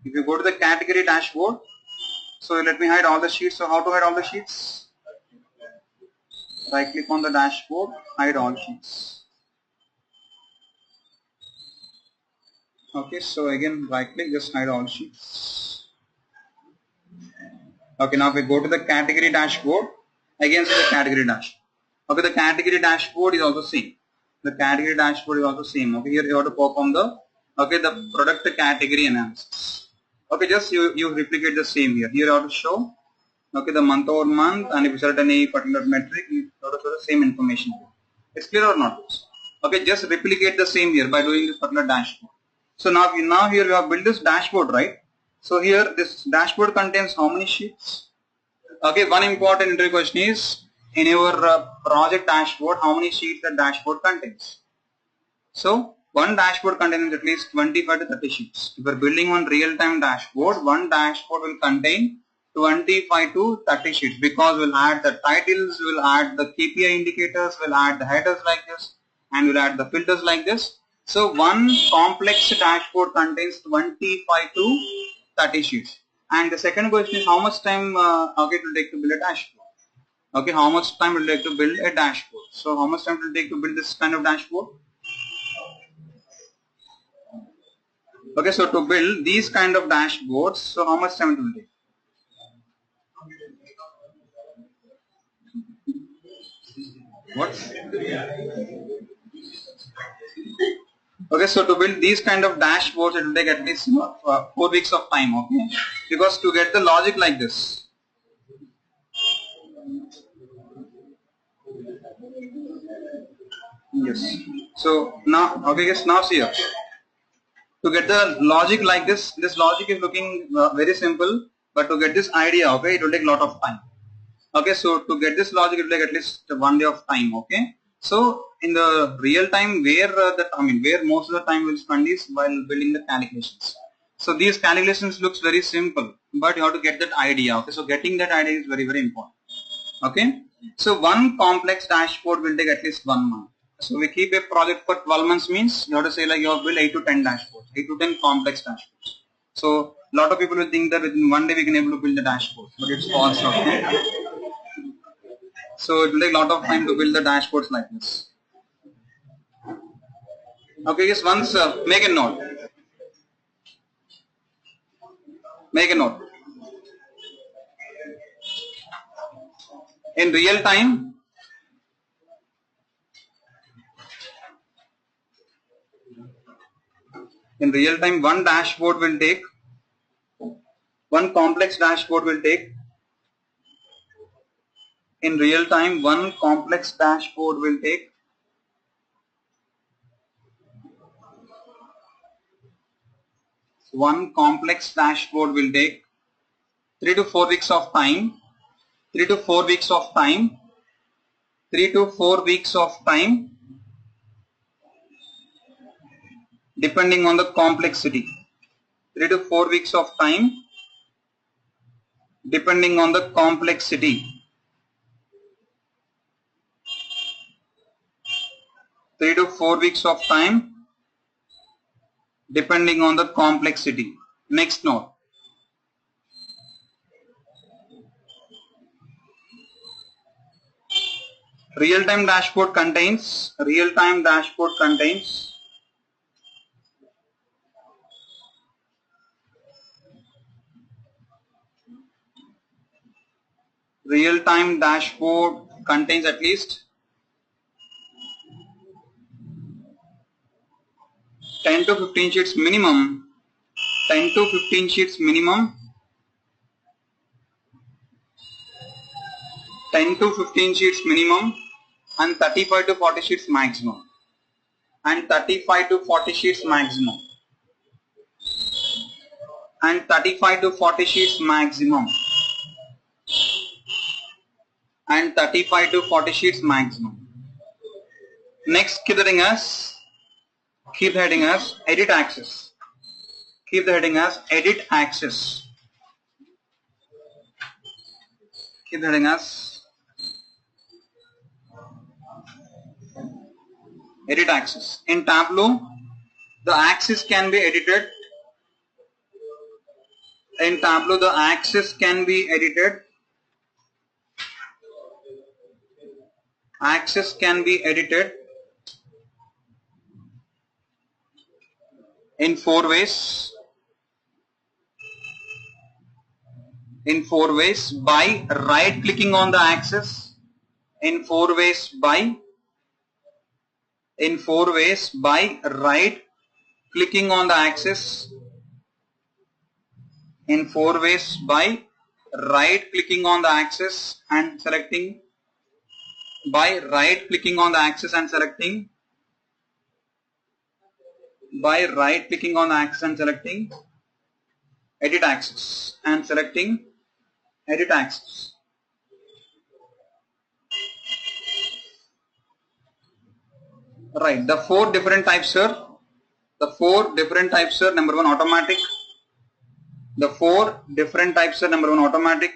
If you go to the category dashboard, so let me hide all the sheets. So how to hide all the sheets? Right click on the dashboard, hide all sheets. Okay, so again right click, just hide all sheets. Okay, now if we go to the category dashboard, again see the category dashboard. Okay, the category dashboard is also same. The category dashboard is also same. Okay, here you have to perform the product category analysis. Okay, just you replicate the same here. Here you have to show the month over month, and if you select any particular metric, you have to show the same information here. It's clear or not? Okay, just replicate the same here by doing this particular dashboard. So now here we have built this dashboard, right? So here this dashboard contains how many sheets? Okay, one important interview question is, in your project dashboard, how many sheets the dashboard contains? So one dashboard contains at least 25 to 30 sheets. If you are building one real-time dashboard, one dashboard will contain 25 to 30 sheets, because we'll add the titles, we'll add the KPI indicators, we'll add the headers like this, and we'll add the filters like this. So one complex dashboard contains 25 to 30 sheets. And the second question is, how much time it will take to build a dashboard? Okay, how much time will it take to build a dashboard? So how much time will it take to build this kind of dashboard? Okay, so to build these kind of dashboards, so how much time it will take? What? Okay, so to build these kind of dashboards, it will take at least 4 weeks of time. Okay, because to get the logic like this. Yes. So now, okay, yes, now see here. To get the logic like this logic is looking very simple, but to get this idea, okay, it will take a lot of time. Okay, so to get this logic, it will take at least 1 day of time. Okay, so in the real time, where most of the time we'll spend is while building the calculations. So these calculations looks very simple, but you have to get that idea. Okay, so getting that idea is very, very important. Okay, so one complex dashboard will take at least 1 month. So we keep a project for 12 months means you have to say like you have built 8 to 10 dashboards, 8 to 10 complex dashboards. So a lot of people will think that within 1 day we can able to build the dashboard, but it's false. Okay? So it will take a lot of time to build the dashboards like this. Okay, yes, once make a note. Make a note. In real time, one dashboard will take, one complex dashboard will take, in real time, one complex dashboard will take 3 to 4 weeks of time. 3 to 4 weeks of time. 3 to 4 weeks of time, depending on the complexity. 3 to 4 weeks of time, depending on the complexity. 3 to 4 weeks of time, depending on the complexity. Next note. Real-time dashboard contains real-time dashboard contains at least 10 to 15 sheets minimum, 10 to 15 sheets minimum, 10 to 15 sheets minimum, and 35 to 40 sheets maximum, and 35 to 40 sheets maximum, and 35 to 40 sheets maximum, and 35 to 40 sheets maximum. Next, keep the heading as edit access. Keep the heading as edit access. Keep the heading as edit access. In Tableau, the axis can be edited. In Tableau, the axis can be edited. Axis can be edited in 4 ways. In 4 ways: by right clicking on the axis. In 4 ways by right clicking on the axis. In 4 ways by right clicking on the axis and selecting. By right clicking on the axis and selecting. By right clicking on the axis and selecting edit axis and selecting edit axis. Right, the 4 different types are number 1 automatic. The 4 different types are number 1 automatic.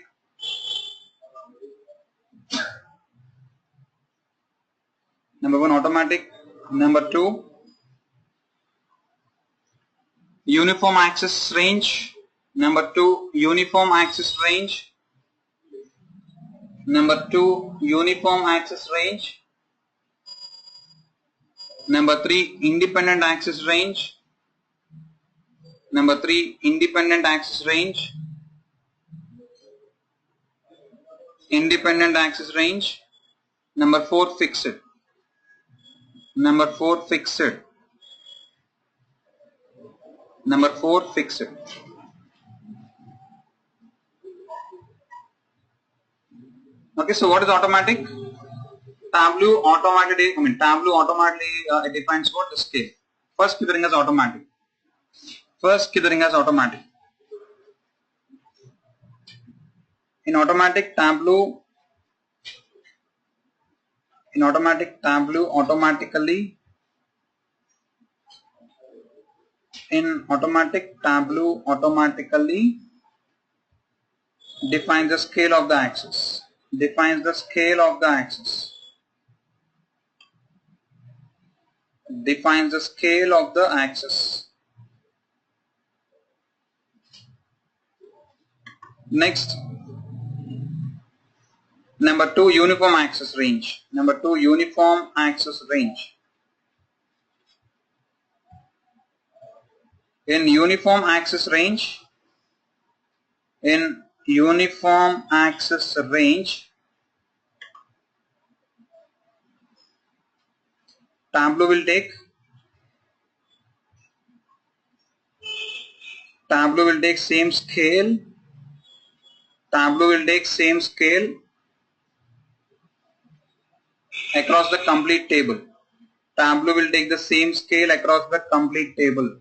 Number 1 automatic. Number 2 uniform axis range. Number 2 uniform axis range. Number 2 uniform axis range. Number 3 independent axis range. Number 3 independent axis range. Independent axis range. Number 4 fixed. Number 4 fixed. Number 4 fixed. Okay, so what is automatic? Tableau automatically defines what? The scale. First keying as automatic. First keying as automatic. In automatic Tableau automatically defines the scale of the axis. Defines the scale of the axis. Defines the scale of the axis. Next, number 2 uniform axis range. Number 2 uniform axis range. In uniform axis range, Tableau will take same scale. Tableau will take same scale across the complete table. Tableau will take the same scale across the complete table.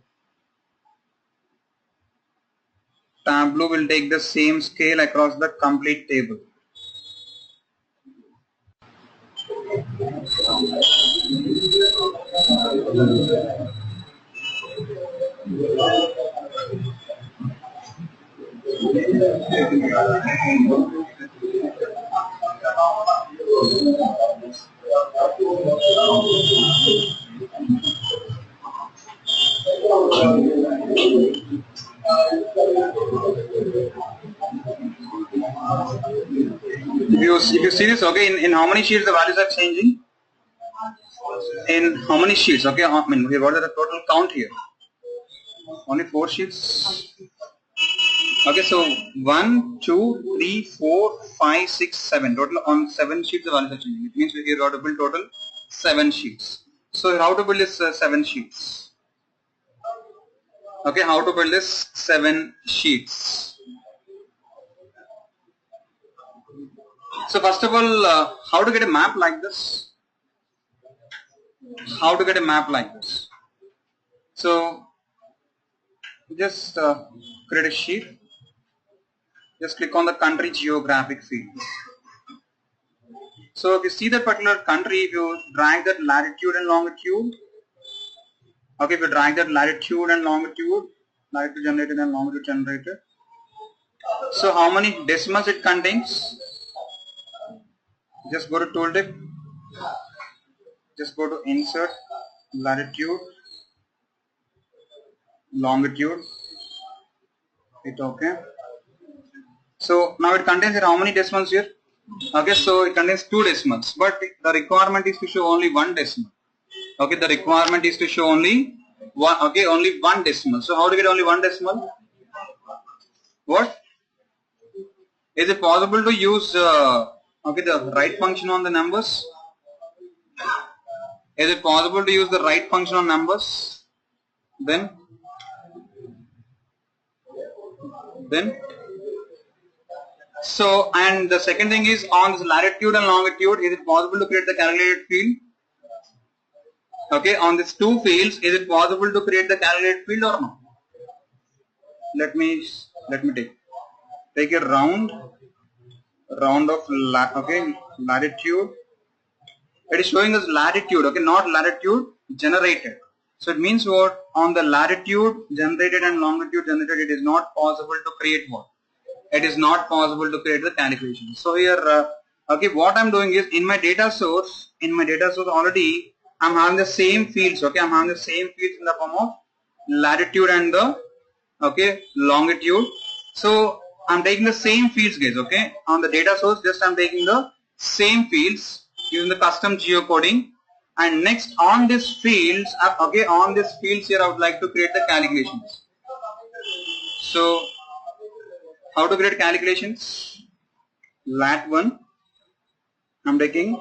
Tableau will take the same scale across the complete table. If you see this, okay, in how many sheets the values are changing? In how many sheets? Okay, I mean, what is the total count here? Only 4 sheets. Okay, so 1, 2, 3, 4, 5, 6, 7. Total on 7 sheets the values are changing. It means we got to build total 7 sheets. So how to build this 7 sheets? Okay, how to build this 7 sheets? So first of all, how to get a map like this? How to get a map like this? So just create a sheet. Just click on the country geographic field. So if you see that particular country, if you drag that latitude and longitude, okay, if you drag that latitude generated and longitude generated. So how many decimals it contains? Just go to tooltip. Just go to insert, latitude, longitude. Hit OK. So now it contains how many decimals here? Okay, so it contains 2 decimals, but the requirement is to show only 1 decimal. Okay, the requirement is to show only one. Okay, only 1 decimal. So how to get only 1 decimal? What? Is it possible to use okay, the right function on the numbers? Is it possible to use the right function on numbers? Then so, and the second thing is on this latitude and longitude, is it possible to create the calculated field? Okay, on these 2 fields, is it possible to create the calculated field or no? Let me take a round of latitude. It is showing us latitude, okay, not latitude generated. So it means what? On the latitude generated and longitude generated, it is not possible to create what? It is not possible to create the calculation. So here, okay, what I'm doing is in my data source already I'm having the same fields. Okay, I'm having the same fields in the form of latitude and the longitude. So I'm taking the same fields, guys. Okay, on the data source, just I'm taking the same fields using the custom geocoding. And next on this fields, on this fields here, I would like to create the calculations. So how to create calculations? Lat1. I'm taking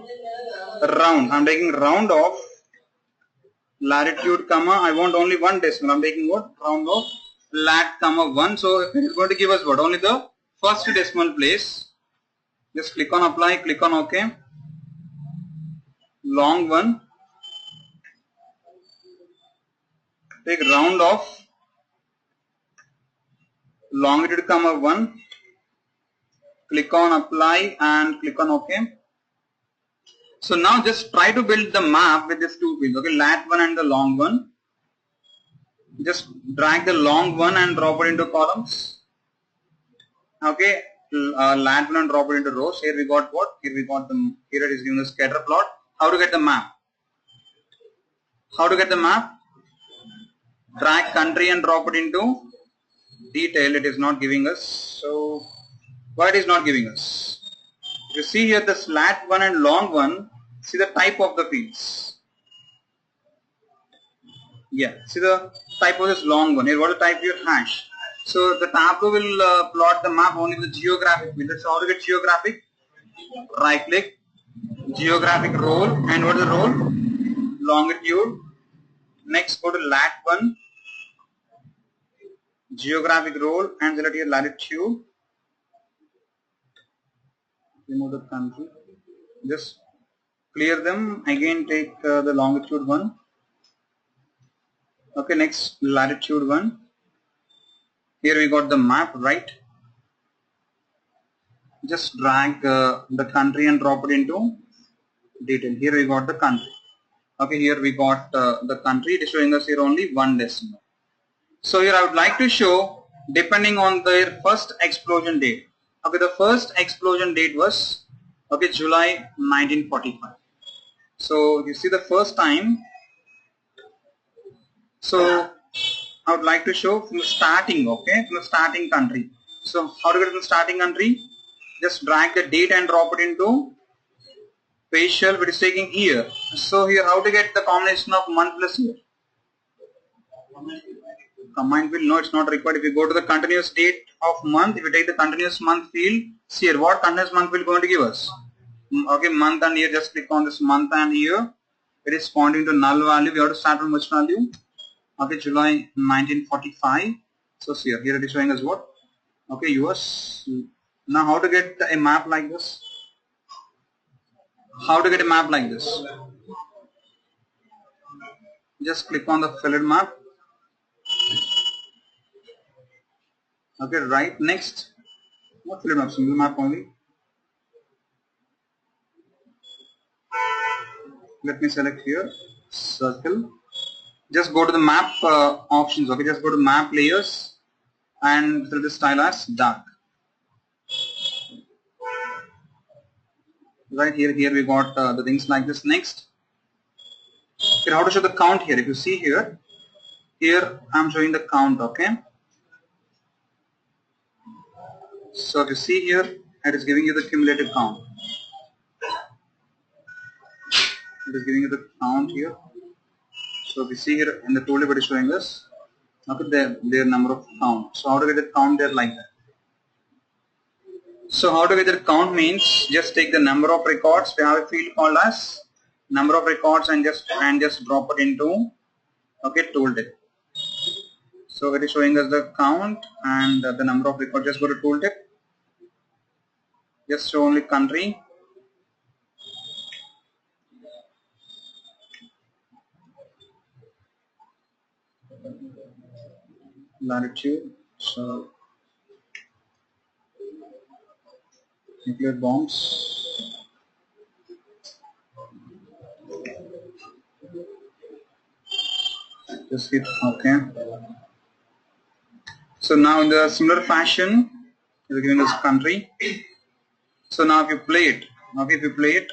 round of latitude comma. I want only 1 decimal. I'm taking what? Round of lat comma 1. So it is going to give us what? Only the first decimal place. Just click on apply. Click on OK. Long 1. Take round of longitude comma 1. Click on apply and click on OK. So now just try to build the map with these 2 fields. Okay, lat 1 and the long 1. Just drag the long 1 and drop it into columns. Okay, lat 1 and drop it into rows. Here we got what? Here it is given the scatter plot. How to get the map? How to get the map? Drag country and drop it into detail. It is not giving us. So why it is not giving us? If you see here this lat 1 and long 1, see the type of the fields. Yeah, see the type of this long one. Here what to type your hash. So the Tableau will plot the map only with geographic field. That's how to get geographic. Right click, geographic role, and what is the role? Longitude. Next go to lat 1, geographic role, and select your latitude. Remove the country. Just clear them. Again take the longitude 1. Okay, next latitude 1. Here we got the map, right? Just drag the country and drop it into detail. Here we got the country. Okay, here we got the country. It is showing us here only 1 decimal. So here I would like to show depending on their first explosion date. Okay, the first explosion date was July 1945. So you see the first time. So I would like to show from the starting, from the starting country. So how to get the starting country? Just drag the date and drop it into page shell, which is taking year. So here, how to get the combination of month plus year? Combined field, no, it's not required. If you go to the continuous date of month, if you take the continuous month field, see here, what continuous month field going to give us? Okay, month and year, just click on this month and year. It is pointing to null value. We have to start from which value? Okay, July 1945. So see here it is showing us what? Okay, US. Now how to get a map like this? How to get a map like this? Just click on the fillet map. Okay, right, next. What fillet map? Single map only. Let me select here, circle. Just go to the map options, okay, just go to map layers and fill the style as dark. Right here we got the things like this. Next, here how to show the count here. If you see here I'm showing the count, okay. So if you see here, it is giving you the cumulative count. It is giving you the count here. So we see here in the tooltip it is showing us, okay, their number of count. So how to get the count there like that? So how to get the count means just take the number of records. We have a field called as number of records and just drop it into, okay, tooltip. So it is showing us the count and the number of records. Just go to tooltip. Just show only country. Latitude. So nuclear bombs. Just hit OK. So now in the similar fashion, it's giving us country. So now if you play it, okay, if you play it,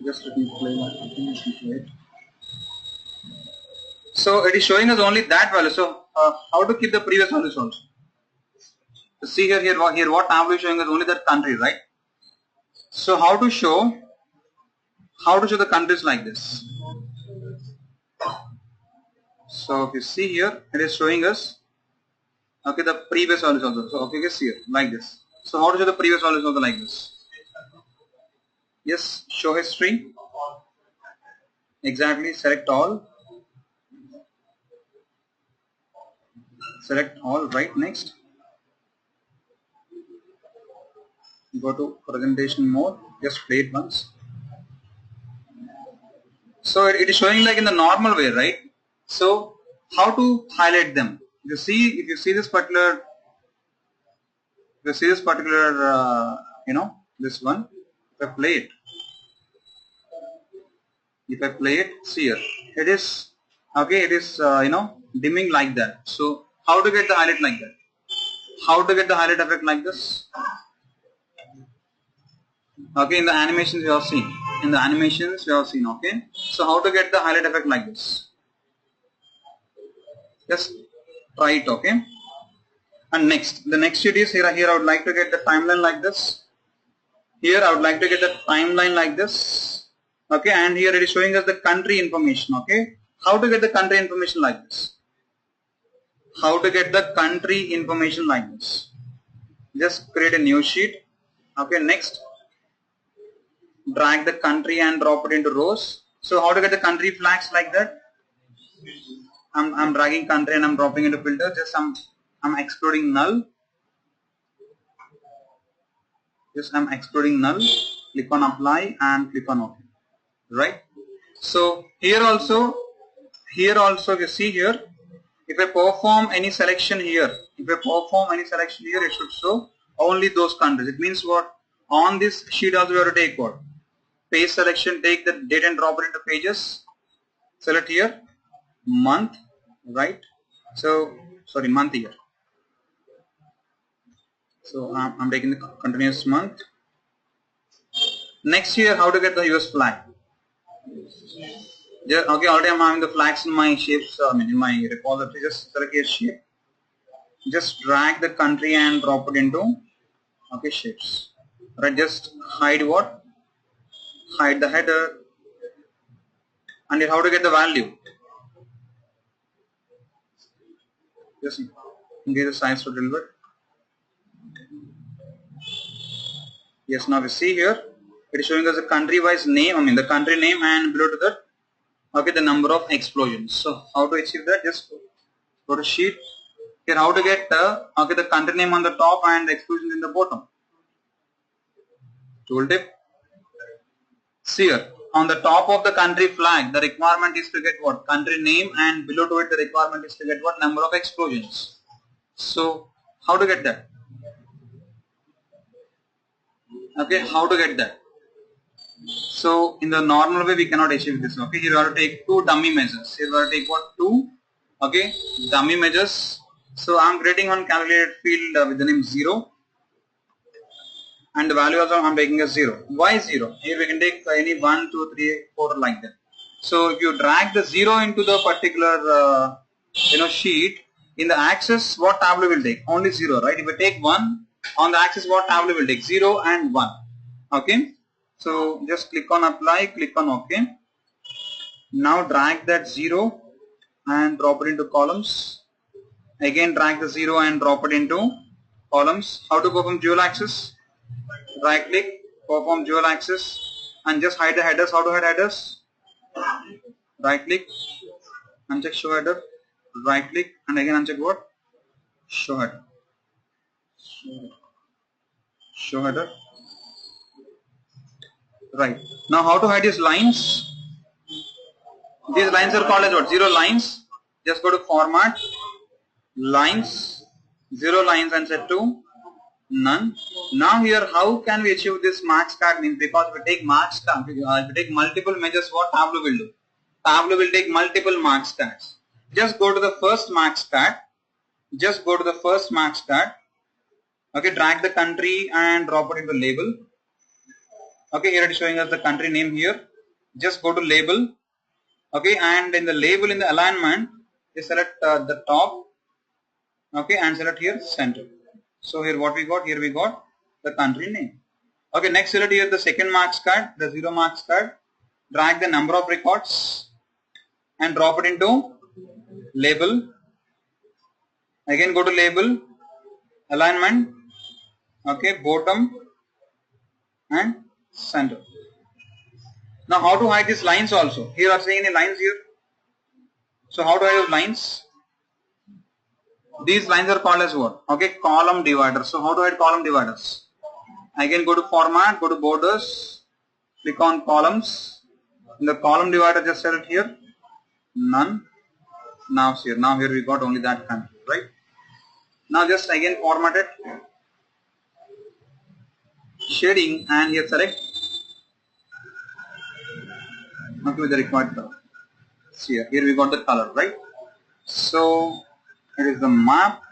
just let me play it. So it is showing us only that value. So how to keep the previous values also? So see here what tableau is showing us only that country, right? So how to show the countries like this? So if you see here, it is showing us, okay, the previous values also. So okay, guys, here like this. So how to show the previous values also like this? Yes, show history. Exactly, select all. Select all, right, next. Go to presentation mode, just play it once. So it is showing like in the normal way, right? So how to highlight them? If you see this particular, this one, if I play it, see here, it is, okay, it is, dimming like that. So how to get the highlight like that? How to get the highlight effect like this? Okay, in the animations we have seen. Okay. So how to get the highlight effect like this? Just try it, okay. And the next sheet is here I would like to get the timeline like this. Here I would like to get the timeline like this. Okay, and here it is showing us the country information, okay. How to get the country information like this? How to get the country information like this? Just create a new sheet. Okay, next, drag the country and drop it into rows. So how to get the country flags like that? I'm dragging country and I'm dropping into filter. Just I'm excluding null. Just I'm excluding null. Click on apply and click on OK. Right? So here also you see here, if I perform any selection here, it should show only those countries. It means what? On this sheet also we have to take what? Page selection, take the date and drop it into pages. Select here month, right? So sorry, month here. So I'm taking the continuous month. Next here, how to get the US flag? Okay, already I'm having the flags in my shapes, in my repository. Just select your shape. Just drag the country and drop it into shapes. Right, just hide what? Hide the header. And how to get the value? Just increase the size a little bit. Yes, now we see here it is showing us a country wise name, the country name, and below to that the number of explosions. So how to achieve that? Just go to sheet. Here how to get the country name on the top and the explosions in the bottom. Tooltip. See here on the top of the country flag the requirement is to get what? Country name, and below to it the requirement is to get what? Number of explosions. So how to get that? Okay, how to get that? So in the normal way we cannot achieve this. Okay, here we have to take two dummy measures. Here we have to take what? Two dummy measures. So I am creating one calculated field with the name 0, and the value also I am taking as 0. Why 0? Here we can take any 1, 2, 3, 4 like that. So if you drag the 0 into the particular sheet, in the axis what tableau will take? Only 0, right? If you take 1 on the axis, what tableau will take? 0 and 1. Okay. So just click on apply, click on OK. Now drag that 0 and drop it into columns. Again drag the 0 and drop it into columns. How to perform dual axis? Right click, perform dual axis, and just hide the headers. How to hide headers? Right click, uncheck show header, right click, and again uncheck what? Show header. Show header. Right. Now how to hide these lines? These lines are called as what? 0 lines. Just go to format, lines, 0 lines, and set to none. Now here how can we achieve this max cut? Means because we take max cut, if we take multiple measures, what Tableau will do? Tableau will take multiple max cuts. Just go to the first max cut. Just go to the first max cut. Okay, drag the country and drop it into label. Okay, here it is showing us the country name here. Just go to label. Okay, and in the label, in the alignment, you select the top. Okay, and select here center. So here what we got? Here we got the country name. Okay, next select here the second max card, the 0 max card. Drag the number of records and drop it into label. Again go to label, alignment, okay, bottom and center. Now how to hide these lines also? Here are saying any lines here. So how to hide those lines? These lines are called as what? Okay, column dividers. So how to hide column dividers? Again go to format, go to borders, click on columns. In the column divider just select here none. Now here we got only that country, right? Now just again format it, shading, and here select with the required color. See here we got the color, right? So it is the map.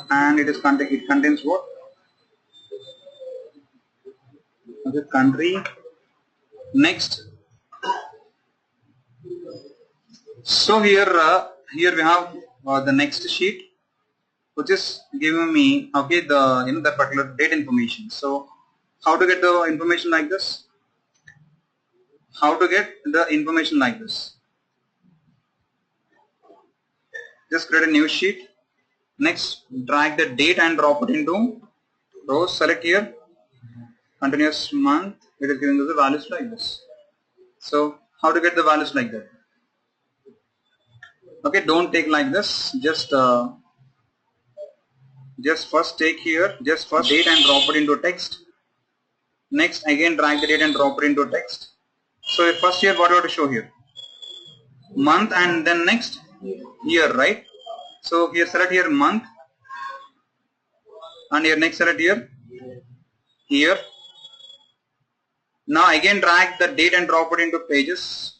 And it contains what? Okay, country. Next. So here we have the next sheet, which is giving me the that particular date information. So how to get the information like this? How to get the information like this? Just create a new sheet. Next, drag the date and drop it into rows. Select here continuous month. It is giving us the values like this. So how to get the values like that? Okay, don't take like this. Just first take here, just first date and drop it into text. Next, again drag the date and drop it into text. So first here what you have to show here? Month, and then next year, right? So here select here month, and here next select here year. Now again drag the date and drop it into pages.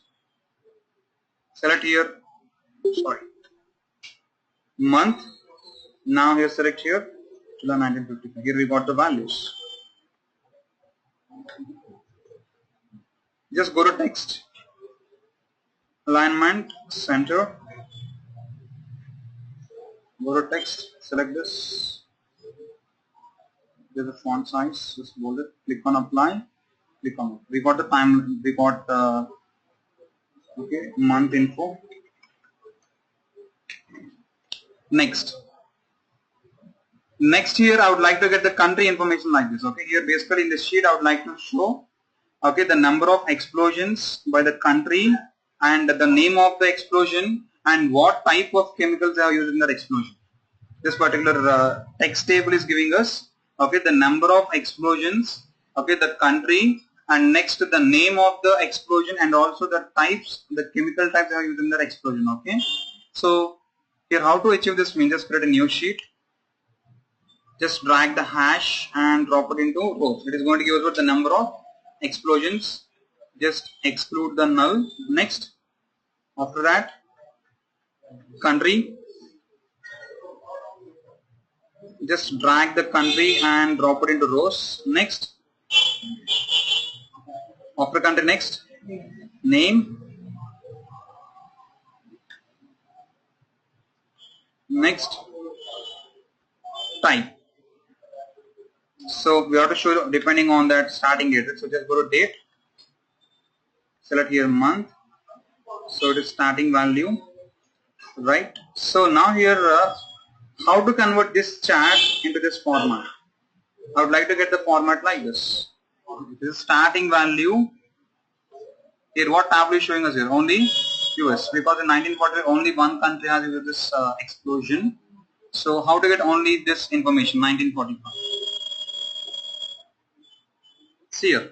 Select here, sorry. month. Now here select here July 1955. Here we got the values. Just go to text, alignment, center, go to text, select this. There's the font size, just bold it, click on apply, click on it. We got the time, we got okay, month info. Next here I would like to get the country information like this. Okay, here basically in this sheet I would like to show, okay, the number of explosions by the country and the name of the explosion and what type of chemicals they are used in that explosion. This particular text table is giving us, okay, the number of explosions, okay, the country, and next the name of the explosion and also the types, the chemical types they are used in that explosion. Okay, so here how to achieve this means just create a new sheet, just drag the hash and drop it into rows. It is going to give us the number of explosions. Just exclude the null. Next, after that, country, just drag the country and drop it into rows. Next, after country, next, name, next, type. So we have to show depending on that starting date. So just go to date, select here month, so it is starting value, right? So now here how to convert this chart into this format. I would like to get the format like this. This is starting value. Here what tableau is showing us here? Only US, because in 1940 only one country has used this explosion. So how to get only this information, 1945? See here.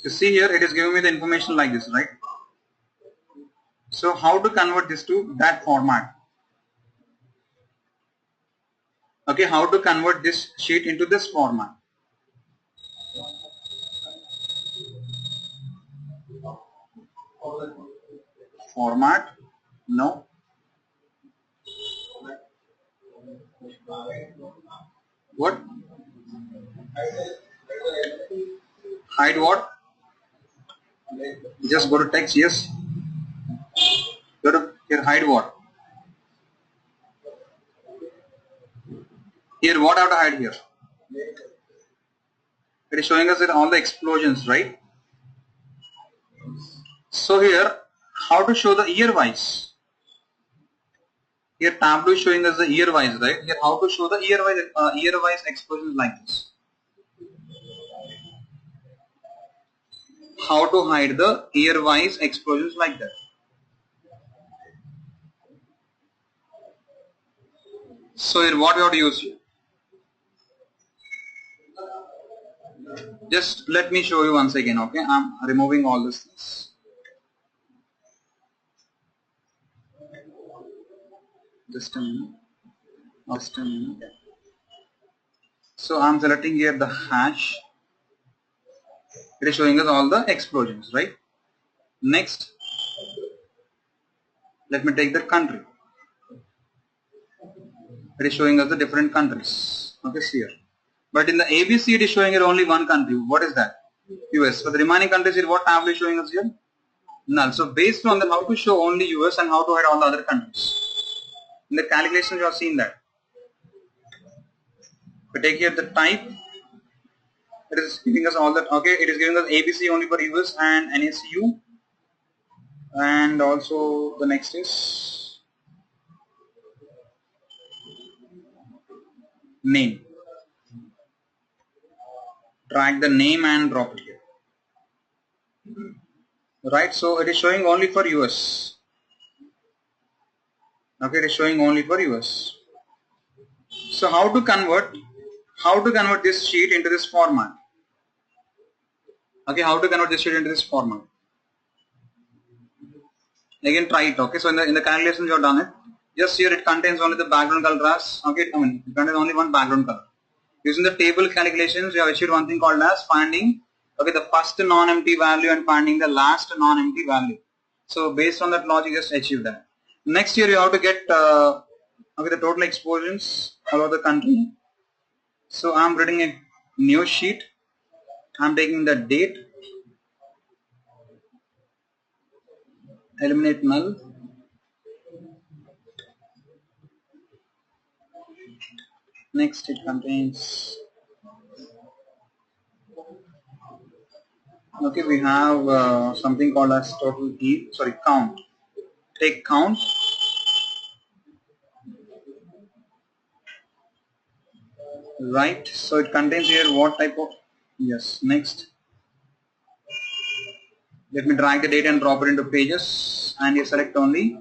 You see here it is giving me the information like this, right? So how to convert this to that format? Okay, how to convert this sheet into this format? Format, no. What? Hide what? Just go to text, yes. Go to here, hide what? Here, what I have to hide here? It is showing us that all the explosions, right? So here, how to show the year wise? Here tableau is showing us the year wise, right? Here how to show the year wise explosions like this? How to hide the year wise explosions like that? So here what we have to use here? Just let me show you once again, okay? I'm removing all these things. Just a minute. Just a minute. So I'm selecting here the hash. It is showing us all the explosions, right? Next, let me take the country. It is showing us the different countries. Okay, see here. But in the ABC, it is showing here only one country. What is that? US. For the remaining countries, here what tableau is showing us here? Null. So based on that, how to show only US and how to hide all the other countries. In the calculations, you have seen that. We take here the type. It is giving us all that. Okay, it is giving us ABC only for US and NACU. And also the next is name. Drag the name and drop it here. Right, so it is showing only for US. Okay, it is showing only for US. So how to convert this sheet into this format? Okay, how to convert this sheet into this format? Again, try it. Okay, so in the calculations you have done it. Just here it contains only the background color as, okay, it contains only one background color. Using the table calculations, we have achieved one thing called as finding, okay, the first non-empty value and finding the last non-empty value. So based on that logic, just achieve that. Next year you have to get okay, the total exposures about the country. So I'm reading a new sheet. I'm taking the date, eliminate null. Next it contains, okay, we have something called as total count. Take count. Right, so it contains here what type of, yes, next. Let me drag the data and drop it into pages, and you select only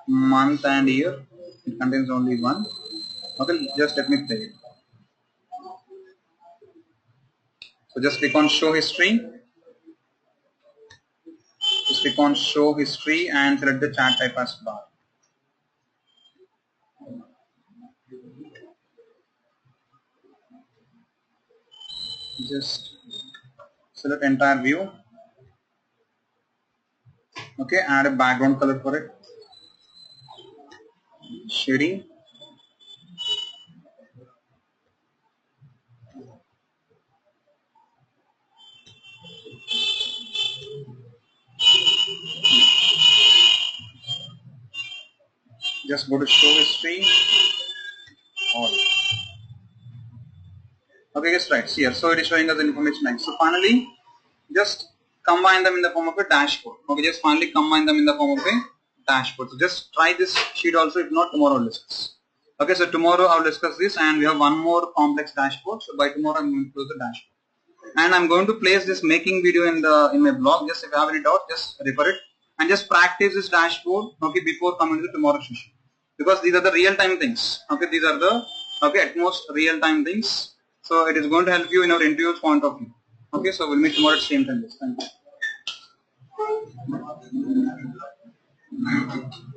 month and year. It contains only one. Okay, just let me play it. So just click on show history. Just click on show history and select the chart type as bar. Just select entire view. Okay, add a background color for it. Shading. Just go to show history. All. Okay, yes, right. Here, so it is showing us the information like. So finally, just combine them in the form of a dashboard. Okay, just finally combine them in the form of a dashboard. So just try this sheet also. If not, tomorrow I'll discuss. Okay, so tomorrow I'll discuss this, and we have one more complex dashboard. So by tomorrow I'm going to close the dashboard, and I'm going to place this making video in my blog. Just if you have any doubt, just refer it and just practice this dashboard. Okay, before coming to tomorrow's session, because these are the real time things. Okay, these are the at most real time things. So it is going to help you in our interviews point of view. Okay, so we'll meet tomorrow at the same time. Thank you.